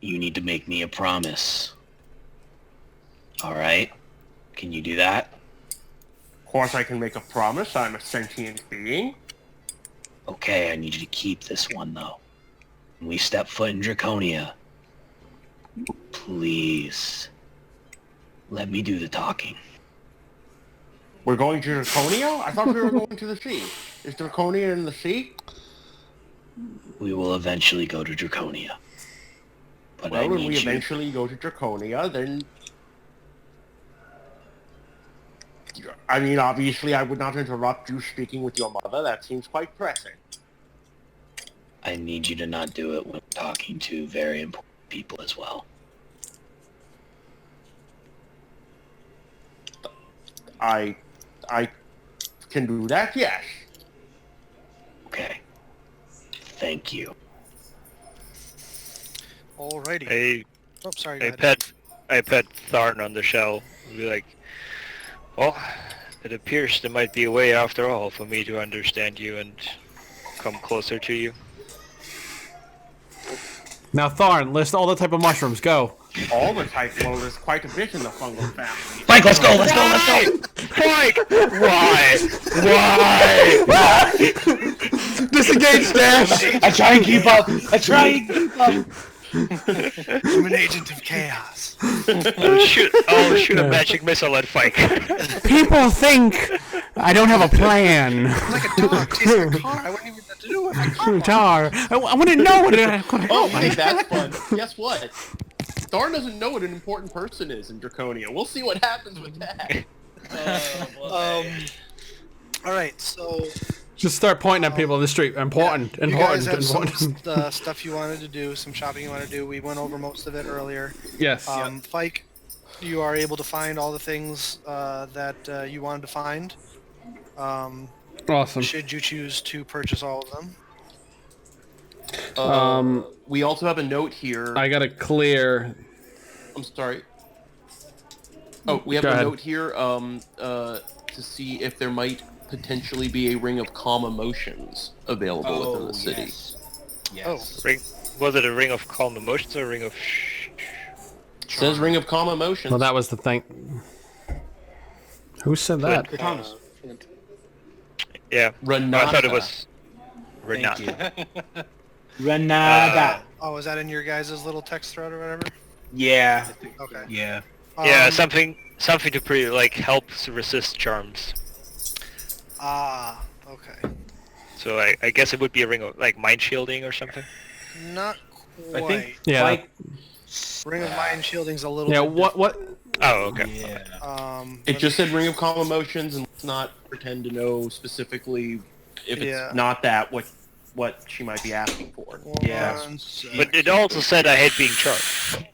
you need to make me a promise. Alright? Can you do that? Of course I can make a promise. I'm a sentient being. Okay, I need you to keep this one, though. When we step foot in Draconia, please, let me do the talking. We're going to Draconia? I thought we were going to the sea. Is Draconia in the sea? We will eventually go to Draconia. But I Well, when need we you... eventually go to Draconia, then... I mean, obviously, I would not interrupt you speaking with your mother. That seems quite pressing. I need you to not do it when talking to very important people as well. I can do that, yes. Okay. Thank you. Alrighty. Oh, sorry. Go I ahead. pet Tharn on the shell. Be like, well, it appears there might be a way after all for me to understand you and come closer to you. Now, Tharn, list all the type of mushrooms. Go. All the type, well, there's quite a bit in the fungal family. Mike, let's go, let's go, let's go! Mike! Why? Disengage, Dash! I try and keep up. I'm an agent of chaos. I'll shoot a magic missile at Fike. People think I don't have a plan. I'm like a dog chasing a car. I wouldn't even have to do it. My car. Tar. I want to know what it. Oh, hey, that's fun. Guess what? Thorn doesn't know what an important person is in Draconia. We'll see what happens with that. All right, so Just start pointing at people in the street. Important. you guys Important. have Important. some stuff you wanted to do, some shopping you want to do. We went over most of it earlier. Yes. Fike, you are able to find all the things that you wanted to find. Awesome. Should you choose to purchase all of them? We also have a note here. I gotta clear. I'm sorry. Oh, we have Go a ahead. note here to see if there might potentially be a ring of calm emotions available within the city. Yes. Was it a ring of calm emotions or a ring of It says ring of calm emotions. Well, that was the thing. Who said that? Thomas. Yeah. Renata. I thought it was Thank Renata. you. Renata. Oh, is that in your guys' little text thread or whatever? Yeah. Okay. Yeah. Yeah, something to help resist charms. Okay. So I guess it would be a ring of mind shielding or something. Not quite. I think Yeah. like Ring of Mind Shielding's a little Yeah. bit What? Oh, okay. yeah. It just said ring of calm emotions, and let's not pretend to know specifically if it's Yeah. not that what she might be asking for. Yeah. one sec. But it also said I hate being charmed.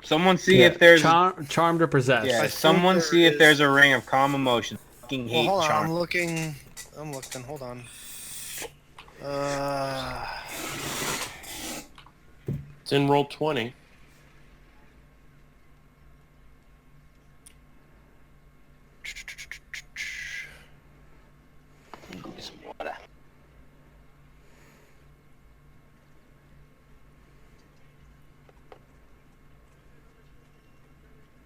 Someone see if there's Charmed or possessed. yeah. I think Someone there see if is- there's a ring of calm emotion. Fucking Well, hate hold on. charm. I'm looking. Hold on. It's in roll 20. Some water.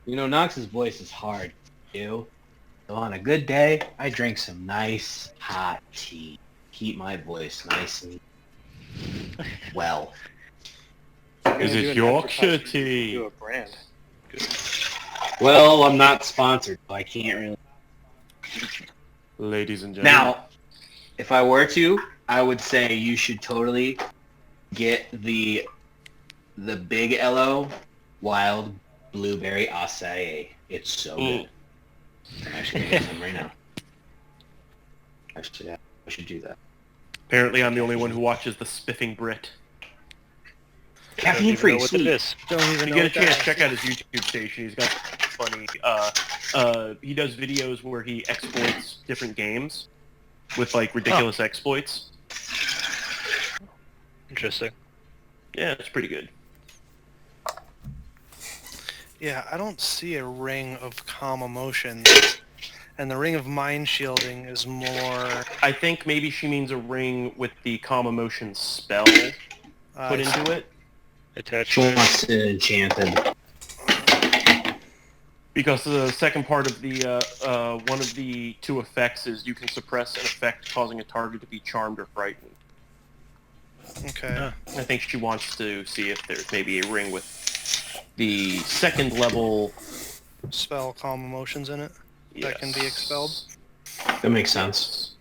You know, Knox's voice is hard. So on a good day, I drink some nice hot tea. Keep my voice nice and well. Is it Yorkshire tea? Do a brand. Well, I'm not sponsored, so I can't really. Ladies and gentlemen. Now, if I were to, I would say you should totally get the Big Elo Wild Blueberry Acai. It's so good. I'm actually gonna get some right now. Actually, I should do that. Apparently I'm the only one who watches the Spiffing Brit. Caffeine free, What it sweet. is? Don't even If you know get a what that chance, is. check out his YouTube station. He's got funny. He does videos where he exploits different games with ridiculous exploits. Interesting. Yeah, it's pretty good. Yeah, I don't see a ring of calm emotions. And the ring of mind shielding is more. I think maybe she means a ring with the calm emotion spell put into it. Attached. She wants it enchanted. Because the second part of the one of the two effects is you can suppress an effect causing a target to be charmed or frightened. Okay. I think she wants to see if there's maybe a ring with the second level Spell calm emotions in it that can be expelled. That makes sense.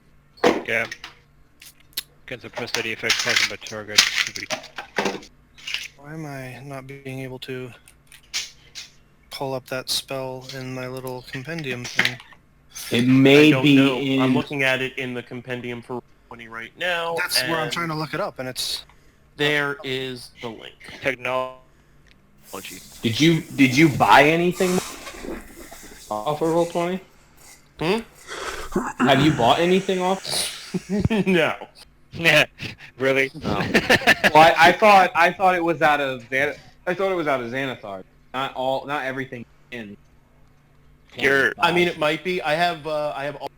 Yeah. Can suppress any effect caused by target. Why am I not being able to pull up that spell in my little compendium thing? It may I don't be know. in. I'm looking at it in the compendium for 20 right now. That's where I'm and trying to look it up, and it's. There is the link. Technology. Did you buy anything off of Roll20? Have you bought anything off? No. Yeah. Really? No. Well, I thought it was out of Xanathar. Not everything in. I mean, it might be. I have all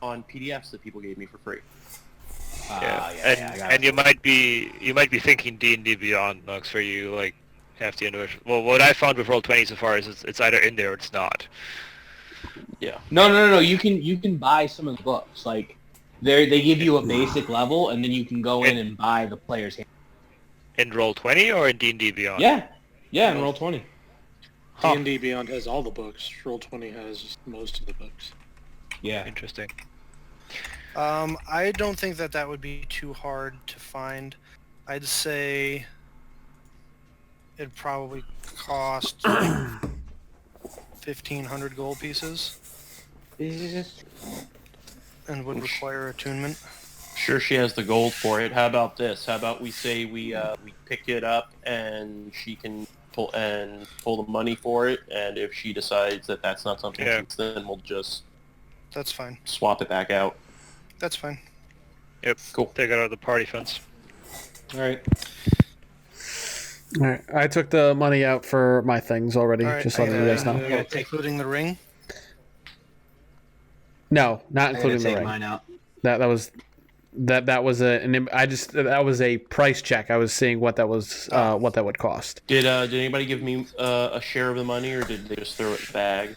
on PDFs that people gave me for free. And you might be thinking D&D Beyond, Nox, where you like have the individual. Well, what I found with Roll20 so far is it's either in there or it's not. Yeah. No. You can buy some of the books. Like, they give you a basic level, and then you can go in and buy the player's hand. In Roll20 or in D&D Beyond? Yeah, in Roll20. D&D Beyond has all the books. Roll20 has most of the books. Yeah. Interesting. I don't think that would be too hard to find. I'd say it'd probably cost 1,500 gold pieces. And would require attunement. Sure, she has the gold for it. How about this? How about we say we pick it up and she can pull the money for it, and if she decides that that's not something, then we'll just. That's fine. Swap it back out. That's fine. Yep. Cool. Take it out of the party funds. All right. All right. I took the money out for my things already. All right, Just letting you guys know. Including the ring. No, not including the take ring. mine out. That was a price check. I was seeing what that was, what that would cost. Did anybody give me a share of the money, or did they just throw it in the bag?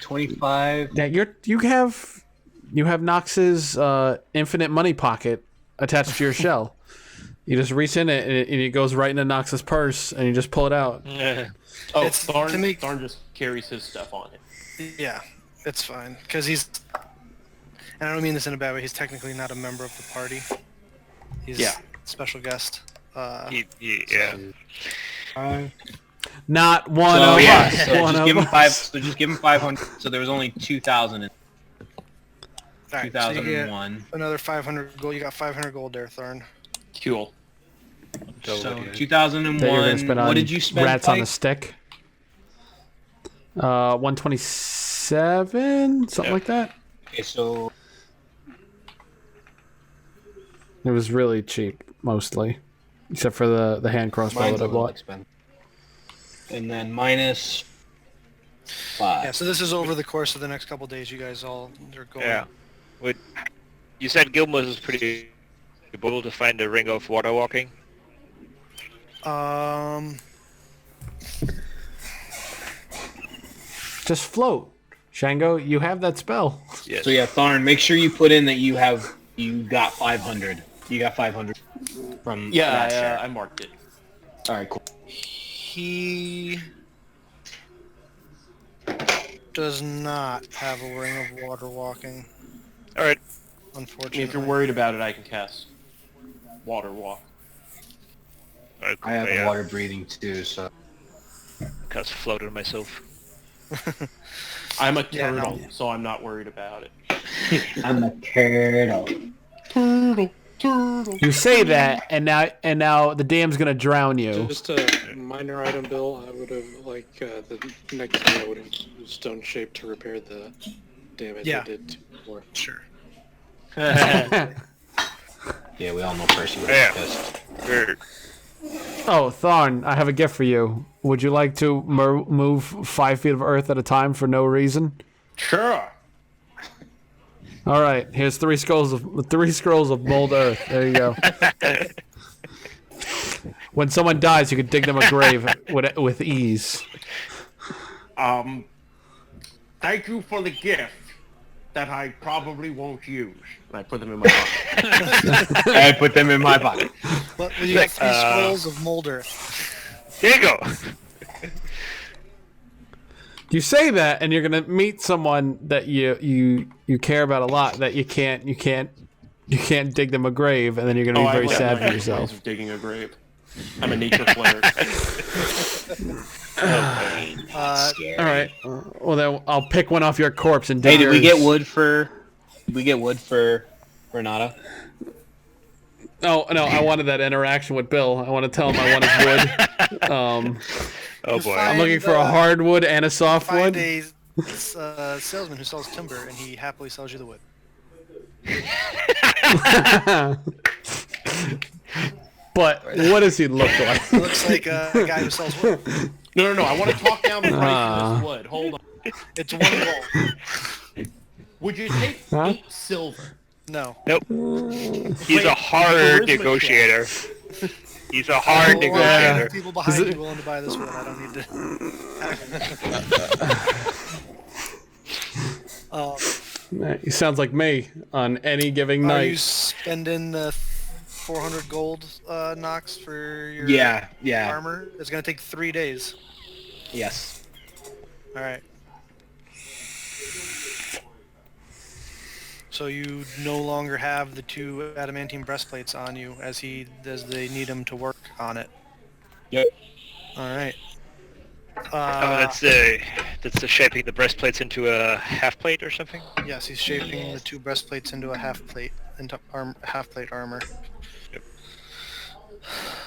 25. Yeah, you have Nox's infinite money pocket attached to your shell. You just reach in it, and it goes right into Nox's purse, and you just pull it out. Oh, Thorn just carries his stuff on it. Yeah, it's fine because he's. And I don't mean this in a bad way. He's technically not a member of the party. He's a special guest. Not one of us. So One just of give him us. So just give him 500. So there was only 2,000 in Alright, 2001. So you get another 500 gold. You got 500 gold there, Thorn. Cool. So That you're gonna 2001. spend What on did you spend? Rats on a Pike? stick. 127, something like that. Okay, so It was really cheap, mostly, except for the hand crossbow mine's that a I little bought. expensive. And then minus 5. Yeah. So this is over the course of the next couple days. You guys all are going. Yeah. You said Gilmos is pretty able to find a ring of water walking. Just float, Shango. You have that spell. Yes. So yeah, Tharn, make sure you put in that you got 500. You got 500 from that share. I marked it. All right, cool. He does not have a ring of water walking. All right. Unfortunately. If you're worried about it, I can cast Water Walk. I have water breathing too, so. Cast float on myself. I'm a turtle, so I'm not worried about it. I'm a turtle. Turtle. You say that, and now the dam's gonna drown you. Just a minor item, Bill. I would have the next day I would have used stone shape to repair the damage I did before. Sure. Yeah, we all know Percy would have pissed. Oh, Tharn, I have a gift for you. Would you like to move 5 feet of earth at a time for no reason? Sure. All right, here's three scrolls of mold earth. There you go. When someone dies, you can dig them a grave with ease. Thank you for the gift that I probably won't use. And I put them in my pocket. I put them in my pocket. Well, you got 3 scrolls of mold earth. There you go. You say that, and you're gonna meet someone that you care about a lot that you can't dig them a grave, and then you're gonna be very sad for yourself. Of digging a grave. I'm a nature cleric. All right. Well, then I'll pick one off your corpse and dig Hey, did we yours. get wood for? Did we get wood for Renata? Oh no, I wanted that interaction with Bill. I want to tell him I wanted wood. Oh boy. I'm looking for a hardwood and a softwood. Find a salesman who sells timber, and he happily sells you the wood. But what does he look like? Looks like a guy who sells wood. No. I want to talk down the price of this wood. Hold on. It's 1 gold. Would you take 8 silver? No. Nope. He's a hard negotiator. He's a hard negotiator. People behind you willing to buy this wood. I don't need to. He sounds like me on any given Are you night. spending the 400 gold, Nox, for your Yeah. armor? It's gonna take 3 days. Yes. All right. So you no longer have the 2 adamantine breastplates on you as they need him to work on it. Yep. All right. That's the shaping the breastplates into a half plate or something. Yes, he's shaping the 2 breastplates into a half plate armor.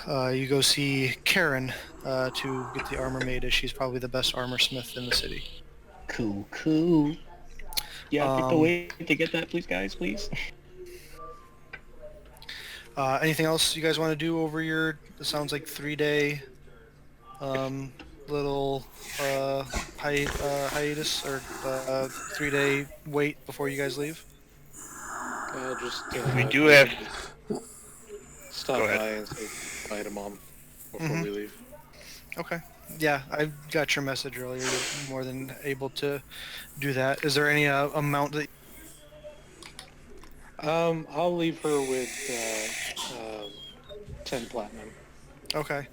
Yep. You go see Karen to get the armor made, as she's probably the best armor smith in the city. Cool. Yeah, pick the way to get that, please, guys, please. Anything else you guys want to do over your? It sounds like 3-day little hiatus or 3-day wait before you guys leave. Just We do have. stop Go by ahead. and say bye to Mom before we leave. Okay. Yeah, I got your message earlier. You're more than able to do that. Is there any amount that? I'll leave her with 10 platinum. Okay.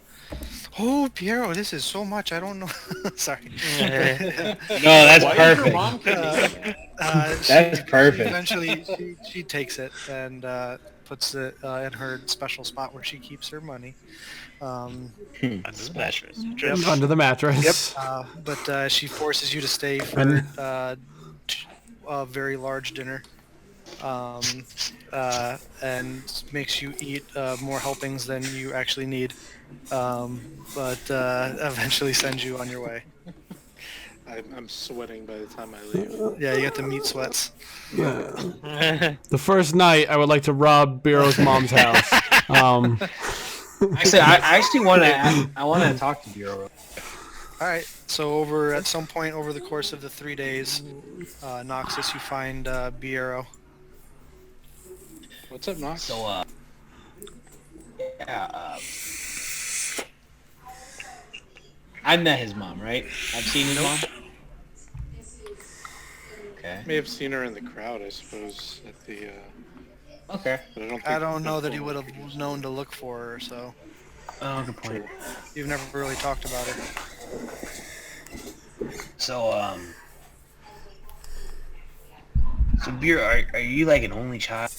Oh, Piero, this is so much. I don't know. Sorry. No, that's Why is your perfect. mom taking it? That's perfect. Eventually, she takes it and puts it in her special spot where she keeps her money. That's the mattress. Under the mattress. But she forces you to stay for a very large dinner, and makes you eat more helpings than you actually need, but eventually sends you on your way. I'm sweating by the time I leave. Yeah, you get the meat sweats. The first night, I would like to rob Bureau's mom's house. Actually, I actually want to talk to Bureau. All right. So at some point over the course of the 3 days, Noxus, you find Biero. What's up, Nox? So, I met his mom, right? I've seen his mom. Okay. May have seen her in the crowd, I suppose, at the. Okay. But I don't know that he would have known to look for her, so Oh, good point. you've never really talked about her. So, Bureau, are you like an only child?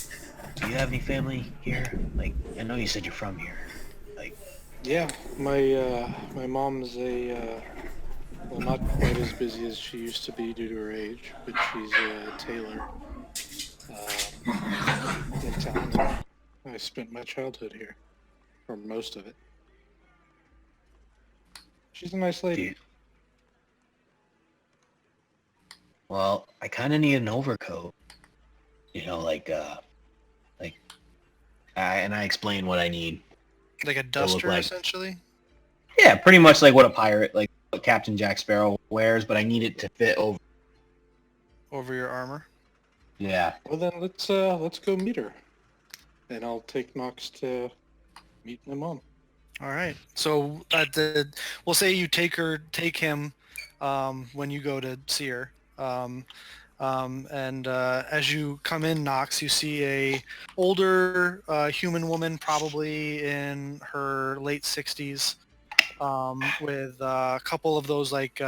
Do you have any family here? Like, I know you said you're from here. Like, Yeah, my mom's well, not quite as busy as she used to be due to her age, but she's a tailor in town. I spent my childhood here, or most of it. She's a nice lady. dude. Well, I kind of need an overcoat. You know, I explain what I need. Like a duster, like- essentially? Yeah, pretty much like what a pirate, like what Captain Jack Sparrow wears, but I need it to fit over. over your armor. Yeah. Well then, let's go meet her, and I'll take Nox to meet my mom. All right. So we'll say you take him when you go to see her. And as you come in, Nox, you see a older human woman, probably in her late 60s, with a couple of those like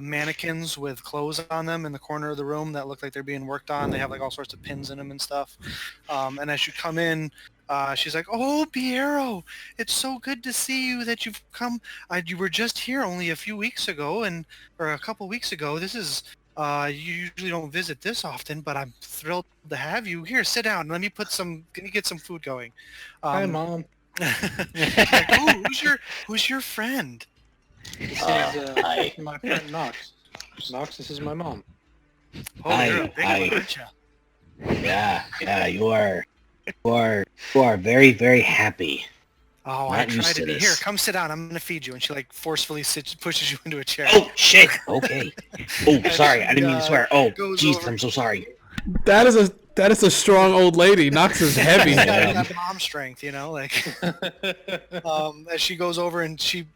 mannequins with clothes on them in the corner of the room that look like they're being worked on. They have like all sorts of pins in them and stuff. And as you come in, she's like, "Oh, Piero, it's so good to see you that you've come. You were just here only a few weeks ago, or a couple weeks ago. This is you usually don't visit this often, but I'm thrilled to have you here. Sit down. Let me get some food going." Hi, Mom. Like, "Oh, who's your friend?" This Hi. is my friend Nox. Nox, this is my mom. Oh, Hi, you're a big hi. one, aren't you? Yeah, you are very, very happy. Oh, Not I try used to to be. this. Here, come sit down. I'm gonna feed you. And she like forcefully pushes you into a chair. Oh, shit. Okay. Oh, sorry. I didn't mean to swear. Oh, goes jeez, over- I'm so sorry. That is a strong old lady. Nox is heavy. She's got Yeah. that mom strength, like. As she goes over and she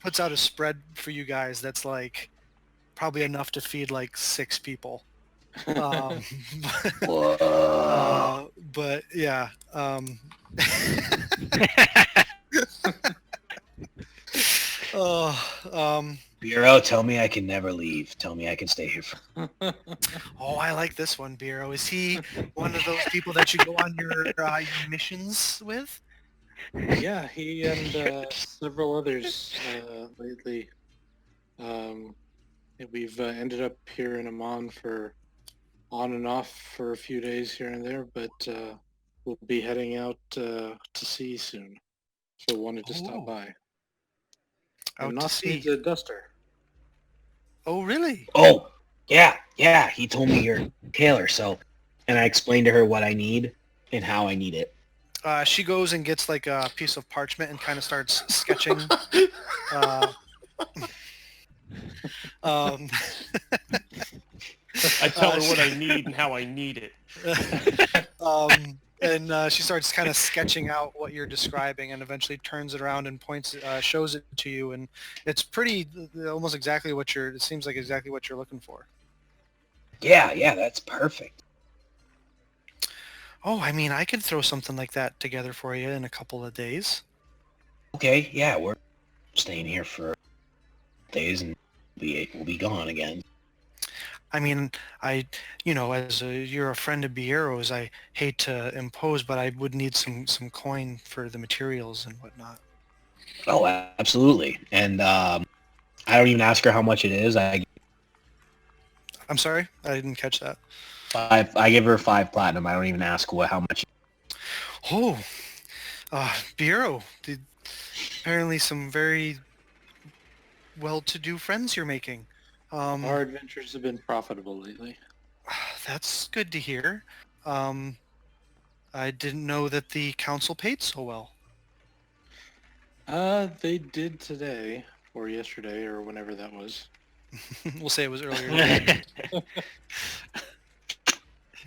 puts out a spread for you guys that's like probably enough to feed like 6 people. Whoa. But yeah. Bureau, tell me I can never leave. Tell me I can stay here. Oh, I like this one, Biro. Is he one of those people that you go on your missions with? Yeah, he and several others lately. We've ended up here in Amman for on and off for a few days here and there, but we'll be heading out to sea soon. So wanted to Oh. stop by. Out And to Nox sea. needs a duster. Oh, really? Oh, yeah. He told me you're a tailor, and I explained to her what I need and how I need it. She goes and gets like a piece of parchment and kind of starts sketching. I tell her what I need and how I need it. And she starts kind of sketching out what you're describing, and eventually turns it around and shows it to you, and it's pretty, almost exactly it seems like exactly what you're looking for. Yeah, that's perfect. Oh, I mean, I could throw something like that together for you in a couple of days. Okay, yeah, we're staying here for days and we'll be gone again. I mean, you're a friend of Biero's, I hate to impose, but I would need some coin for the materials and whatnot. Oh, absolutely. And I don't even ask her how much it is. I'm sorry, I didn't catch that. I give her 5 platinum. I don't even ask how much. Oh, Biero, apparently some very well-to-do friends you're making. Our adventures have been profitable lately. That's good to hear. I didn't know that the council paid so well. They did today, or yesterday, or whenever that was. We'll say it was earlier today.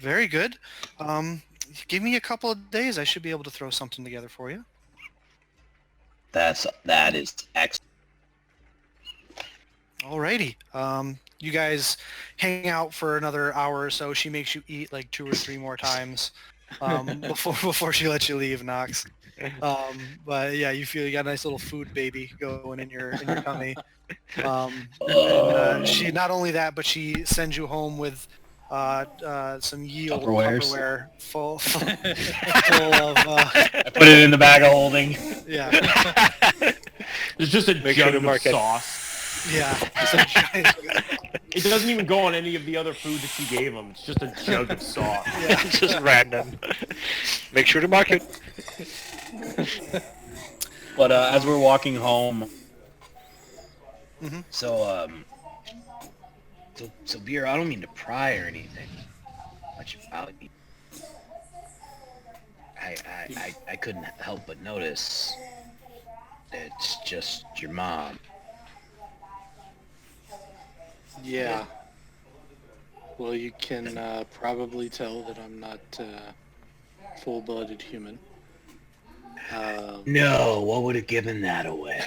Very good. Give me a couple of days. I should be able to throw something together for you. That is excellent. Alrighty. You guys hang out for another hour or so. She makes you eat like 2 or 3 more times before she lets you leave, Nox. But yeah, you feel you got a nice little food baby going in your tummy. And she not only that, but she sends you home with some ye old Tupperware full of. I put it in the bag of holding. Yeah. There's just a Make sure jug to of mark it. sauce. Yeah. It's a giant. It doesn't even go on any of the other food that she gave him. It's just a jug of sauce. It's just random. Make sure to mark it. But as we're walking home, Mhm. so Beer, I don't mean to pry or anything much about you. I couldn't help but notice it's just your mom. Yeah. Well, you can probably tell that I'm not full-blooded human. No, what would have given that away?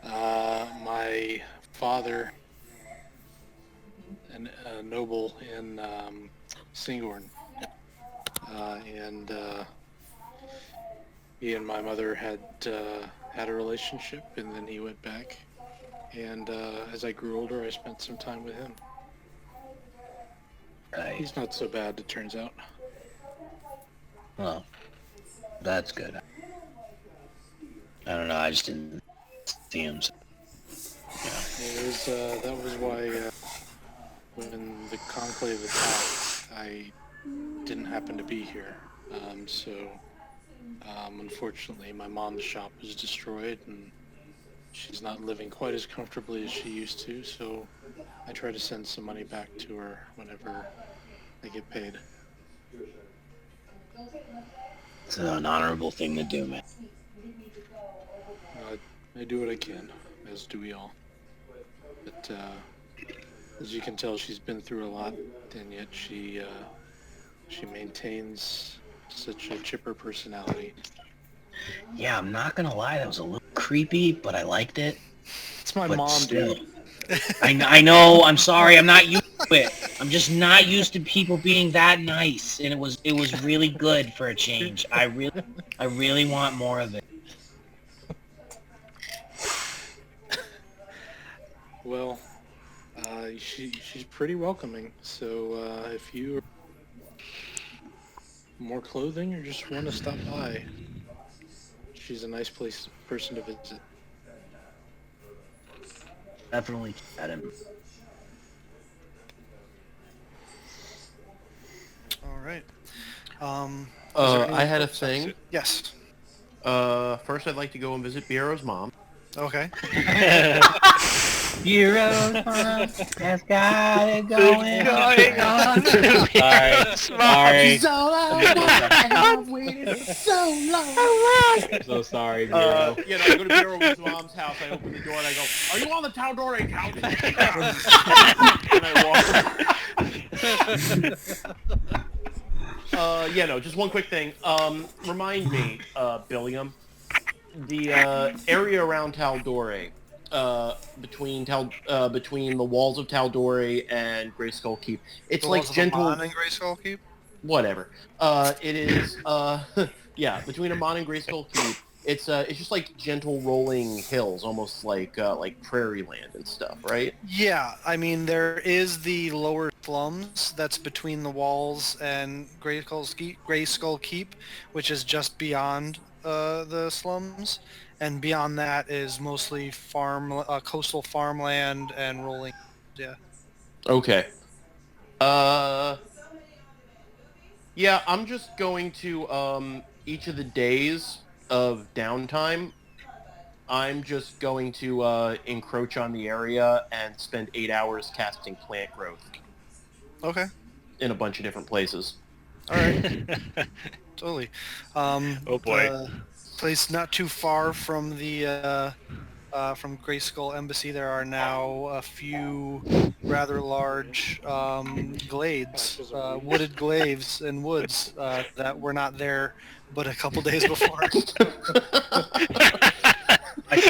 My father, a noble in Singorn, and he and my mother had a relationship, and then he went back. And as I grew older, I spent some time with him. Right. He's not so bad, it turns out. Well, that's good. I don't know. I just didn't see him. So, It was, that was why when the Conclave attacked, I didn't happen to be here. Unfortunately, my mom's shop was destroyed, and she's not living quite as comfortably as she used to, so I try to send some money back to her whenever I get paid. It's an honorable thing to do, man. I do what I can, as do we all. But as you can tell, she's been through a lot, and yet she maintains such a chipper personality. Yeah, I'm not gonna lie. That was a little creepy, but I liked it. It's my But mom, still. dude. I know. I'm sorry. I'm not used to it. I'm just not used to people being that nice, and it was really good for a change. I really want more of it. Well, she's pretty welcoming. So if you are more clothing or just want to stop by, she's a nice person to visit. Definitely at him. All right. I had a thing. Yes. First, I'd like to go and visit Biero's mom. Okay. Heroes has got it going on. Sorry. So I've waited so long. So sorry, Bureau. I go to Biero's mom's house. I open the door and I go, "Are you on the Taldore couch?" And I walk. Just one quick thing. Remind me, Billiam, the area around Taldore, between the walls of Taldore and Greyskull Keep. It's The like walls of gentle. Amon and Greyskull Keep? Whatever. It is. Between Amon and Greyskull Keep, it's just like gentle rolling hills, almost like prairie land and stuff, right? Yeah, I mean, there is the lower slums that's between the walls and Greyskull Keep, which is just beyond the slums, and beyond that is mostly coastal farmland and rolling. Yeah. Okay. Yeah, I'm just going to each of the days of downtime. I'm just going to encroach on the area and spend 8 hours casting plant growth Okay. in a bunch of different places. All right. Totally. Oh boy. Place not too far from the from Greyskull Embassy, there are now a few rather large glades, wooded glades and woods that were not there but a couple days before. I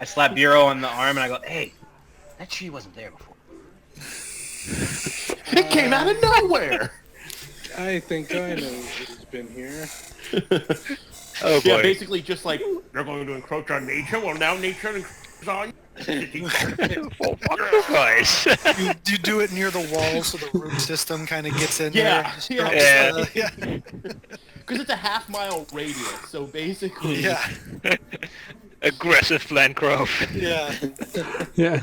slap Bureau on the arm and I go, "Hey, that tree wasn't there before." It came out of nowhere. I think I know who's been here. Oh boy. Yeah, basically just like, you're going to encroach on nature? Well, now nature encroaches on you. Nice. you do it near the wall so the root system kind of gets in Yeah, there. yeah. Because it's a half-mile radius, so basically... Yeah. Aggressive plant growth. Yeah. Yeah.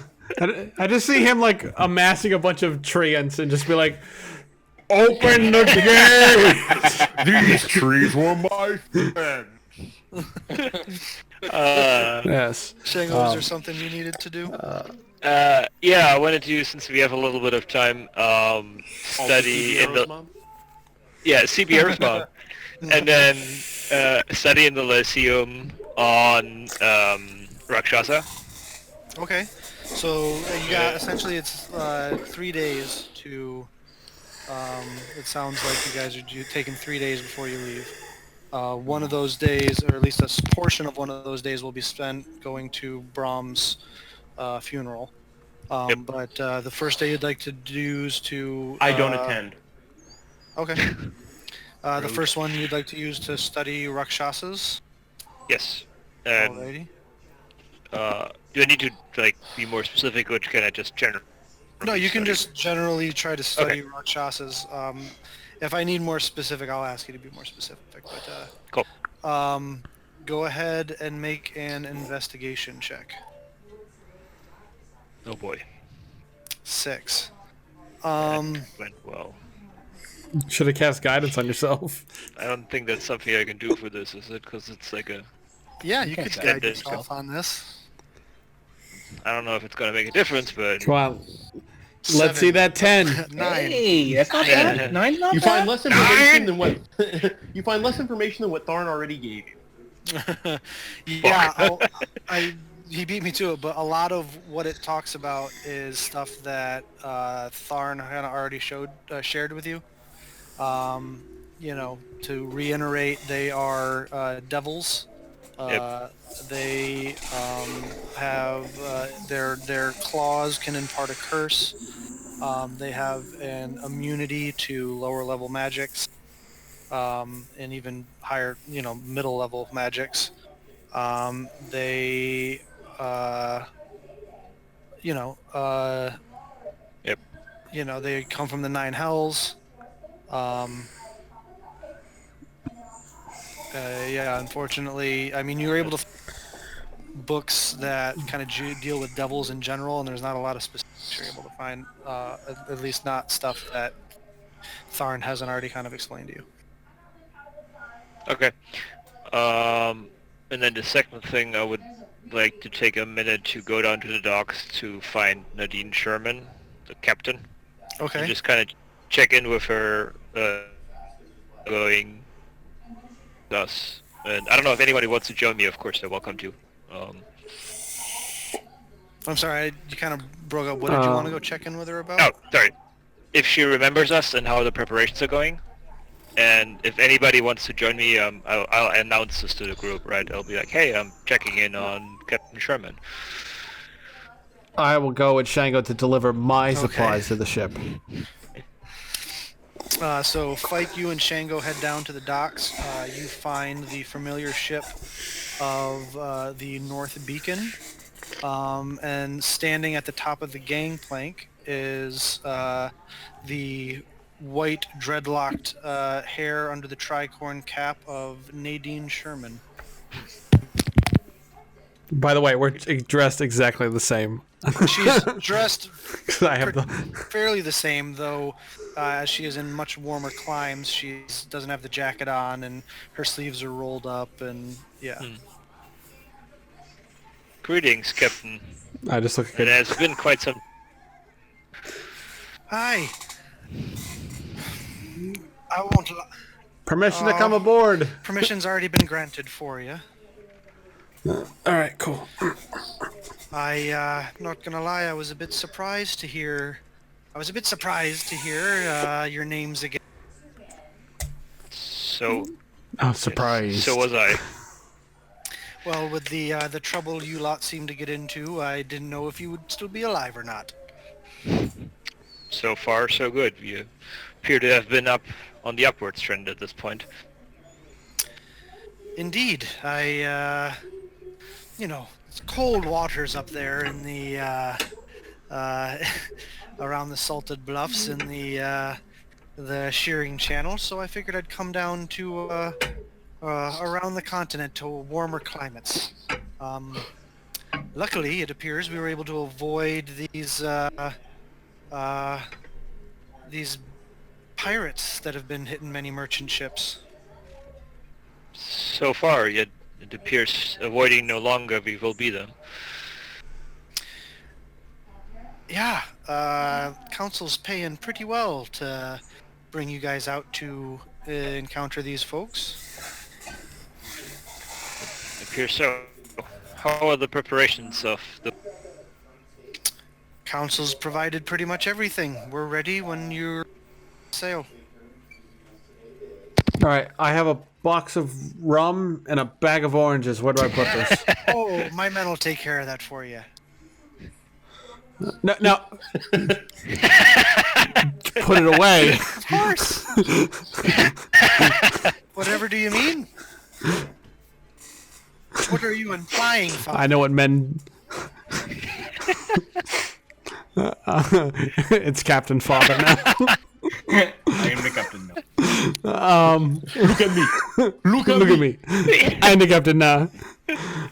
I just see him like amassing a bunch of treants and just be like, "Open the gate! These trees were my friends." Yes. Shango, is there something you needed to do? Yeah, I wanted to, since we have a little bit of time, study in the... Mom? Yeah, CBR's mom. And then study in the Lyceum on Rakshasa. Okay. So you got essentially it's 3 days to. It sounds like you guys are taking 3 days before you leave. One of those days, or at least a portion of one of those days, will be spent going to Brahms' funeral. But the first day you'd like to use to... I don't attend. Okay. The first one you'd like to use to study Rakshasas? Yes. And Alrighty. do I need to like be more specific, or can I just generally? No, you can study? just generally try to study Okay. Rakshasas. If I need more specific, I'll ask you to be more specific. But Cool. go ahead and make an investigation check. Oh boy. 6. That went well. Should have cast guidance on yourself. I don't think that's something I can do for this, is it? Because it's like a... Yeah, you could Okay. guide And it- yourself on this. I don't know if it's gonna make a difference, but... Come on. Let's see that 10. 9. Hey, that's not bad. Nine's not You bad. find less information than what you find less information than what Tharn already gave you. Yeah, he beat me to it, but a lot of what it talks about is stuff that Tharn kind of already shared with you. You know, to reiterate, they are devils. They have their claws can impart a curse. They have an immunity to lower level magics, and even higher, middle level magics. They, they come from the Nine Hells. Unfortunately, I mean, you were able to books that kind of deal with devils in general, and there's not a lot of specifics you're able to find, at least not stuff that Tharn hasn't already kind of explained to you. Okay. And then the second thing, I would like to take a minute to go down to the docks to find Nadine Sherman, the captain. Okay. And just kind of check in with her, going thus. And I don't know if anybody wants to join me. Of course, they're welcome to. I'm sorry, you kind of broke up. What did you want to go check in with her about? Oh, sorry. If she remembers us and how the preparations are going, and if anybody wants to join me, I'll announce this to the group, right? I'll be like, hey, I'm checking in on Captain Sherman. I will go with Shango to deliver my supplies to the ship. So Fike, you and Shango head down to the docks. You find the familiar ship of the North Beacon, and standing at the top of the gangplank is the white dreadlocked hair under the tricorn cap of Nadine Sherman. By the way, we're dressed exactly the same. She's dressed I have the... fairly the same, though as she is in much warmer climes. She doesn't have the jacket on, and her sleeves are rolled up, and yeah. Greetings, Captain. I just look It good. has been quite some... Hi. I won't. Permission to come aboard. Permission's already been granted for you. All right, cool. Not gonna lie, I was a bit surprised to hear. Your names again. So... I'm surprised. So was I. Well, with the trouble you lot seem to get into, I didn't know if you would still be alive or not. So far, so good. You appear to have been up on the upwards trend at this point. Indeed, it's cold waters up there in the, around the Salted Bluffs in the Shearing Channel, so I figured I'd come down to, around the continent to warmer climates. Luckily, it appears we were able to avoid these pirates that have been hitting many merchant ships. So far, yet it appears avoiding no longer we will be them. Yeah, Council's paying pretty well to bring you guys out to encounter these folks. Appears so. How are the preparations of the... Council's provided pretty much everything. We're ready when you sail. All right, I have a box of rum and a bag of oranges. Where do I put this? Oh, my men will take care of that for you. No, no. Put it away. Of course. Whatever do you mean? What are you implying, Father? I know what men. It's Captain Father now. I am the captain now. Look at me. Look at me. I'm the captain now.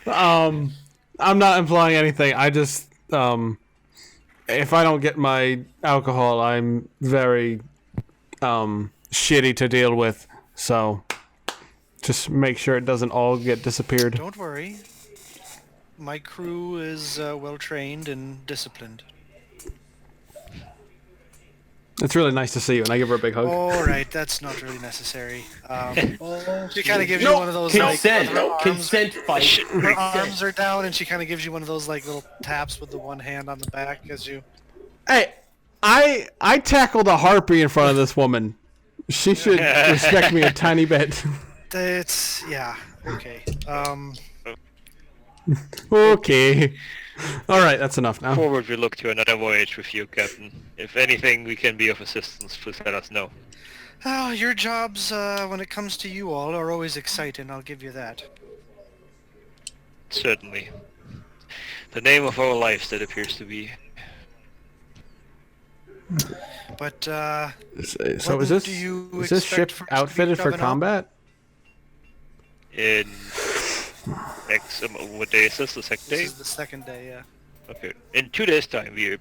I'm not implying anything. I just if I don't get my alcohol, I'm very shitty to deal with. So just make sure it doesn't all get disappeared. Don't worry. My crew is well trained and disciplined. It's really nice to see you, and I give her a big hug. All right, that's not really necessary. She kind of gives you one of those Consent. like Consent fight. her arms are down, and she kind of gives you one of those like little taps with the one hand on the back as you. Hey, I tackled a harpy in front of this woman. She should respect me a tiny bit. It's okay. Okay. All right, that's enough now. Forward, we look to another voyage with you, Captain. If anything we can be of assistance, please let us know. Oh, your jobs when it comes to you all are always exciting. I'll give you that. Certainly. The name of our lives, that appears to be. But So when is this do you ship expect for us to be outfitted for coming up? combat? In what day is this? The second day? This is the second day, yeah. Okay. In 2 days' time, we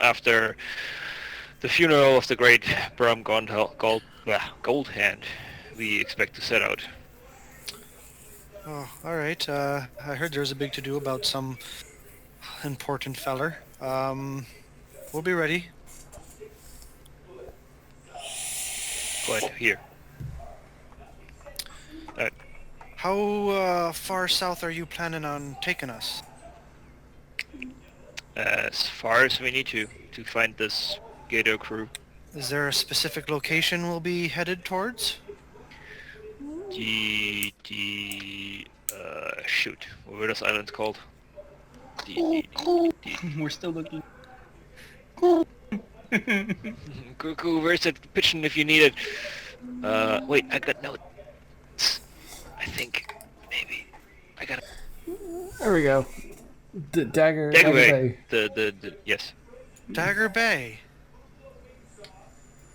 after the funeral of the great Bram Gold Hand, we expect to set out. Oh, all right. I heard there was a big to-do about some important feller. We'll be ready. Glad to hear. How far south are you planning on taking us? As far as we need to find this Gator crew. Is there a specific location we'll be headed towards? Shoot, what were those islands called? We're still looking. Cuckoo, where's that pigeon if you need it? Wait, I got notes. I think, maybe. I got There we go. Dagger Bay. Yes. Dagger Bay.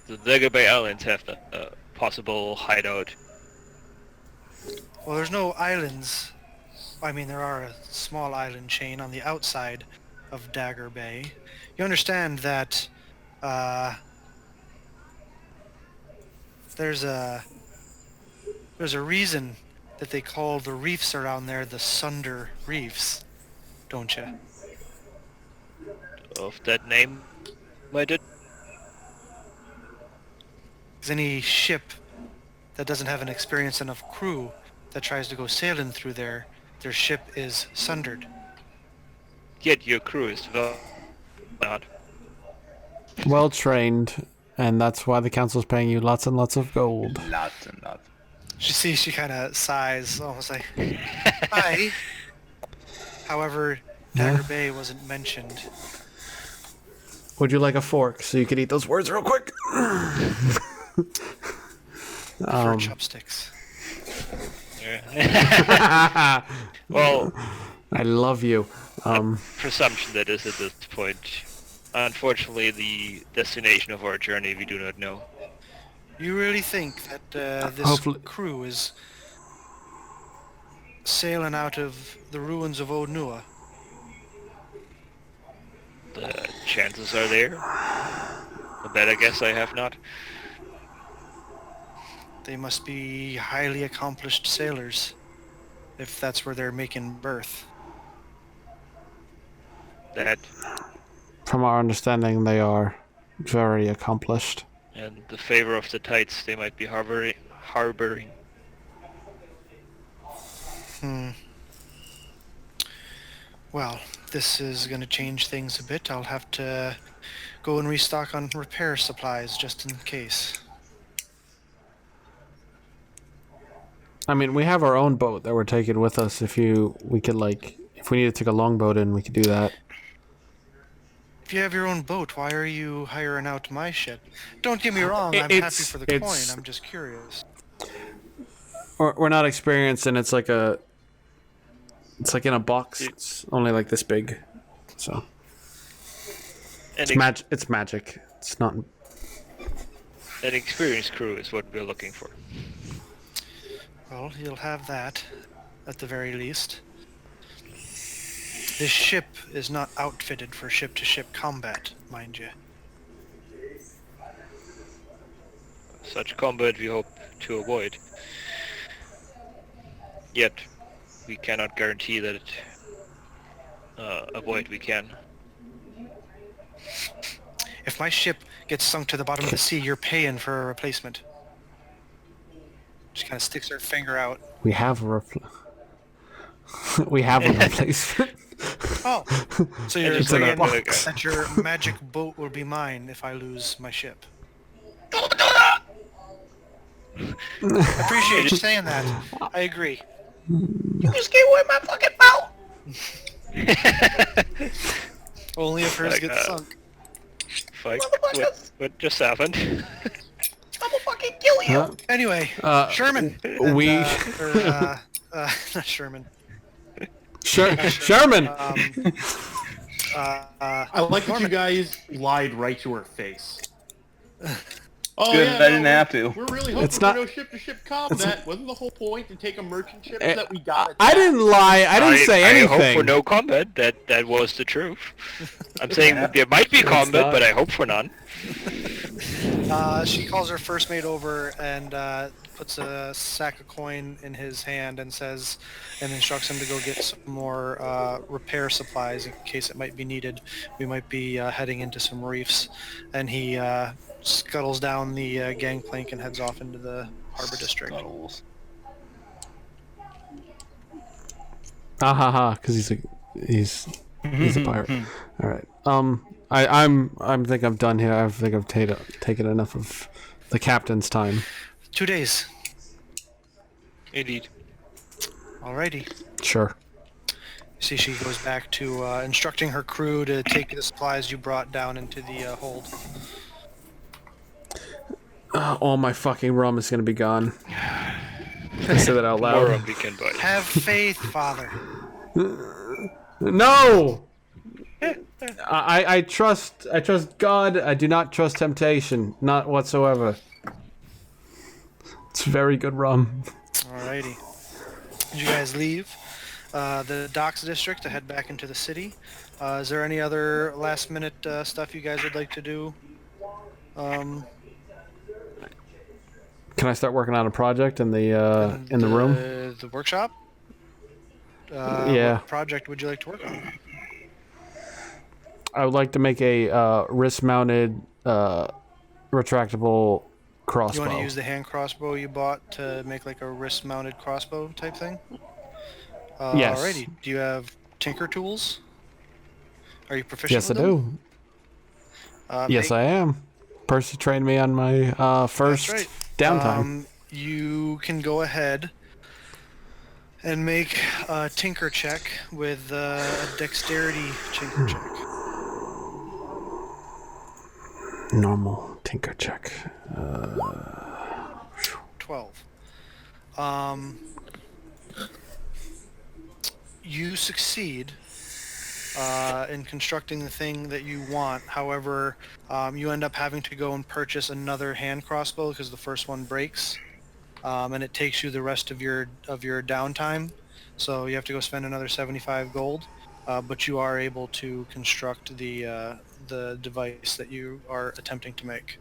The Dagger Bay Islands have a possible hideout. Well, there's no islands. I mean, there are a small island chain on the outside of Dagger Bay. You understand that there's a reason that they call the reefs around there the Sunder Reefs, don't you? Of that name, I did. Because any ship that doesn't have an experienced enough crew that tries to go sailing through there, their ship is sundered. Yet your crew is not. Well trained, and that's why the council's paying you lots and lots of gold. Lots and lots. She kind of sighs, almost like, hi. However, Dagger Bay wasn't mentioned. Would you like a fork so you could eat those words real quick? For chopsticks. Well, I love you. presumption that is at this point. Unfortunately, the destination of our journey we do not know. You really think that this Hopefully- crew is sailing out of the ruins of Onua? The chances are there. But I guess I have not. They must be highly accomplished sailors, if that's where they're making berth. That From our understanding, they are very accomplished. and the favor of the tides they might be harboring. Well, this is going to change things a bit. I'll have to go and restock on repair supplies just in case. I mean, we have our own boat that we're taking with us. If we need to take a longboat in, we could do that. If you have your own boat, why are you hiring out my ship? Don't get me wrong, I'm happy for the coin. I'm just curious. We're not experienced, and it's like in a box. It's only like this big, so it's magic. It's not. An experienced crew is what we're looking for. Well, you'll have that, at the very least. This ship is not outfitted for ship-to-ship combat, mind you. Such combat we hope to avoid. Yet, we cannot guarantee that avoid we can. If my ship gets sunk to the bottom of the sea, you're paying for a replacement. She kind of sticks her finger out. We have a replacement. Oh, so you're just saying like that your magic boat will be mine if I lose my ship. I appreciate you saying that. I agree. You just gave away my fucking boat! Only if hers Like, gets sunk. Fuck, what just happened? I will fucking kill you! Huh? Anyway, Sherman. Not Sherman. Sherman. I like that you guys lied right to her face. Oh, Good, yeah, I didn't have to. We're really hoping for no ship-to-ship combat. Wasn't the whole point to take a merchant ship that we got? I didn't lie. I didn't say anything. I hope for no combat. That was the truth. I'm saying that there might be combat, but I hope for none. She calls her first mate over and puts a sack of coin in his hand and says, and instructs him to go get some more repair supplies in case it might be needed. We might be heading into some reefs. And he scuttles down the gangplank and heads off into the harbor district. Because he's a pirate. All right. I think I'm done here. I think I've taken enough of the captain's time. 2 days. Indeed. Alrighty. Sure. See, she goes back to instructing her crew to take the supplies you brought down into the hold. All my fucking rum is gonna be gone. I say that out loud. More rum we can buy. Have faith, Father. No. I trust God. I do not trust temptation, not whatsoever. It's very good rum. Alrighty. You guys leave the docks district to head back into the city. Is there any other last minute stuff you guys would like to do? Can I start working on a project in the room? The workshop? Yeah. What project would you like to work on? I would like to make a wrist-mounted retractable crossbow. You want to use the hand crossbow you bought to make like a wrist-mounted crossbow type thing? Yes. Alrighty. Do you have tinker tools? Are you proficient Yes, I with them? do. Yes, I am. Percy trained me on my first That's right. downtime. You can go ahead and make a tinker check with a dexterity tinker check. Normal tinker check. 12. You succeed in constructing the thing that you want. However, you end up having to go and purchase another hand crossbow because the first one breaks, and it takes you the rest of your downtime. So you have to go spend another 75 gold. But you are able to construct the device that you are attempting to make.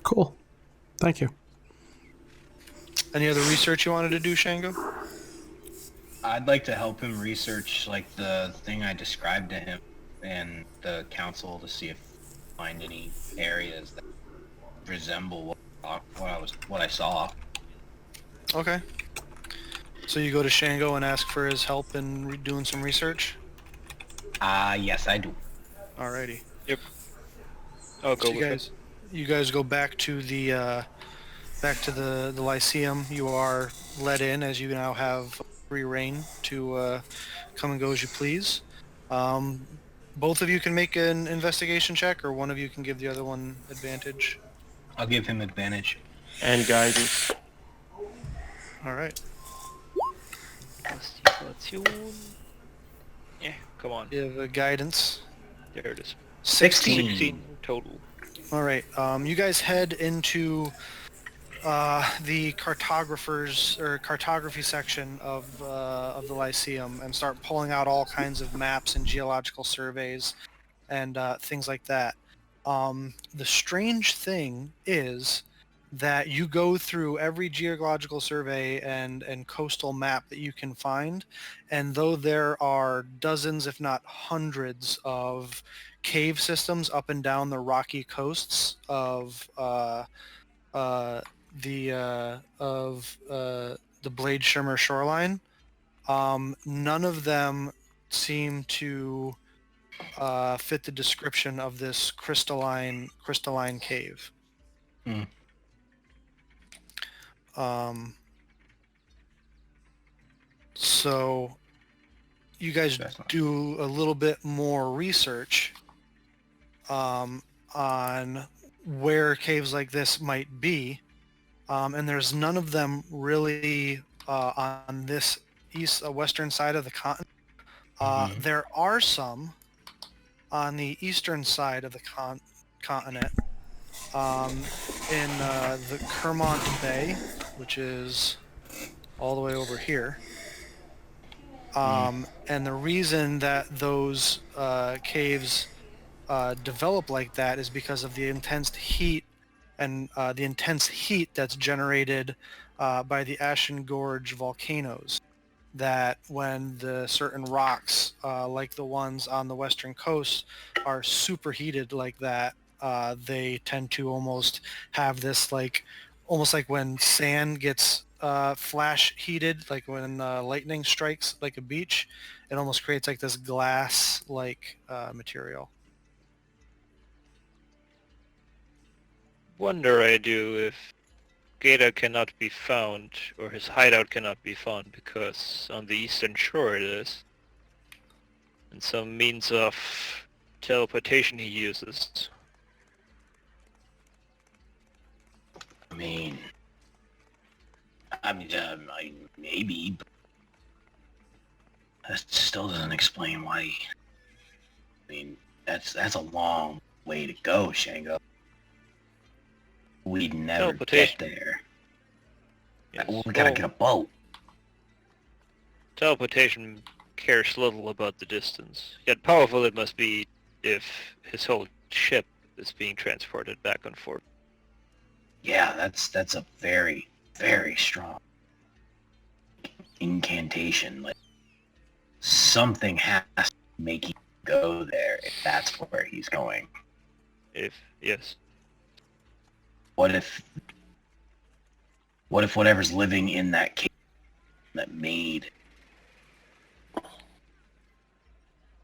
Cool. Thank you. Any other research you wanted to do, Shango? I'd like to help him research like the thing I described to him and the council to see if find any areas that resemble what I saw. Okay. So you go to Shango and ask for his help in doing some research? Yes, I do. Alrighty. I'll go So you with guys, you guys go back to the Lyceum. You are let in as you now have free reign to come and go as you please. Both of you can make an investigation check, or one of you can give the other one advantage. I'll give him advantage. And guidance. All right. it. Yeah, come on. You have a guidance. There it is. 16. 16 total. All right. You guys head into the cartography section of the Lyceum and start pulling out all kinds of maps and geological surveys and things like that. The strange thing is that you go through every geological survey and coastal map that you can find, and though there are dozens, if not hundreds, of cave systems up and down the rocky coasts of the Blade Shimmer shoreline, none of them seem to fit the description of this crystalline cave. Hmm. So you guys do a little bit more research on where caves like this might be, and there's none of them really on this western side of the continent. There are some on the eastern side of the continent, in the Kermont Bay, which is all the way over here. And the reason that those caves develop like that is because of the intense heat and the intense heat that's generated by the Ashen Gorge volcanoes. That when the certain rocks, like the ones on the western coast, are superheated like that, they tend to almost have this almost like when sand gets flash heated, like when lightning strikes like a beach, it almost creates like this glass like material. Wonder I do if Gaeta cannot be found, or his hideout cannot be found, because on the eastern shore it is. And some means of teleportation he uses. Maybe. But that still doesn't explain why. That's a long way to go, Shango. We'd never get there. Yes. We gotta get a boat. Teleportation cares little about the distance. Yet powerful it must be if his whole ship is being transported back and forth. Yeah, that's a very, very strong incantation. Like, something has to make him go there if that's where he's going. Yes. What if whatever's living in that cave that made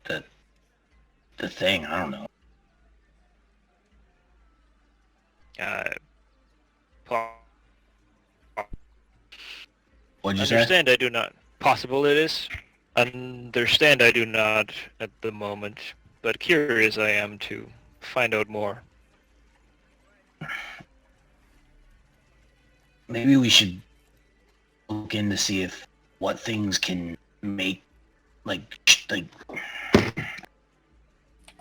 the thing, I don't know. What'd you say? Understand I do not. Possible it is. Understand I do not at the moment, but curious I am to find out more. Maybe we should look in to see if what things can make like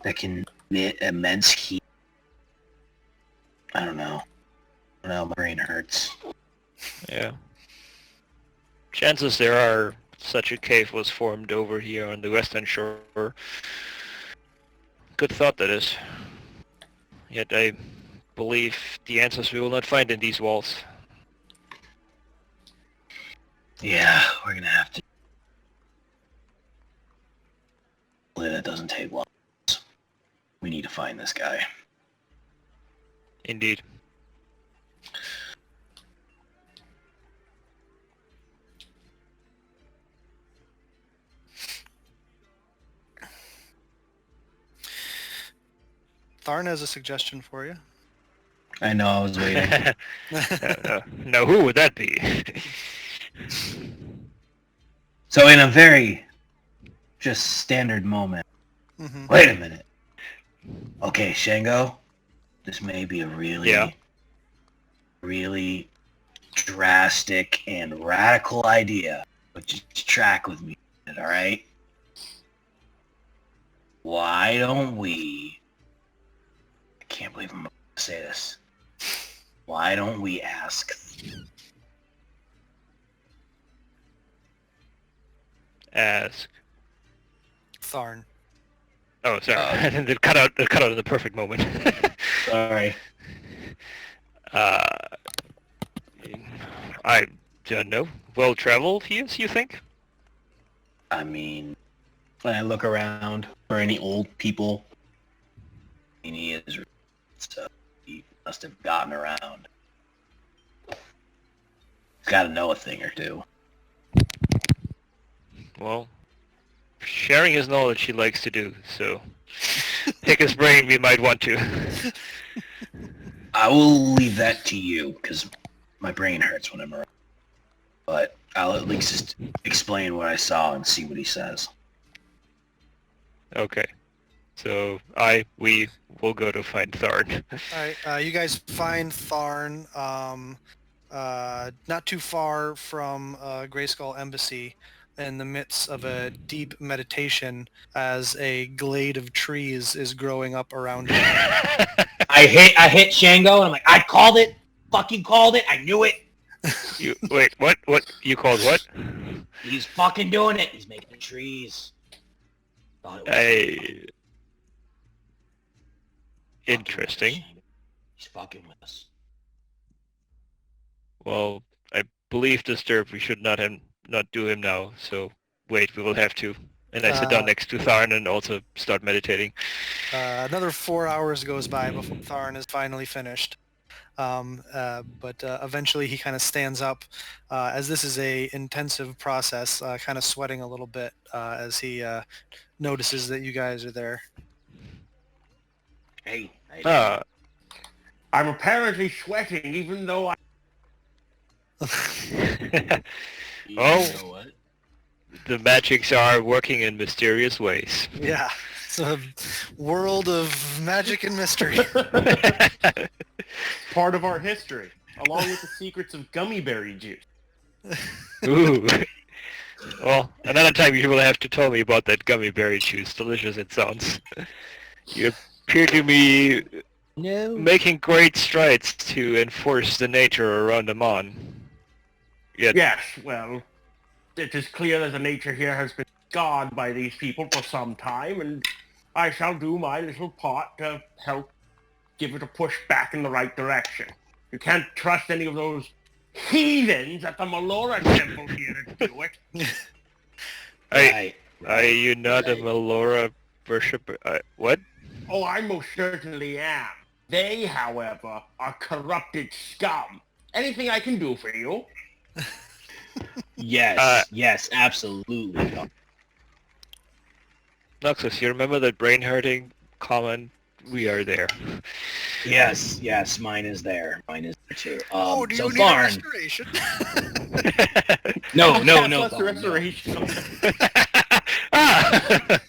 that can emit immense heat. I don't know. My brain hurts. Yeah. Chances there are such a cave was formed over here on the western shore. Good thought that is. Yet I believe the answers we will not find in these walls. Yeah, we're gonna have to. Hopefully that doesn't take long. We need to find this guy. Indeed. Tharn has a suggestion for you. I know, I was waiting. Now, who would that be? So in a very just standard moment, Mhm. wait a minute. Okay, Shango, this may be a really drastic and radical idea, but just track with me, all right? Why don't we... I can't believe I'm going to say this. Why don't we ask... Ask. Tharn. Oh, sorry. It cut out in the perfect moment. Sorry. I don't know. Well-traveled he is, you think? I mean, when I look around for any old people, I mean, he is... So he must have gotten around. He's got to know a thing or two. Well, sharing his knowledge he likes to do, so pick his brain we might want to. I will leave that to you, because my brain hurts when I'm around. But I'll at least just explain what I saw and see what he says. Okay. So we will go to find Tharn. Alright, you guys find Tharn not too far from Greyskull Embassy in the midst of a deep meditation as a glade of trees is growing up around him. I hit Shango, and I'm like, I called it. Fucking called it. I knew it. Wait, what? What? You called what? He's fucking doing it. He's making trees. Thought it was Interesting. He's fucking with us. Well, I believe Disturb we should not do him now, so wait, we will have to. And I sit down next to Tharn and also start meditating. Another 4 hours goes by before Tharn is finally finished. But eventually he kind of stands up as this is a intensive process, kind of sweating a little bit as he notices that you guys are there. Hey, Ah, I'm apparently sweating, even though I... Oh. You know what? the magics are working in mysterious ways. Yeah, it's a world of magic and mystery. Part of our history, along with the secrets of gummy berry juice. Ooh. Well, another time you will have to tell me about that gummy berry juice. Delicious it sounds. You appear to be making great strides to enforce the nature around Amon. Yet, Yes, well, it is clear that the nature here has been scarred by these people for some time, and I shall do my little part to help give it a push back in the right direction. You can't trust any of those heathens at the Melora Temple here to do it. Are you not a Melora worshipper? What? Oh, I most certainly am. They, however, are corrupted scum. Anything I can do for you? Yes, yes, absolutely. Noxus, you remember that brain-hurting comment? We are there. Yes, yes, mine is there. Mine is there too. Do so you need a Tharn. restoration? No, Plus Tharn, no. restoration. Ah!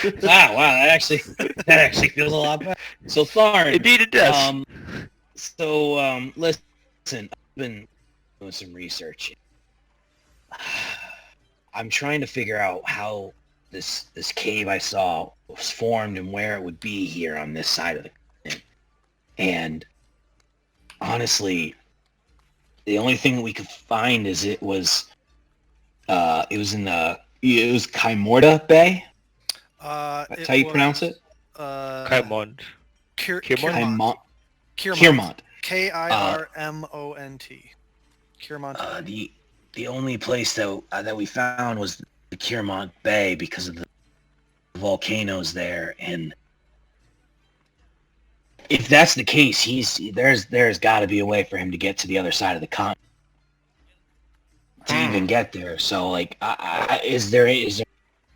Wow, that actually feels a lot better. So Tharn. Indeed it does. Listen, I've been doing some research. I'm trying to figure out how this cave I saw was formed and where it would be here on this side of the continent. And honestly, the only thing we could find is it was Kaimorta Bay. That's how you pronounce it? Kaimont. Kirmont. Kirmont. Kirmont. Kirmont. The only place that we found was the Kirmont Bay because of the volcanoes there, and if that's the case, there's got to be a way for him to get to the other side of the continent to even get there. So, like, is there a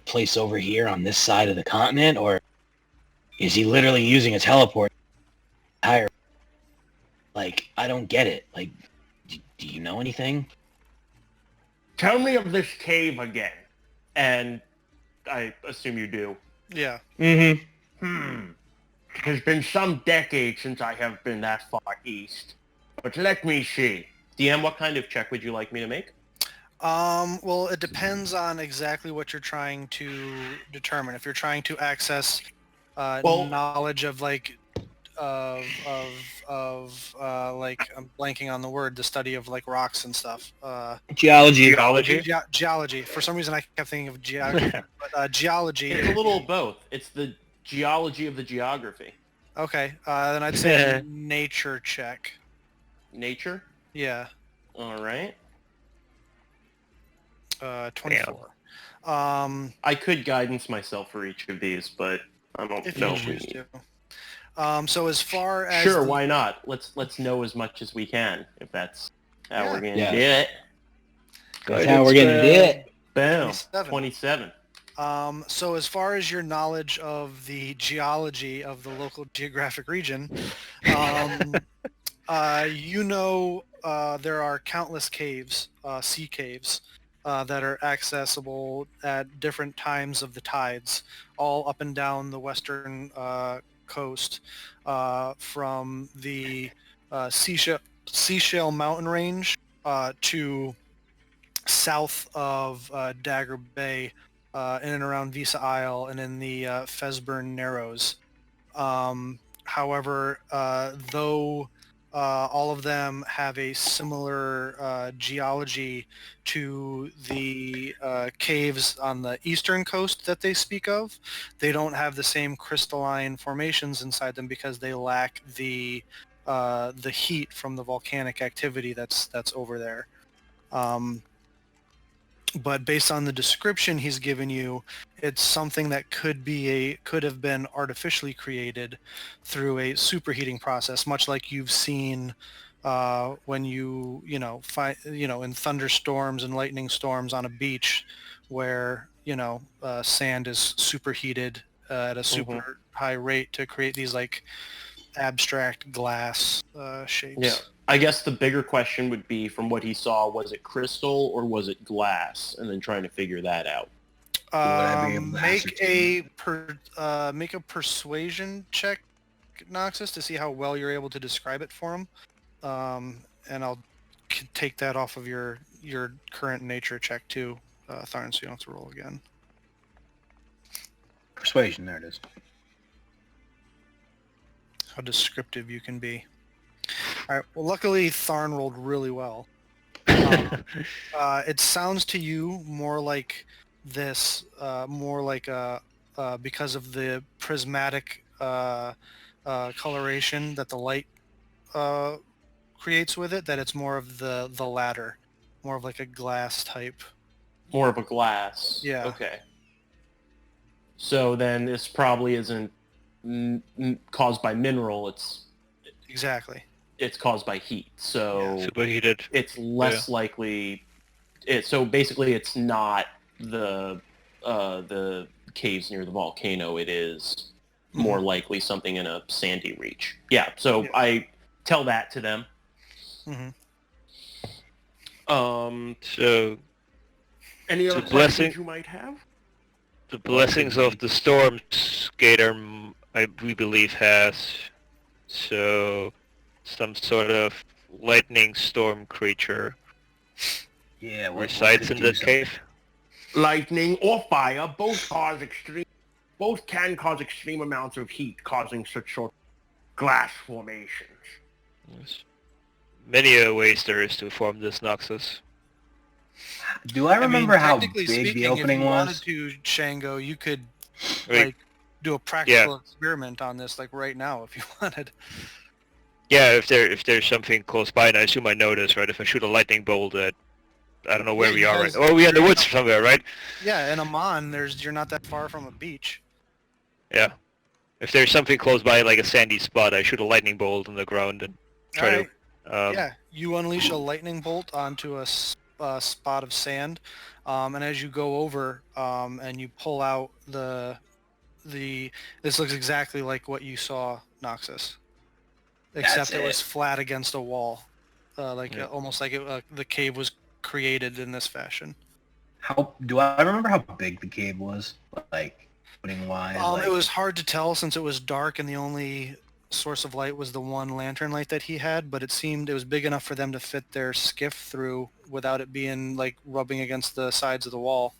place over here on this side of the continent, or Is he literally using a teleport? Higher. Like, I don't get it. Like, do you know anything? Tell me of this cave again. And I assume you do. Yeah. It has been some decades since I have been that far east. But let me see. DM, what kind of check would you like me to make? Well, it depends on exactly what you're trying to determine. If you're trying to access knowledge of like like I'm blanking on the word, the study of like rocks and stuff. Geology. Geology. For some reason, I kept thinking of geography, but geology. It's a little of both. It's the geology of the geography. Okay, then I'd say nature check. Nature? Yeah. All right. 24. I could guidance myself for each of these, but I don't If know. you choose to. So as far as Sure, why not? Let's know as much as we can, if that's how we're gonna do it. That's how we're gonna do it. Boom. 27. 27. So as far as your knowledge of the geology of the local geographic region, you know there are countless caves, sea caves, that are accessible at different times of the tides, all up and down the western coast, from the Seashell Mountain Range to south of Dagger Bay, in and around Visa Isle, and in the Fesburn Narrows. However, though all of them have a similar geology to the caves on the eastern coast that they speak of, they don't have the same crystalline formations inside them because they lack the heat from the volcanic activity that's over there. But based on the description he's given you, it's something that could have been artificially created through a superheating process, much like you've seen when in thunderstorms and lightning storms on a beach, where sand is superheated at a super high rate to create these like abstract glass shapes. Yeah. I guess the bigger question would be, from what he saw, was it crystal or was it glass? And then trying to figure that out. Make a persuasion check, Noxus, to see how well you're able to describe it for him, and I'll take that off of your current nature check too, Tharn, so you don't have to roll again. Persuasion, there it is. How descriptive you can be. All right. Well, luckily Tharn rolled really well. It sounds to you more like this, because of the prismatic coloration that the light creates with it, that it's more of the latter, more of like a glass type. More of a glass. Yeah. Okay. So then this probably isn't caused by mineral. Exactly. It's caused by heat, so superheated. It's less likely. So basically, it's not the caves near the volcano. It is more likely something in a sandy reach. Yeah. So I tell that to them. So any other questions you might have? The blessings of the storm Skater, we believe, has some sort of lightning storm creature resides in this cave. Lightning or fire, both can cause extreme amounts of heat, causing such sort of glass formations. Yes. Many ways there is to form this Noxus. Do I remember how technically big speaking, the opening if you was? wanted to, Shango, you could Right. do a practical experiment on this right now if you wanted. Yeah, if there's something close by, and I assume I know this, right? If I shoot a lightning bolt at, I don't know where we are right now. Oh, we're in the woods somewhere, right? Yeah, in Amman, you're not that far from a beach. Yeah. If there's something close by, like a sandy spot, I shoot a lightning bolt on the ground and try to... yeah, you unleash a lightning bolt onto a spot of sand, and as you go over and you pull out the this looks exactly like what you saw, Noxus, except it was flat against a wall, almost like the cave was created in this fashion. How do I remember how big the cave was? Like, putting wise. It was hard to tell since it was dark and the only source of light was the one lantern light that he had, but it seemed it was big enough for them to fit their skiff through without it being like rubbing against the sides of the wall.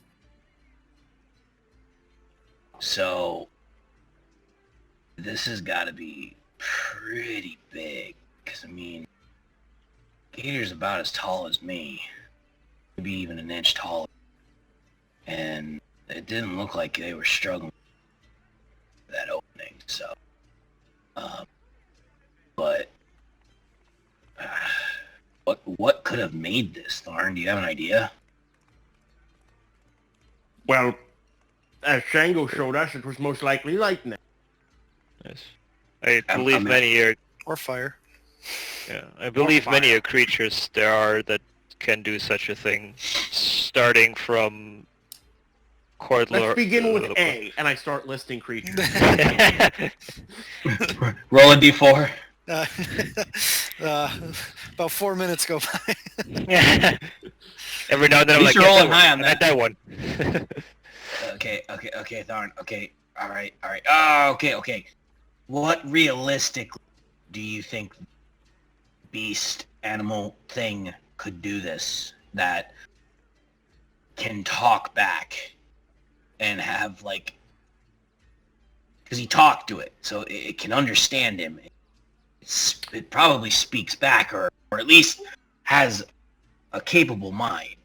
So this has got to be pretty big, because I mean, Gator's about as tall as me, maybe even an inch taller, and it didn't look like they were struggling with that opening. So, but what could have made this, Tharn? Do you have an idea? Well, as Shango showed us, it was most likely lightning. Yes. I believe many are... Or fire. Yeah, I believe many are creatures there are that can do such a thing, starting from Cordlor... Let's begin with A, and I start listing creatures. Roll a d4. About 4 minutes go by. Every now and then I'm like, you're rolling high on that one. Okay, Tharn. Okay, all right. Oh, okay. What realistically do you think beast, animal, thing could do this that can talk back and have like... Because he talked to it, so it can understand him. It probably speaks back, or at least has a capable mind.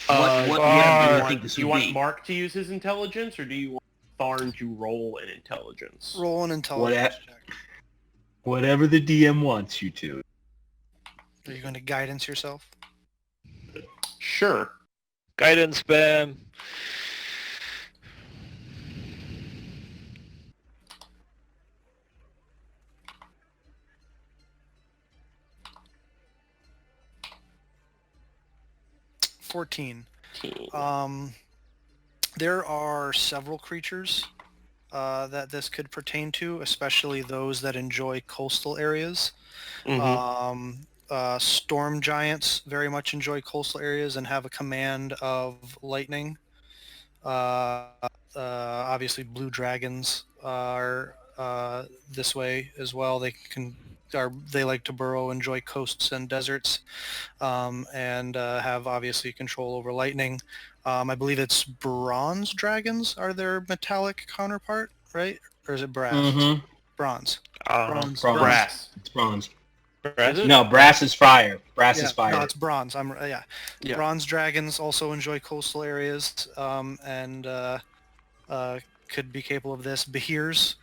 What do you think this would be? Do you want Mark to use his intelligence, or do you want Tharn to roll an intelligence? Roll an intelligence check. Whatever the DM wants you to. Are you going to guidance yourself? Sure. Guidance, spam. $14. There are several creatures that this could pertain to, especially those that enjoy coastal areas. Storm giants very much enjoy coastal areas and have a command of lightning. Obviously, blue dragons are this way as well. They like to burrow, enjoy coasts and deserts, and have obviously control over lightning. I believe it's bronze dragons are their metallic counterpart, right? Or is it brass? Mm-hmm. Bronze. Brass. It's bronze. Brass? No, brass is fire. Brass is fire. No, it's bronze. Yeah. Bronze dragons also enjoy coastal areas, and could be capable of this. Behirs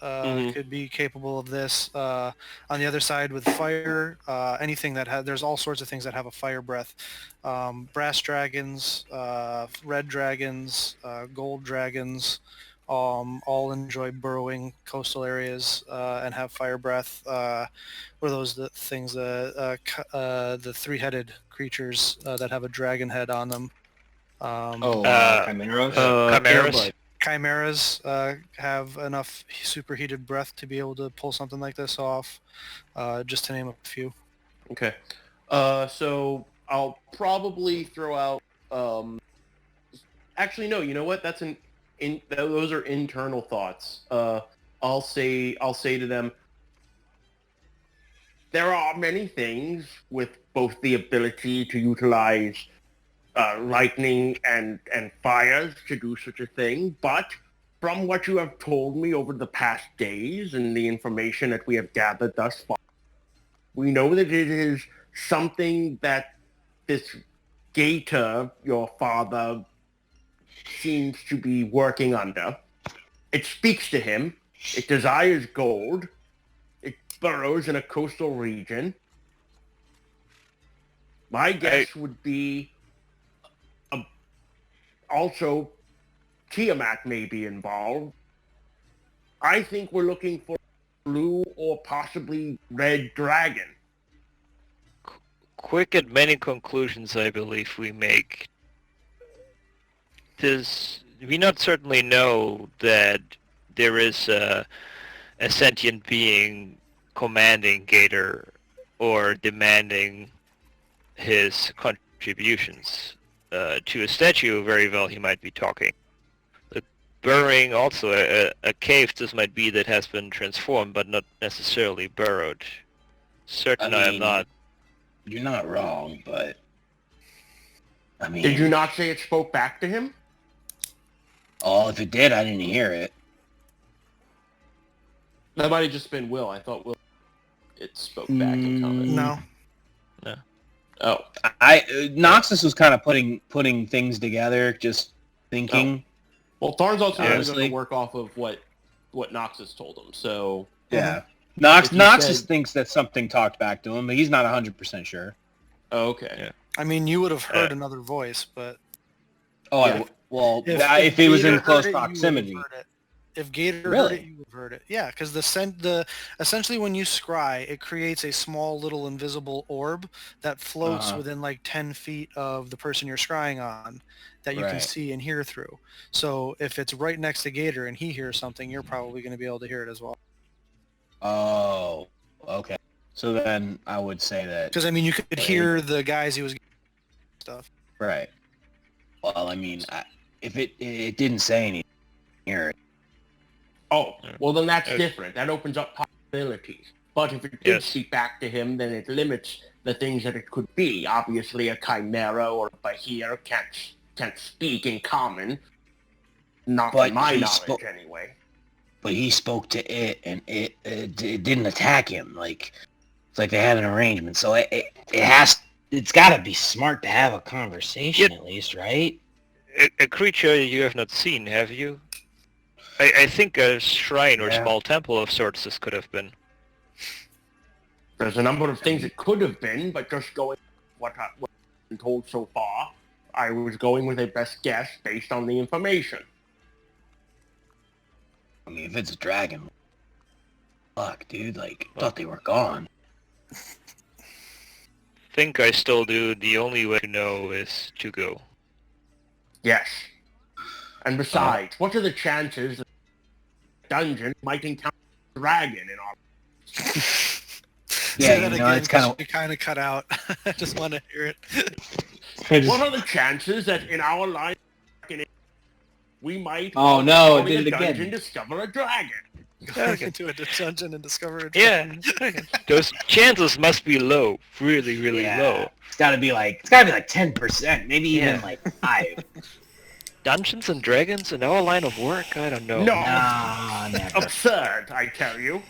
could be capable of this. On the other side with fire, anything that there's all sorts of things that have a fire breath. Brass dragons, red dragons, gold dragons, all enjoy burrowing coastal areas and have fire breath. What are those things? The three-headed creatures that have a dragon head on them. Chimeras? Chimeras. Chimeras have enough superheated breath to be able to pull something like this off, just to name a few. Okay. So I'll probably throw out... Actually, no. You know what? Those are internal thoughts. I'll say to them, there are many things with both the ability to utilize lightning and fires to do such a thing, but from what you have told me over the past days and the information that we have gathered thus far, we know that it is something that this Gator, your father, seems to be working under. It speaks to him. It desires gold. It burrows in a coastal region. My guess would be also Tiamat may be involved. I think we're looking for blue or possibly red dragon. Quick and many conclusions I believe we make. Does we not certainly know that there is a sentient being commanding Gator or demanding his contributions. To a statue, very well, he might be talking. The burrowing, also a cave, this might be that has been transformed, but not necessarily burrowed. Certain I am mean, not. You're not wrong, but I mean, Did you not say it spoke back to him? oh, if it did, I didn't hear it. That might have just been Will. I thought Will it spoke back in comment. No. Oh, Noxus was kind of putting things together, just thinking. well, Thorn's also going Honestly. to work off of what Noxus told him. So Yeah. If you Noxus said- thinks that something talked back to him, but he's not 100% sure. oh, okay. Yeah. I mean, you would have heard another voice, but Oh, Yeah. if it was Gator in close heard it, you would have proximity. heard it. If Gator Really? heard it, you would have heard it. Yeah, because essentially when you scry, it creates a small little invisible orb that floats Uh-huh. within like 10 feet of the person you're scrying on that you can Right. see and hear through. So if it's right next to Gator and he hears something, you're probably going to be able to hear it as well. Oh, okay. So then I would say that. Because I mean, you could hear the guys he was stuff. Right. Well, I mean, if it didn't say anything, hear it. Oh, well then that's Okay. different. That opens up possibilities. But if it did Yes. speak back to him, then it limits the things that it could be. Obviously, a chimera or a bahir can't speak in common. Not But to my he knowledge, spoke- anyway. But he spoke to it, and it didn't attack him. Like it's like they had an arrangement. So it's got to be smart to have a conversation at least, right? A creature you have not seen, have you? I think a shrine or Yeah. small temple of sorts this could have been. There's a number of things it could have been, but just going what I've been told so far, I was going with a best guess based on the information. I mean, if it's a dragon, fuck, dude. Like, I thought they were gone. Think I still do. The only way to know is to go. Yes. And besides, what are the chances that the dungeon might encounter a dragon in our... Yeah, Say that you know, again, it's kinda- 'cause you kind of cut out. I just want to hear it. What are the chances that in our line we might... Oh, no, while it did in it a again. dungeon discover a dragon? Go into a dungeon and discover a Yeah, dragon. those chances must be low, really, really low. It's got to be like 10%, maybe even Yeah. like 5. Dungeons and Dragons in our line of work? I don't know. No. Nah, never. Absurd, I tell you.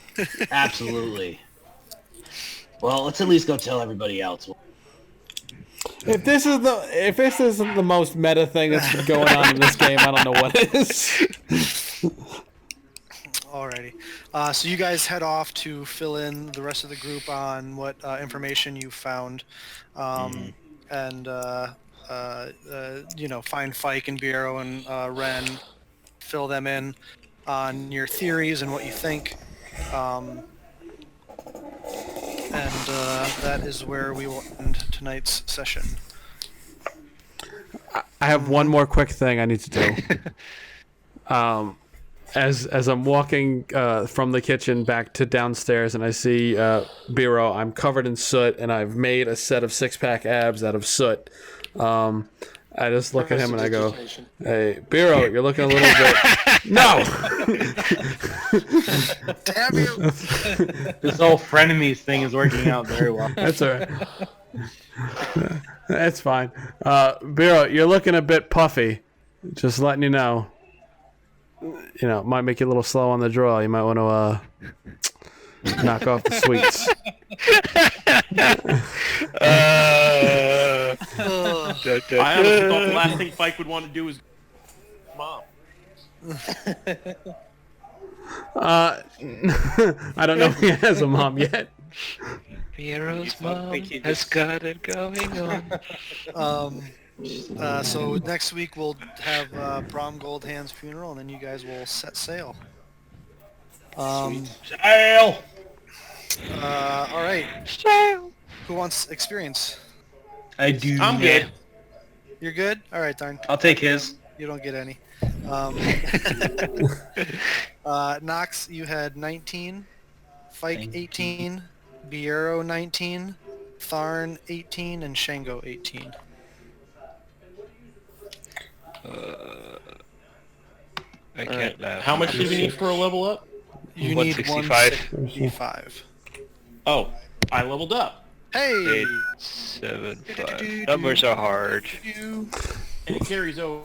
Absolutely. Well, let's at least go tell everybody else. If this isn't the most meta thing that's been going on in this game, I don't know what is. Alrighty. So you guys head off to fill in the rest of the group on what information you found, and find Fike and Bureau and Ren, fill them in on your theories and what you think, and that is where we will end tonight's session. I have one more quick thing I need to do. As I'm walking from the kitchen back to downstairs and I see Biro, I'm covered in soot and I've made a set of 6-pack abs out of soot. I just look at him and I go, "Hey, Biro, you're looking a little bit." No. Damn you! This whole frenemies thing is working out very well. That's all right. That's fine. Biro, you're looking a bit puffy. Just letting you know. You know, it might make you a little slow on the draw. You might want to knock off the sweets. I honestly thought the last thing Spike would want to do is mom. I don't know if he has a mom yet. Hero's mom has got it going on. So next week we'll have Brom Goldhand's funeral, and then you guys will set sail. Sail! All right. Who wants experience? I do. I'm good. You're good? All right, darn. I'll take his. You don't get any. Nox, you had 19. Fike 18. Biero 19. Tharn 18 and Shango 18. I can't laugh. How much do we need for a level up? You need 165. 165. Oh, I leveled up. Hey! 8, 7, 5. Numbers are hard. You. And it carries over.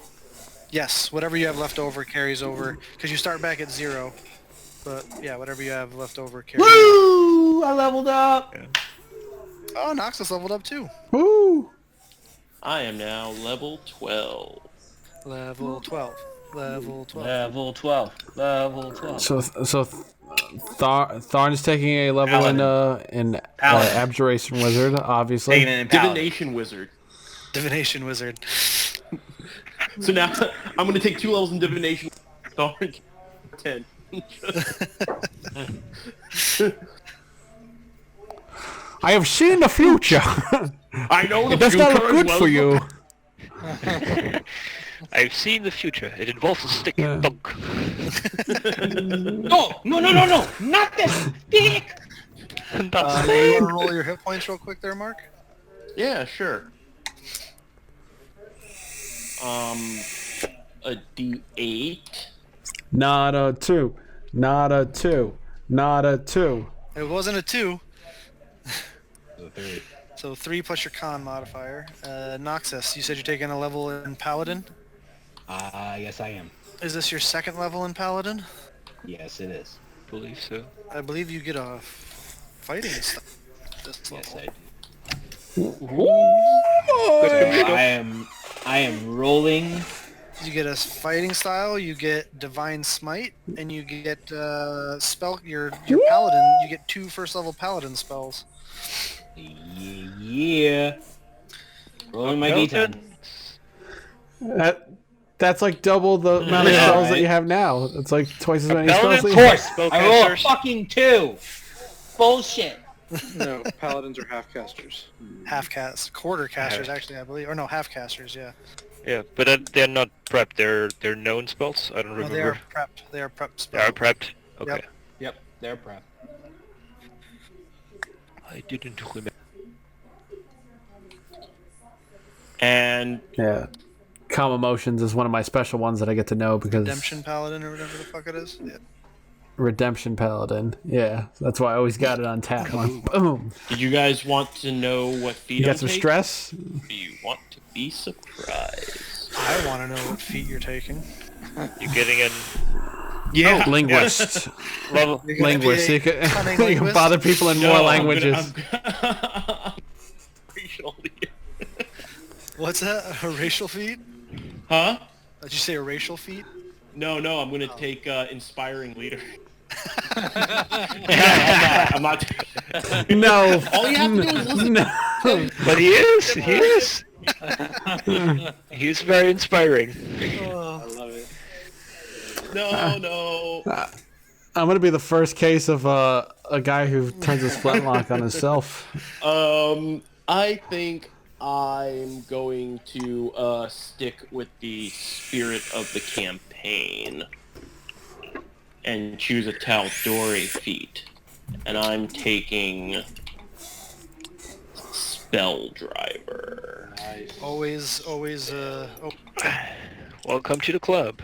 Yes, whatever you have left over carries over because you start back at 0. But yeah, whatever you have left over carries. Woo! I leveled up. Oh, Nox is leveled up too. Woo! I am now level 12. Level 12. Level 12. Level 12. Level 12. So Tharn's taking a level in Paladin. Abjuration Wizard, obviously. Taking it in Paladin. Divination Wizard. Divination Wizard. So now I'm going to take 2 levels in Divination. 10. I have seen the future. I know the It does future not look as good well for as you. I've seen the future. It involves a stick and dunk. No! Not this dick! You want to roll your hit points real quick there, Mark? Yeah, sure. A D8. Not a 2. Not a 2. Not a 2. It wasn't a 2. So 3 plus your con modifier. Noxus, you said you're taking a level in Paladin? Yes, I am. Is this your second level in Paladin? Yes, it is. I believe so. I believe you get a fighting style. This Yes, level. I do. So I am rolling. You get a fighting style, you get divine smite, and you get spell your paladin. You get 2 first level paladin spells. Yeah. Rolling my d10. That's like double the amount of spells that you have now. It's like twice as many spells. Paladin? that you Of have. course, I roll a fucking 2. Bullshit. No, paladins are half casters. Half cast, quarter casters actually, I believe, or no, half casters. Yeah. Yeah, but they're not prepped. They're known spells. I don't No, they are remember. prepped. They are prepped They are spells. prepped. Okay. Yep. Yep, they're prep. I didn't remember. And Yeah. Calm Emotions is one of my special ones that I get to know because Redemption paladin or whatever the fuck it is. Yeah. Redemption Paladin. Yeah, that's why I always got it on tap. I'm like, boom. did you guys want to know what feat You got I'm some taking? stress? Do you want to be surprised? I want to know what feat you're taking. You're getting in Yeah. Linguist. level. You're gonna be Linguist. a You can, cunning you can linguist? bother people in more languages. What's that? A racial feat? Huh? Did you say a racial feat? No, I'm going to take inspiring leader. I'm not. No. All you have to do is listen. No. But he is. He is. He's very inspiring. I love it. No. I'm gonna be the first case of a guy who turns his flintlock on himself. I think I'm going to stick with the spirit of the campaign and choose a Tal'Dorei feat. And I'm taking Spell Driver. Nice. Always. Welcome to the club.